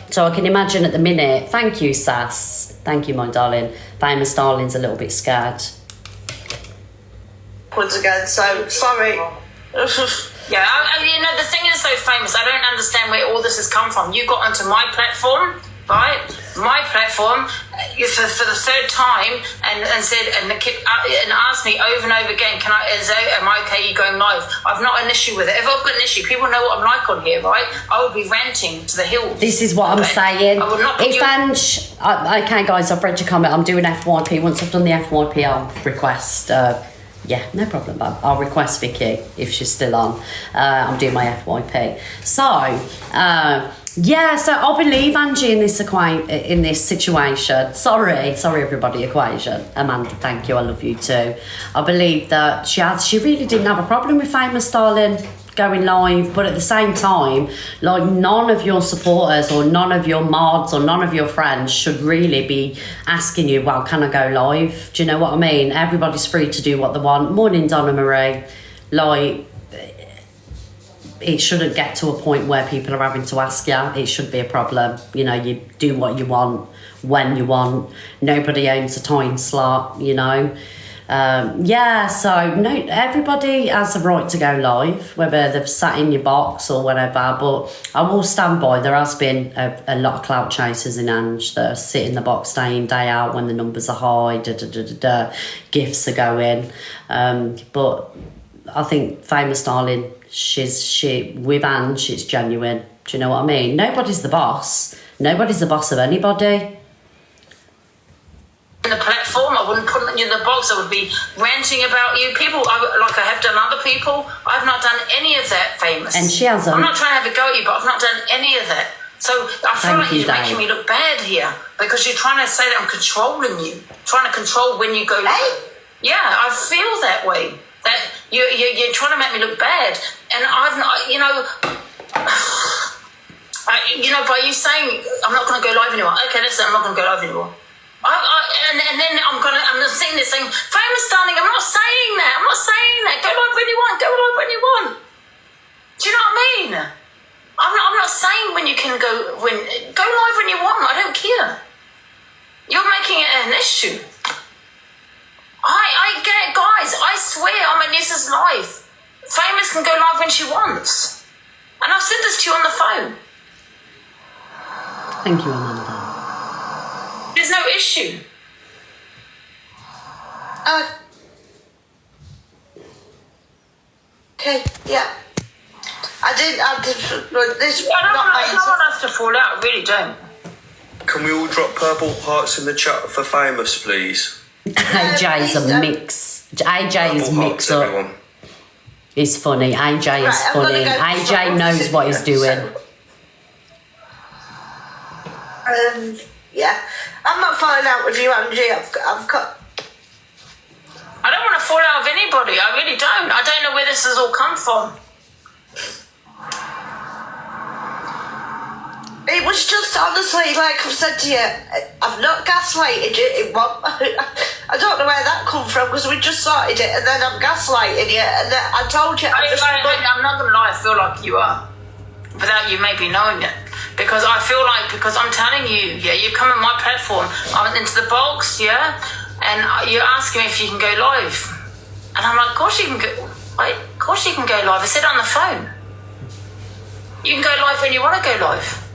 A: So I can imagine at the minute, thank you, Sass. Thank you, my darling. Famous Darling's a little bit scared.
Q: Once again, so sorry.
F: Yeah, you know, the thing is so famous, I don't understand where all this has come from. You got onto my platform, right? My platform for the third time and said and asked me over and over again, am I okay you going live? I've not an issue with it. If I've got an issue, people know what I'm like on here, right? I would be ranting to the hills.
A: This is what I'm saying.
F: I would not
A: if Ange, okay guys, I've read your comment. I'm doing FYP. Once I've done the FYP, I'll request yeah, no problem, Bob. I'll request Vicky if she's still on. I'm doing my FYP. So, yeah, so I believe Angie in this situation. Sorry everybody, equation. Amanda, thank you, I love you too. I believe that she really didn't have a problem with Famous Darling going live, but at the same time, like, none of your supporters or none of your mods or none of your friends should really be asking you, well, can I go live? Do you know what I mean? Everybody's free to do what they want. Morning, Donna Marie. Like, it shouldn't get to a point where people are having to ask you. It should be a problem. You know, you do what you want when you want. Nobody owns a time slot, you know. Yeah, so no, everybody has a right to go live, whether they've sat in your box or whatever, but I will stand by. There has been a lot of clout chasers in Ange that sit in the box day in, day out when the numbers are high, gifts are going. But I think Famous Darling, she with Ange, it's genuine. Do you know what I mean? Nobody's the boss. Nobody's the boss of anybody.
F: In the platform, I wouldn't put you in the box. I would be ranting about you. People, like I have done other people, I've not done any of that, Famous.
A: And she hasn't.
F: I'm not trying to have a go at you, but I've not done any of that. So I feel like you're making me look bad here because you're trying to say that I'm controlling you, trying to control when you go live. Yeah, I feel that way. That you're trying to make me look bad, and I've not, you know. By you saying I'm not going to go live anymore. Okay, listen, I'm not going to go live anymore. And then I'm sitting there saying, Famous Darling, I'm not saying that. Go live when you want. Go live when you want. Do you know what I mean? I'm not saying when you can go live when you want. I don't care. You're making it an issue. I get it, guys. I swear on my niece's life. Famous can go live when she wants. And I've said this to you on the phone.
A: Thank you, Amanda.
F: There's no issue.
Q: Okay, yeah. I didn't. This.
F: I don't want us to fall out. I really don't.
R: Can we all drop purple hearts in the chat for Famous, please?
A: AJ's a mix. AJ's mix up.
R: Everyone.
A: It's funny. AJ is funny. AJ knows what he's doing.
Q: Yeah, I'm not falling out with you, Angie. I've got.
F: I don't want to fall out with anybody. I really don't. I don't know where this has all come from.
Q: It was just honestly, like I've said to you, I've not gaslighted you. I don't know where that come from because we just sorted it, and then I'm gaslighting you, and then I told you.
F: I'm not gonna lie. I feel like you are, without you maybe knowing it. Because I feel like, because I'm telling you, yeah, you come on my platform, I went into the box, yeah, and you're asking me if you can go live. And I'm like, of course you can go, wait, of course you can go live. I said it on the phone. You can go live when you want to go live.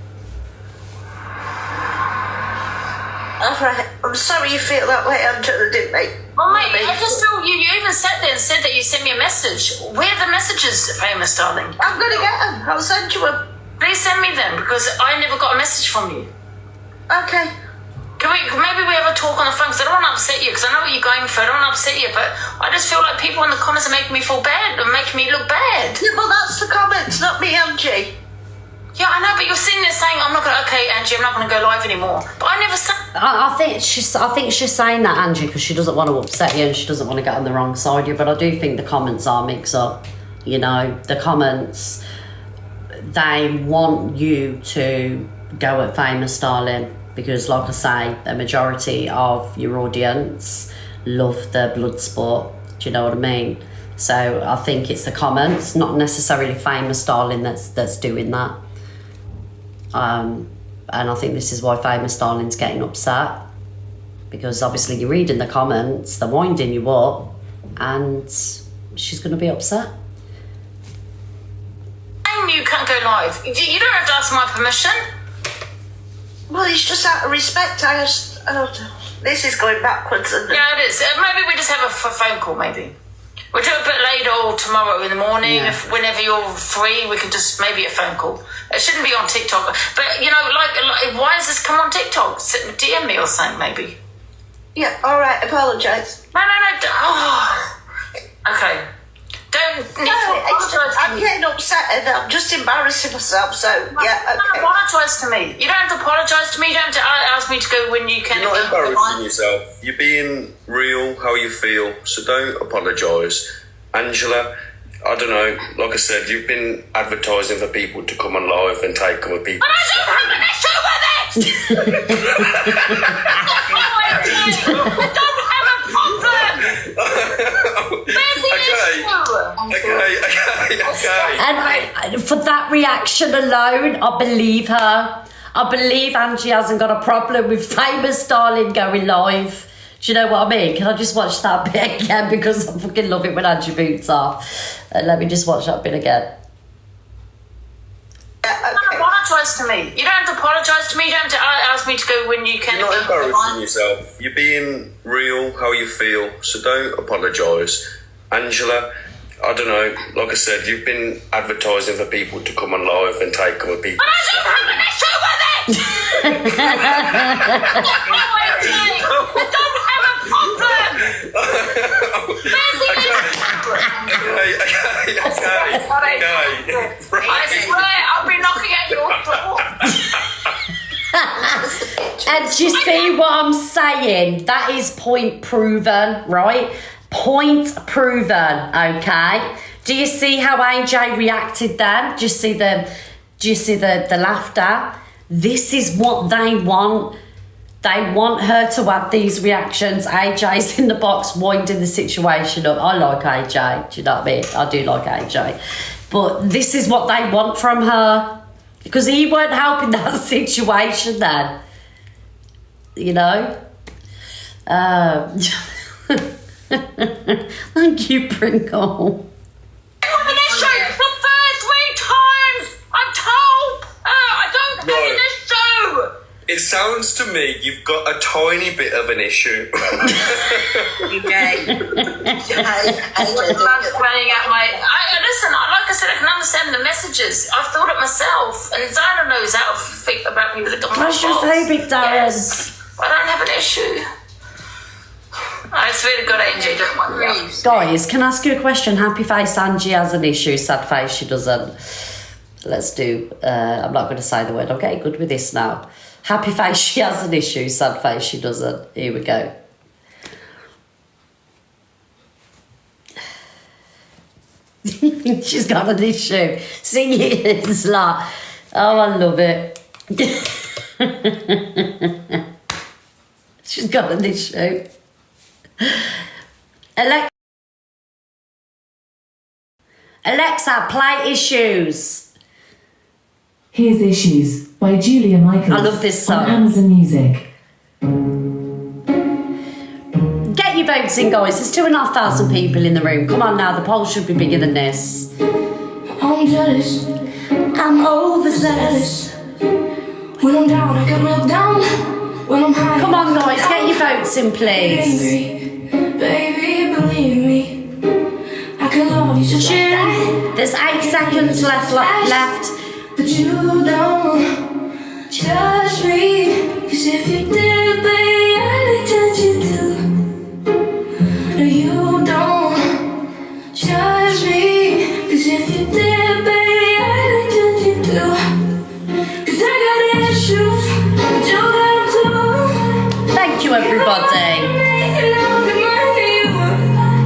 Q: Alright, I'm sorry you feel that way, Angela, didn't I?
F: Well, mate, I just feel you even sat there and said that you sent me a message. Where are the messages, Famous Darling?
Q: I'm going to get them. I'll send you them.
F: Please send me them because I never got a message from you.
Q: Okay.
F: Maybe we have a talk on the phone, because I don't want to upset you, because I know what you're going through. I don't want to upset you, but I just feel like people in the comments are making me feel bad and making me look bad.
Q: Yeah, well, that's the comments, not me, Angie.
F: Yeah, I know, but you're sitting there saying, okay, Angie, I'm not going to go live anymore. But I never said...
A: I think she's saying that, Angie, because she doesn't want to upset you and she doesn't want to get on the wrong side of you, but I do think the comments are mixed up. You know, the comments, they want you to go at Famous Darling, because, like I say, the majority of your audience love the blood sport. Do you know what I mean? So I think it's the comments, not necessarily Famous Darling that's doing that. And I think this is why Famous Darling's getting upset, because obviously you're reading the comments, they're winding you up, and she's going to be upset.
F: You can't go live. You don't have to ask my permission.
Q: Well, it's just out of respect. I don't know. This is going backwards, isn't it?
F: Yeah, it is. Maybe we just have a phone call, maybe. We'll do it a bit later or tomorrow in the morning.
A: Yeah.
F: Whenever you're free, we can just maybe a phone call. It shouldn't be on TikTok. But, you know, like why does this come on TikTok? DM me or something, maybe.
Q: Yeah, all right, apologise.
F: No. Oh. Okay. Don't need to apologise to
Q: I'm
F: me.
Q: getting upset and I'm just embarrassing myself, so yeah, okay.
F: No, apologise to me. You don't have to apologise to me. You don't have to ask me to go when you can.
R: You're not embarrassing yourself. You're being real, how you feel, so don't apologise. Angela, I don't know, like I said, you've been advertising for people to come on live and take other people.
F: But I don't have an issue with it! I don't have a problem!
R: Okay.
A: And for that reaction alone, I believe her. I believe Angie hasn't got a problem with Famous Darling going live. Do you know what I mean? Can I just watch that bit again? Because I fucking love it when Angie boots off. Let me just watch that bit again.
F: Don't apologise to me. You don't have to apologise to me. You don't have to ask me to go when you can.
R: You're not embarrassing yourself. You're being real, how you feel, so don't apologise. Angela, I don't know, like I said, you've been advertising for people to come on live and take other people.
F: But I don't have an issue with it! I don't have a problem! Where's the
R: Okay.
F: I swear, I'll be knocking at your door.
A: And do you see what I'm saying? That is point proven, right? Point proven, okay? Do you see how AJ reacted then? Do you see the laughter? This is what they want. They want her to have these reactions. AJ's in the box winding the situation up. I like AJ, do you know what I mean? I do like AJ. But this is what they want from her. Because he weren't helping that situation then. You know? Thank you, Pringle.
F: I have an issue for 3 times! I'm told! I don't have an issue!
R: It sounds to me you've got a tiny bit of an issue.
F: Listen, like I said, I can understand the messages. I've thought it myself, and Zana knows how to think about people that don't
A: What's your favourite, Darren?
F: Yes, I don't have an issue. I swear to God, Angie, don't want me.
A: Guys, can I ask you a question? Happy face Angie has an issue, sad face she doesn't. Let's do, I'm not going to say the word, I'm getting good with this now. Happy face she has an issue, sad face she doesn't. Here we go. She's got an issue. Sing it, it's like, oh, I love it. She's got an issue. Alexa, play Issues.
D: Here's Issues by Julia Michaels.
A: I love this song.
D: On Amazon Music.
A: Get your votes in, guys. There's 2,500 people in the room. Come on now, the poll should be bigger than this.
H: I'm jealous, I'm overzealous. When I'm down, I get real down. When I'm high,
A: come on, guys, get your votes in, please.
H: Baby, believe me, I can love you just like that.
A: There's 8 seconds left.
H: But you don't judge me, 'cause if you did, baby,
A: Thank you, everybody.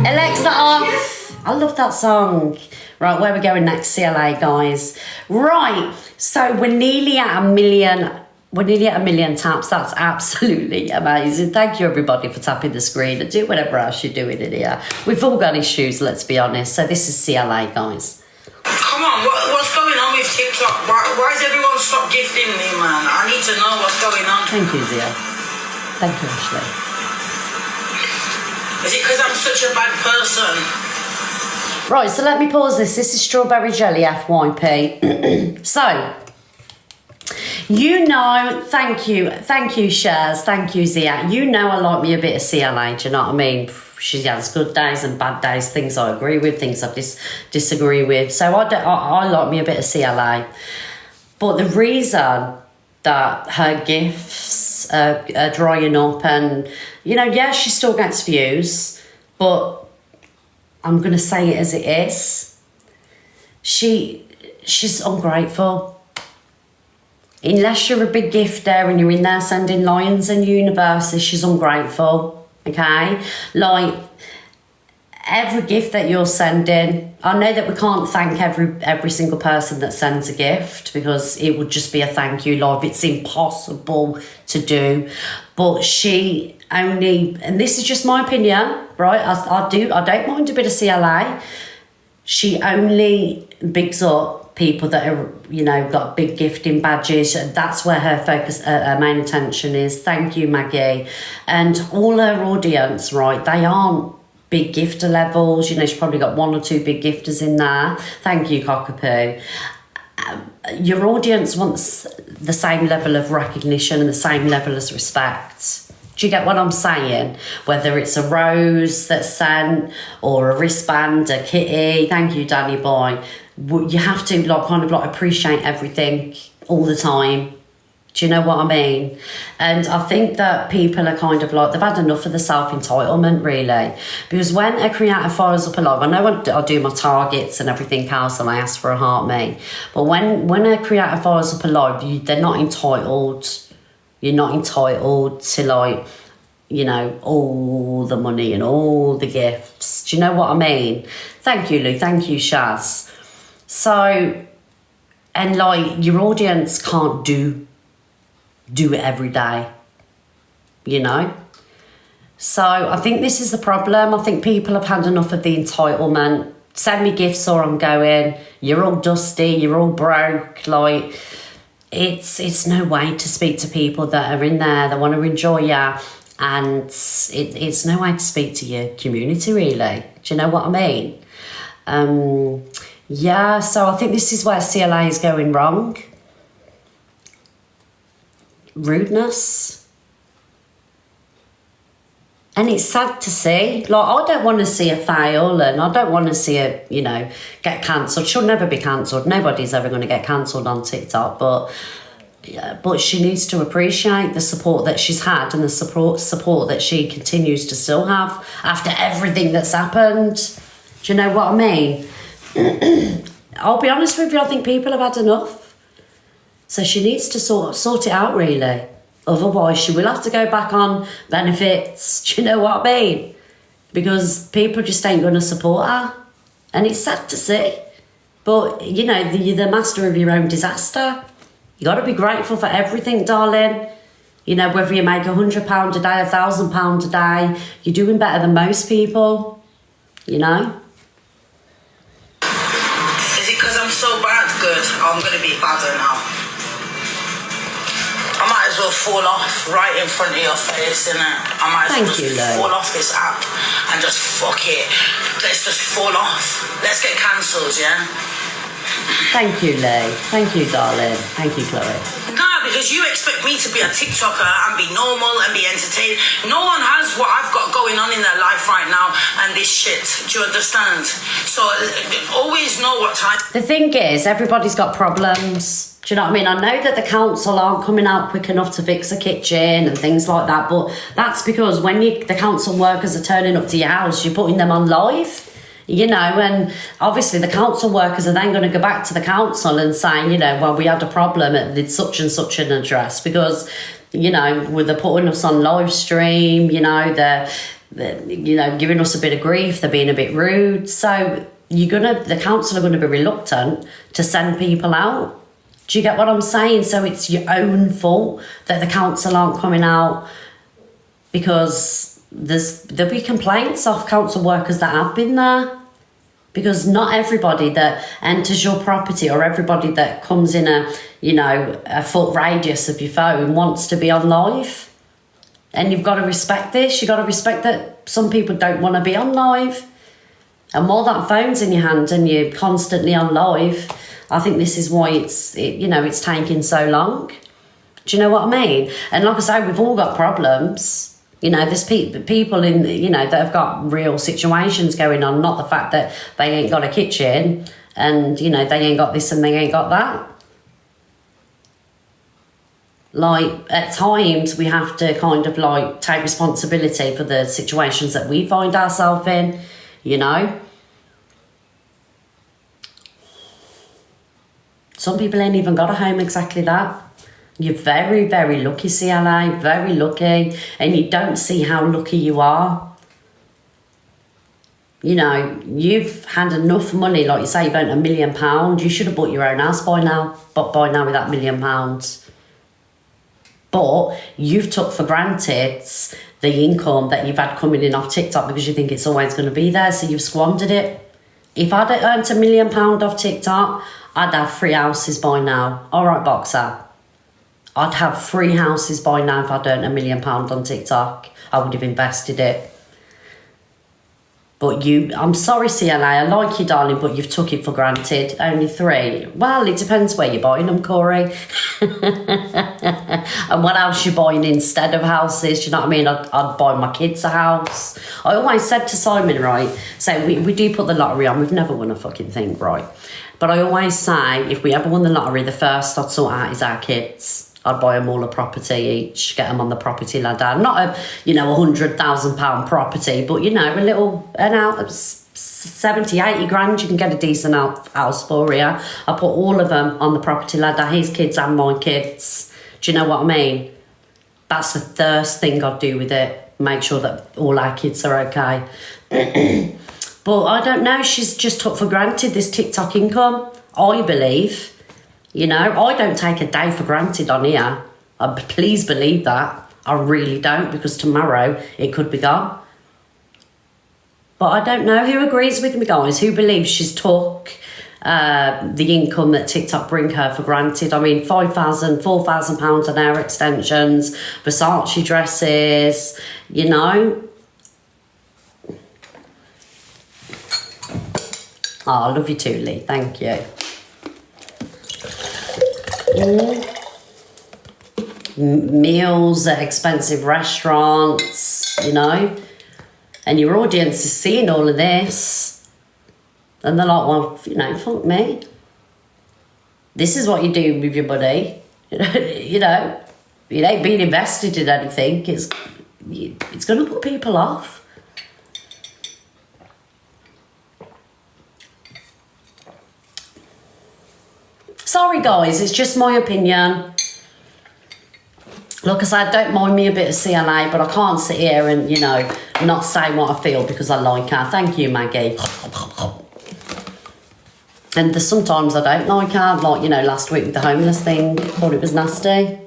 A: Alexa off. I love that song. Right, where are we going next? CLA, guys. Right, so we're nearly at 1 million. We're nearly at 1 million taps. That's absolutely amazing. Thank you, everybody, for tapping the screen and do whatever else you're doing in here. We've all got issues, let's be honest. So this is CLA, guys.
S: Come on, what's going on with TikTok? Why has everyone stopped gifting me, man? I need to know what's going on.
A: Thank you, Zia. Thank you, Ashley.
S: Is it because I'm such a bad person?
A: Right, so let me pause this. This is Strawberry Jelly FYP. So, you know, thank you, Shaz, thank you, Zia. You know I like me a bit of CLA, do you know what I mean? She has good days and bad days, things I agree with, things I disagree with. So I like me a bit of CLA. But the reason that her gifts are drying up and, you know, yeah, she still gets views, but I'm going to say it as it is. She's ungrateful. Unless you're a big gifter and you're in there sending lions and universes, she's ungrateful, okay? Like, every gift that you're sending, I know that we can't thank every single person that sends a gift because it would just be a thank you, like it's impossible to do. But she only, and this is just my opinion, right? I don't mind a bit of CLA. She only bigs up people that are, you know, got big gifting badges. That's where her focus, her main attention is. Thank you, Maggie. And all her audience, right, they aren't big gifter levels. You know, she's probably got 1 or 2 big gifters in there. Thank you, Cockapoo. Your audience wants the same level of recognition and the same level of respect. Do you get what I'm saying? Whether it's a rose that's sent or a wristband, a kitty. Thank you, Danny Boy. You have to kind of appreciate everything all the time. Do you know what I mean? And I think that people are kind of they've had enough of the self-entitlement, really. Because when a creator fires up a live, I know I do my targets and everything else and I ask for a heart me. But when a creator fires up a live, they're not entitled. You're not entitled to you know, all the money and all the gifts. Do you know what I mean? Thank you, Lou. Thank you, Shaz. So, and your audience can't do it every day, you know? So I think this is the problem. I think people have had enough of the entitlement. Send me gifts or I'm going. You're all dusty, you're all broke. It's no way to speak to people that are in there, that want to enjoy you. And it's no way to speak to your community, really. Do you know what I mean? Yeah, so I think this is where CLA is going wrong. Rudeness. And it's sad to see. I don't want to see her fail and I don't want to see her, you know, get cancelled. She'll never be cancelled. Nobody's ever going to get cancelled on TikTok. But she needs to appreciate the support that she's had and the support that she continues to still have after everything that's happened. Do you know what I mean? I'll be honest with you, I think people have had enough. So she needs to sort it out, really. Otherwise, she will have to go back on benefits. Do you know what I mean? Because people just ain't going to support her. And it's sad to see. But, you know, you're the master of your own disaster. You got to be grateful for everything, darling. You know, whether you make £100 a day, £1,000 a day, you're doing better than most people. You know?
S: Is it because I'm so bad? Good. I'm going to be badder now. I might as well fall off right in front of your face, innit? I might as well just fall off this app and just fuck it. Let's just fall off. Let's get cancelled, yeah?
A: Thank you, Lee. Thank you, darling. Thank you, Chloe.
S: Nah, because you expect me to be a TikToker and be normal and be entertained. No one has what I've got going on in their life right now and this shit. Do you understand? So always know what time.
A: The thing is, everybody's got problems. Do you know what I mean? I know that the council aren't coming out quick enough to fix a kitchen and things like that, but that's because when the council workers are turning up to your house, you're putting them on live. You know, and obviously the council workers are then going to go back to the council and say, you know, well, we had a problem at such and such an address because, you know, they're putting us on live stream, you know, they're you know, giving us a bit of grief, they're being a bit rude. So the council are going to be reluctant to send people out. Do you get what I'm saying? So it's your own fault that the council aren't coming out, because there'll be complaints of council workers that have been there, because not everybody that enters your property or everybody that comes in a foot radius of your phone wants to be on live. And you've got to respect this. You've got to respect that some people don't want to be on live. And while that phone's in your hand and you're constantly on live, I think this is why it's taking so long. Do you know what I mean? And like I say, we've all got problems. You know, there's people in, you know, that have got real situations going on, not the fact that they ain't got a kitchen and, you know, they ain't got this and they ain't got that. Like, at times we have to kind of like take responsibility for the situations that we find ourselves in, you know. Some people ain't even got a home exactly that. You're very, very lucky, CLA, very lucky, and you don't see how lucky you are. You know, you've had enough money, like you say, you've earned £1 million. You should have bought your own house by now, with that £1 million. But you've took for granted the income that you've had coming in off TikTok because you think it's always going to be there, so you've squandered it. If I'd earned £1 million off TikTok, I'd have 3 houses by now. All right, Boxer. I'd have 3 houses by now if I'd earned £1 million on TikTok. I would have invested it. But I'm sorry, CLA, I like you, darling, but you've took it for granted. Only 3. Well, it depends where you're buying them, Corey. And what else you're buying instead of houses. Do you know what I mean? I'd buy my kids a house. I always said to Simon, right, so we do put the lottery on. We've never won a fucking thing, right? But I always say, if we ever won the lottery, the first I'd sort out is our kids. I'd buy them all a property each, get them on the property ladder. Not a, £100,000 property, but, an 70, 80 grand, you can get a decent house for here. I put all of them on the property ladder, his kids and my kids. Do you know what I mean? That's the first thing I'd do with it. Make sure that all our kids are okay. But I don't know, she's just took for granted this TikTok income, I believe. You know, I don't take a day for granted on here. Please believe that. I really don't, because tomorrow it could be gone. But I don't know who agrees with me, guys. Who believes she's took the income that TikTok bring her for granted? I mean, £5,000, £4,000 on hair extensions, Versace dresses, you know. Oh, I love you too, Lee. Thank you. Meals at expensive restaurants, you know, and your audience is seeing all of this and they're like, well, fuck me, this is what you do with your money. You know, it ain't being invested in anything. It's going to put people off. Sorry, guys, it's just my opinion. Like I said, don't mind me a bit of CLA, but I can't sit here and, not say what I feel because I like her. Thank you, Maggie. And there's sometimes I don't like her, like, last week with the homeless thing. Thought it was nasty.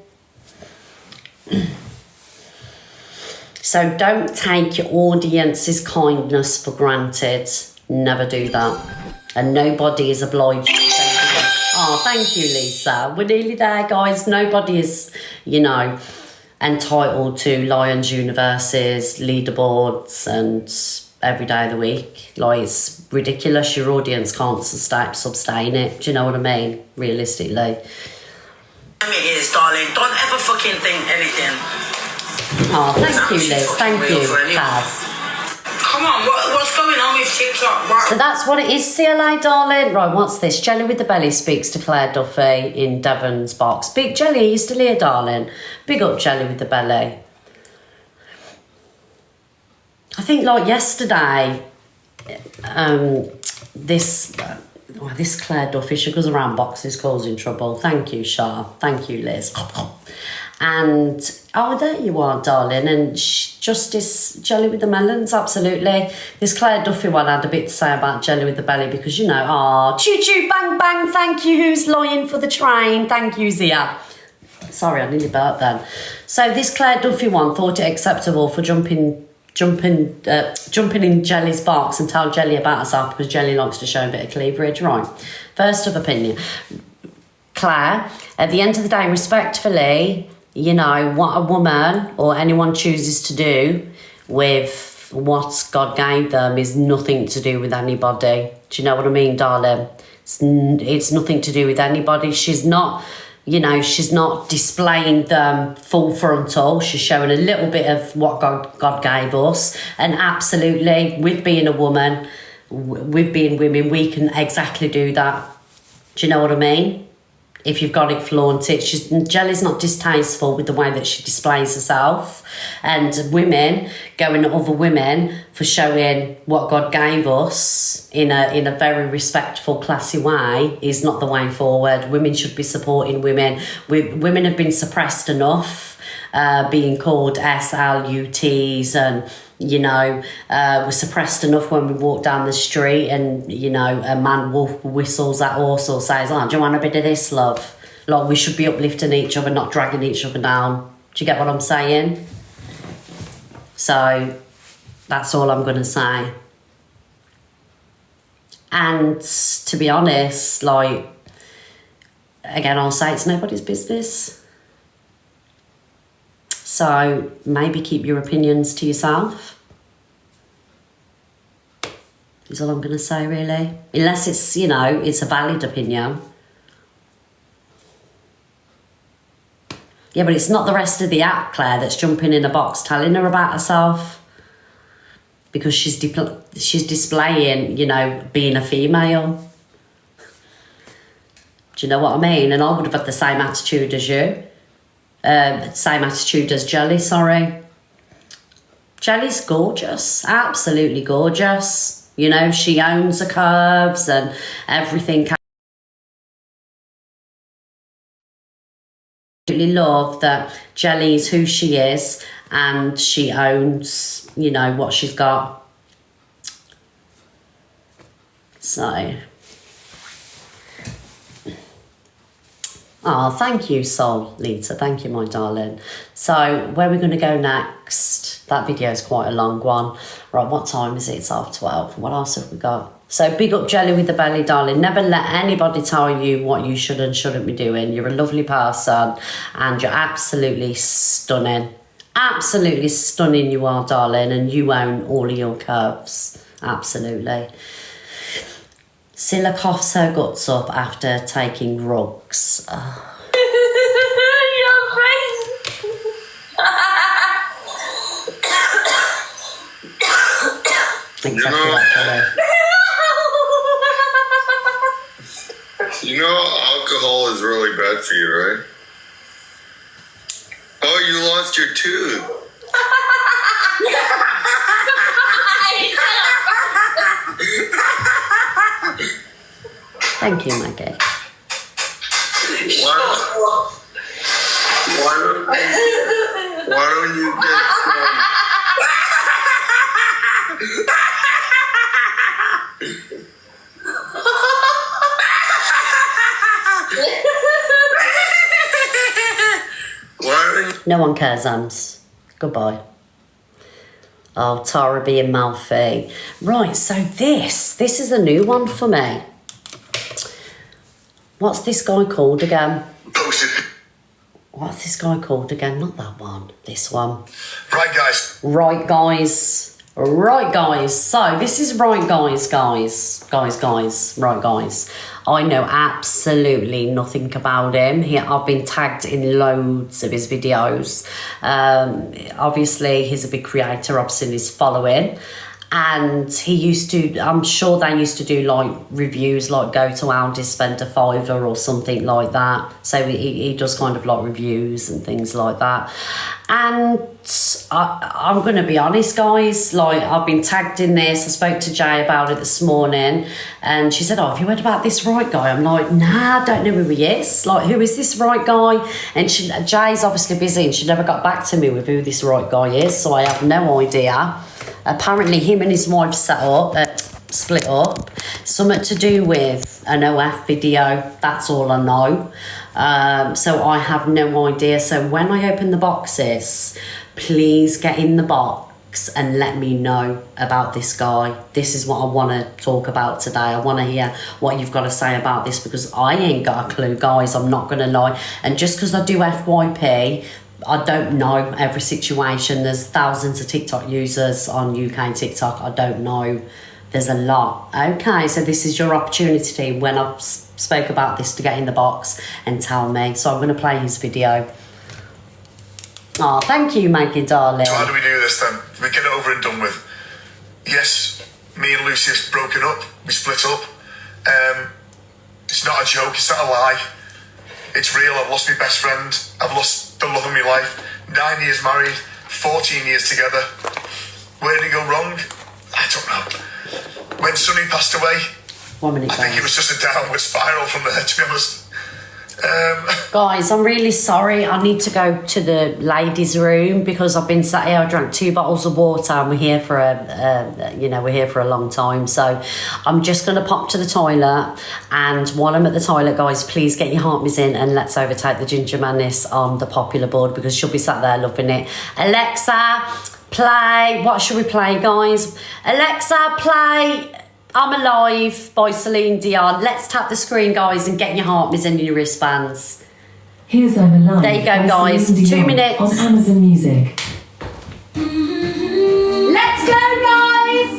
A: So don't take your audience's kindness for granted. Never do that. And nobody is obliged to say oh, thank you, Lisa. We're nearly there, guys. Nobody is, entitled to Lions Universes, leaderboards, and every day of the week. Like, it's ridiculous. Your audience can't sustain it. Do you know what I mean? Realistically.
S: It is, darling. Don't ever fucking think anything.
A: Oh, thank you, Liz. Thank you, Kaz.
S: Come on, what's going on with TikTok? Right.
A: So that's what it is, CLA, darling. Right, what's this? Jelly with the Belly speaks to Claire Duffy in Devon's box. Big Jelly, are you still here, darling? Big up, Jelly with the Belly. I think, like, yesterday, this Claire Duffy, she goes around boxes causing trouble. Thank you, Shah. Thank you, Liz. And there you are, darling. And Justice Jelly with the Melons, absolutely. This Claire Duffy one had a bit to say about Jelly with the Belly because, you know, choo choo bang bang, thank you, who's lying for the train, thank you, Zia. Sorry, I nearly burped then. So this Claire Duffy one thought it acceptable for jumping in Jelly's box and tell Jelly about herself because Jelly likes to show a bit of cleavage. Right, first of opinion. Claire, at the end of the day, respectfully, you know, what a woman or anyone chooses to do with what God gave them is nothing to do with anybody. Do you know what I mean, darling? It's nothing to do with anybody. She's not, you know, she's not displaying them full frontal. She's showing a little bit of what God gave us. And absolutely, with being a woman, with being women, we can exactly do that. Do you know what I mean? If you've got it, flaunt it. Jelly's not distasteful with the way that she displays herself. And women going at other women for showing what God gave us in a very respectful, classy way is not the way forward. Women should be supporting women. Women have been suppressed enough, being called SLUTs and, you know, we're suppressed enough when we walk down the street and, you know, a man wolf whistles at us or says, do you want a bit of this, love? Like, we should be uplifting each other, not dragging each other down. Do you get what I'm saying? So that's all I'm going to say. And to be honest, like, again, I'll say it's nobody's business. So maybe keep your opinions to yourself. Is all I'm going to say, really. Unless it's, you know, it's a valid opinion. Yeah, but it's not the rest of the app, Claire, that's jumping in a box telling her about herself. Because she's displaying, you know, being a female. Do you know what I mean? And I would have had the same attitude as you. Same attitude as Jelly, sorry. Jelly's gorgeous, absolutely gorgeous. You know, she owns her curves and everything. I absolutely love that Jelly's who she is and she owns, you know, what she's got. So... Oh, thank you, Sol Lita. Thank you, my darling. So, where are we going to go next? That video is quite a long one. Right, what time is it? It's 12:30. What else have we got? So, big up Jelly with the Belly, darling. Never let anybody tell you what you should and shouldn't be doing. You're a lovely person and you're absolutely stunning. Absolutely stunning you are, darling, and you own all of your curves. Absolutely. Silla coughs her guts up after taking drugs.
F: Your face.
A: Exactly like that.
J: You know, alcohol is really bad for you, right? Oh, you lost your tooth.
A: Thank you, Maggie.
J: Why don't you get some?
A: No one cares, Ams. Goodbye. Oh, Tara being mouthy. Right, so this is a new one for me. What's this guy called again? What's this guy called again? Not that one. This one.
J: Right, guys.
A: Right, guys. Right, guys. So, this is Right, guys. Right, guys. I know absolutely nothing about him. I've been tagged in loads of his videos. Obviously, he's a big creator. I've seen his following. and he used to, I'm sure they used to do like reviews, like go to Aldi, spend a £5 or something like that. So he does kind of like reviews and things like that. And I'm going to be honest, guys, like I've been tagged in this. I spoke to Jay about it this morning, and she said, oh, have you heard about this right guy? I'm like, nah, I don't know who he is. Like, who is this right guy? And Jay's obviously busy, and she never got back to me with who this right guy is, so I have no idea. Apparently him and his wife split up. Something to do with an OF video, that's all I know. So I have no idea. So when I open the boxes, please get in the box and let me know about this guy. This is what I want to talk about today. I want to hear what you've got to say about this, because I ain't got a clue, guys. I'm not going to lie. And just because I do FYP, I don't know every situation. There's thousands of TikTok users on UK TikTok. I don't know. There's a lot. Okay, so this is your opportunity when I've spoke about this to get in the box and tell me. So I'm going to play his video. Oh, thank you, Maggie, darling.
J: So how do we do this then? We get it over and done with. Yes, me and Lucy have broken up. We split up. It's not a joke. It's not a lie. It's real. I've lost my best friend. I've lost the love of my life. 9 years married, 14 years together. Where did it go wrong? I don't know. When Sonny passed away,
A: 1 minute,
J: I think it was just a downward spiral from there, to be honest.
A: Guys, I'm really sorry. I need to go to the ladies' room because I've been sat here. I drank 2 bottles of water, and we're here for a long time. So I'm just going to pop to the toilet, and while I'm at the toilet, guys, please get your heart in and let's overtake the Ginger Madness on the popular board, because she'll be sat there loving it. Alexa, play. What should we play, guys? Alexa, play I'm Alive by Celine Dion. Let's tap the screen, guys, and get your heart in your wristbands.
D: Here's I'm Alive.
A: There you go, guys.
D: Celine
A: 2
D: Dion
A: minutes.
D: on Amazon Music.
A: Let's go, guys.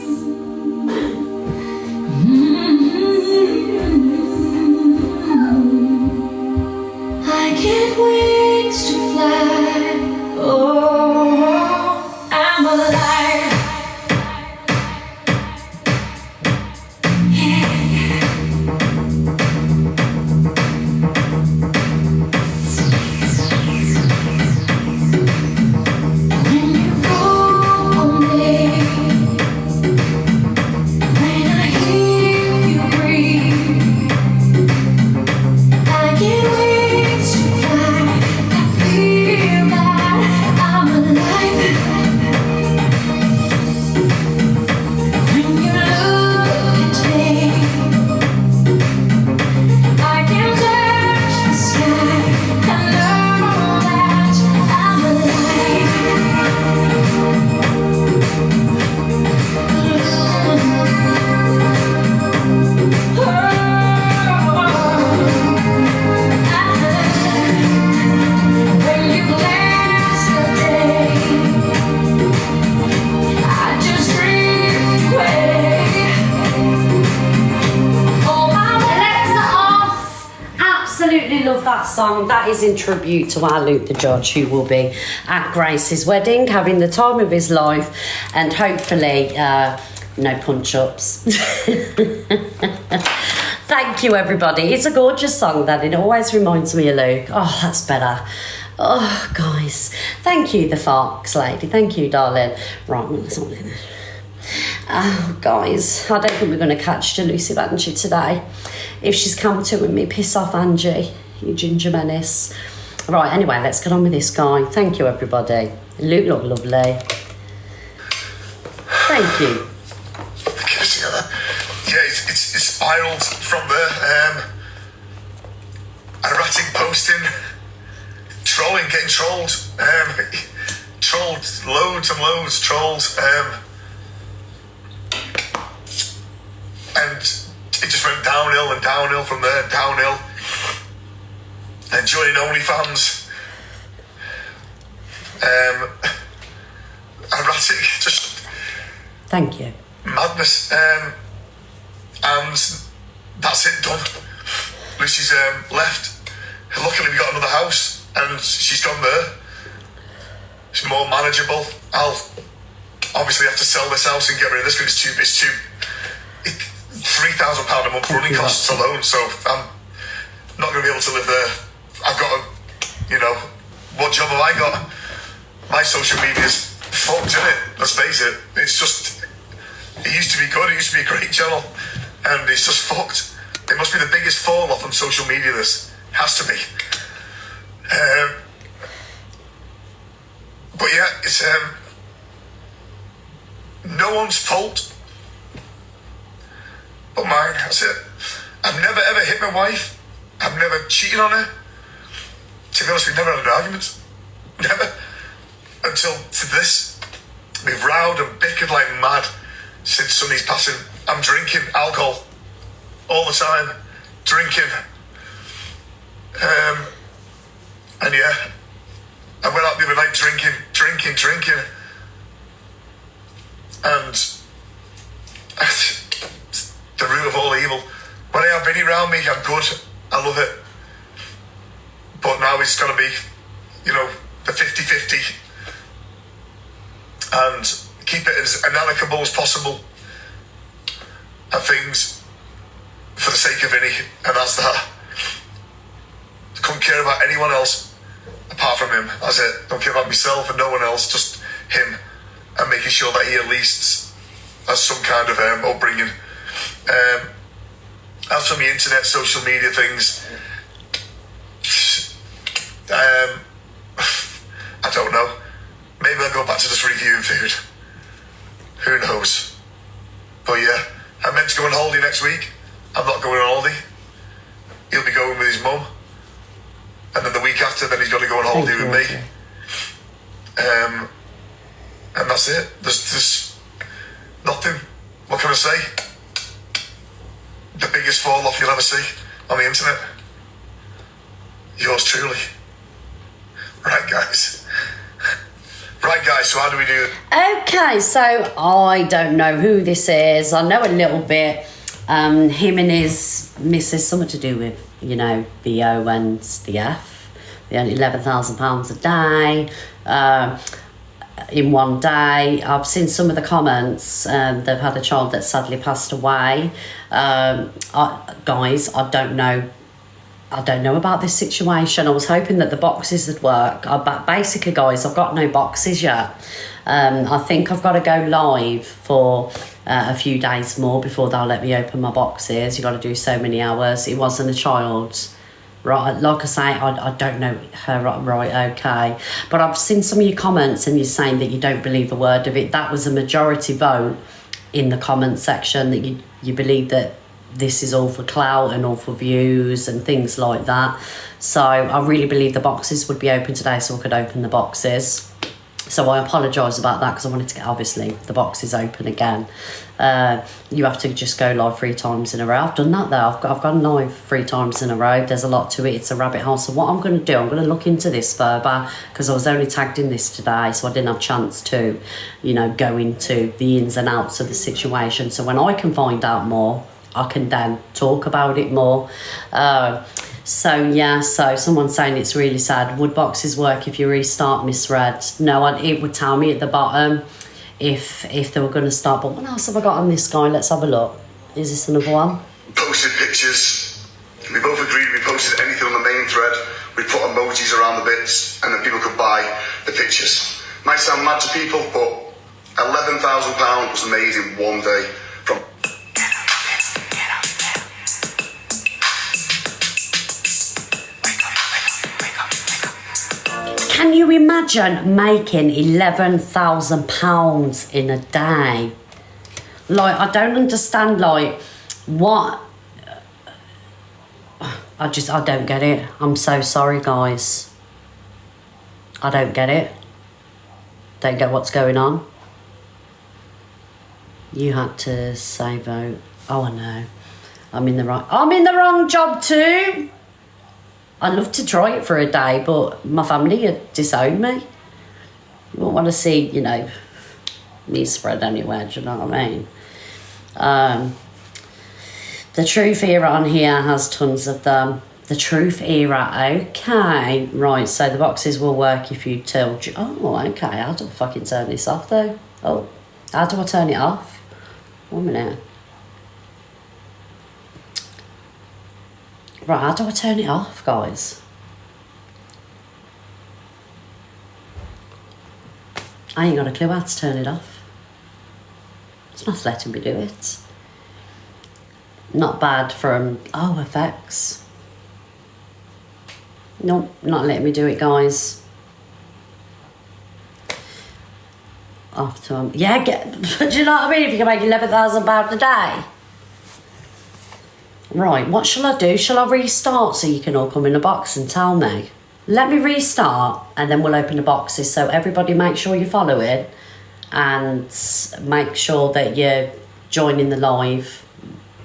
H: I get wings to fly. Oh, I'm alive.
A: Song that is in tribute to our Luke the Judge, who will be at Gracie's wedding having the time of his life, and hopefully no punch-ups. Thank you, everybody. It's a gorgeous song, that it always reminds me of Luke. Oh, that's better. Oh, guys, thank you, the Fox lady. Thank you, darling. Right, oh, guys, I don't think we're going to catch Lucy Banshee today. If she's come to with me, piss off, Angie, you ginger menace. Right, anyway, let's get on with this guy. Thank you, everybody. Luke looked lovely. Thank you.
J: Yeah, it's spiraled from there. Erratic posting, trolling, getting trolled. Trolled, loads and loads, trolled. And it just went downhill and downhill from there, downhill. And joining OnlyFans. Erratic, just...
A: Thank you.
J: Madness. And that's it, done. Lucy's left. Luckily we got another house and she's gone there. It's more manageable. I'll obviously have to sell this house and get rid of this because it's £3,000 a month running costs alone, so I'm not going to be able to live there. I've got to, what job have I got? My social media's fucked, isn't it? Let's face it. It's just, it used to be good, it used to be a great channel, and it's just fucked. It must be the biggest fall off on social media, this. Has to be. But yeah, it's no one's fault but mine. That's it. I've never ever hit my wife. I've never cheated on her. To be honest, we've never had an argument. Never. Until to this. We've rowed and bickered like mad since Sonny's passing. I'm drinking alcohol all the time. Drinking. And yeah, I went out the other night drinking. And the root of all evil. When I have Vinny around me, I'm good. I love it. But now it's going to be, the 50-50. And keep it as amicable as possible. And things for the sake of Vinny. And that's that. Couldn't care about anyone else apart from him. That's it. Don't care about myself and no one else, just him. And making sure that he at least has some kind of upbringing. As for the internet, social media things, I don't know. Maybe I'll go back to just reviewing food. Who knows? But yeah, I'm meant to go on holiday next week. I'm not going on holiday. He'll be going with his mum. And then the week after, then he's got to go on holiday with me. And that's it. There's nothing. What can I say? The biggest fall off you'll ever see on the internet. Yours truly. Right, guys. So how do we do it?
A: Okay, so I don't know who this is. I know a little bit. Him and his missus, something to do with, the O and the F. They earn £11,000 a day. In one day, I've seen some of the comments. They've had a child that sadly passed away. Guys, I don't know about this situation. I was hoping that the boxes would work. But basically, guys, I've got no boxes yet. I think I've got to go live for a few days more before they'll let me open my boxes. You've got to do so many hours. It wasn't a child. Right, like I say, I don't know her right, okay. But I've seen some of your comments and you're saying that you don't believe a word of it. That was a majority vote in the comment section, that you believe that this is all for clout and all for views and things like that. So I really believe the boxes would be open today so I could open the boxes. So I apologise about that because I wanted to get, obviously, the boxes open again. You have to just go live 3 times in a row. I've done that though. I've gone live 3 times in a row. There's a lot to it. It's a rabbit hole. So what I'm going to do, I'm going to look into this further because I was only tagged in this today, so I didn't have a chance to, go into the ins and outs of the situation. So when I can find out more, I can then talk about it more. So someone's saying it's really sad. Would boxes work if you restart, misread? No, it would tell me at the bottom if they were going to start. But what else have I got on this guy? Let's have a look. Is this another one?
J: Posted pictures. We both agreed we posted anything on the main thread. We put emojis around the bits and then people could buy the pictures. Might sound mad to people, but £11,000 was made in one day from...
A: Can you imagine making £11,000 in a day? Like, I don't understand, what... I don't get it. I'm so sorry, guys. I don't get it. Don't get what's going on. You had to say vote. Oh, I know. I'm in the wrong job too. I'd love to try it for a day, but my family had disowned me. You won't want to see, me spread anywhere, do you know what I mean? The Truth Era on here has tons of them. The Truth Era, okay. Right, so the boxes will work if you tell... Oh, okay, how do I fucking turn this off, though? Oh, How do I turn it off? 1 minute. Right, how do I turn it off, guys? I ain't got a clue how to turn it off. It's not letting me do it. Not bad from... Oh, effects. Nope, not letting me do it, guys. Off to... Yeah, do you know what I mean? If you can make £11,000 a day. Right, what shall I do? Shall I restart so you can all come in the box and tell me? Let me restart and then we'll open the boxes. So everybody make sure you follow it and make sure that you're joining the live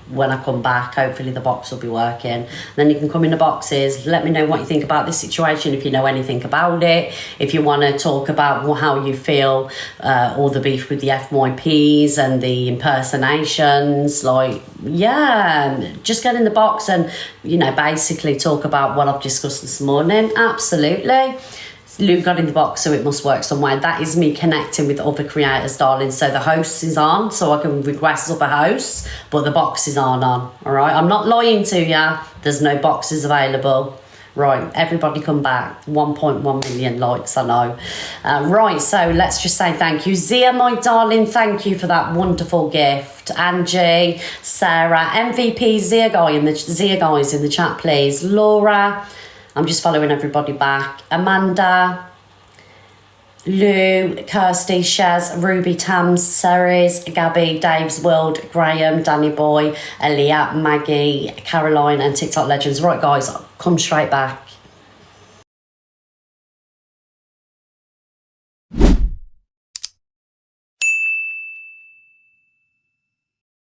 A: when I come back. Hopefully the box will be working. Then you can come in the boxes. Let me know what you think about this situation, if you know anything about it. If you want to talk about how you feel, all the beef with the FYPs and the impersonations. Like, yeah, just get in the box and, you know, basically talk about what I've discussed this morning. Absolutely. Luke got in the box, so it must work somewhere. That is me connecting with other creators, darling. So the host is on, so I can request other hosts, but the boxes aren't on, all right? I'm not lying to you. There's no boxes available. Right, everybody come back. 1.1 million likes, I know. Right, so let's just say thank you. Zia, my darling, thank you for that wonderful gift. Angie, Sarah, MVP, Zia guys in the chat, please. Laura, I'm just following everybody back. Amanda, Lou, Kirsty, Shaz, Ruby, Tams, Ceres, Gabby, Dave's World, Graham, Danny Boy, Elia, Maggie, Caroline and TikTok Legends. Right, guys, come straight back.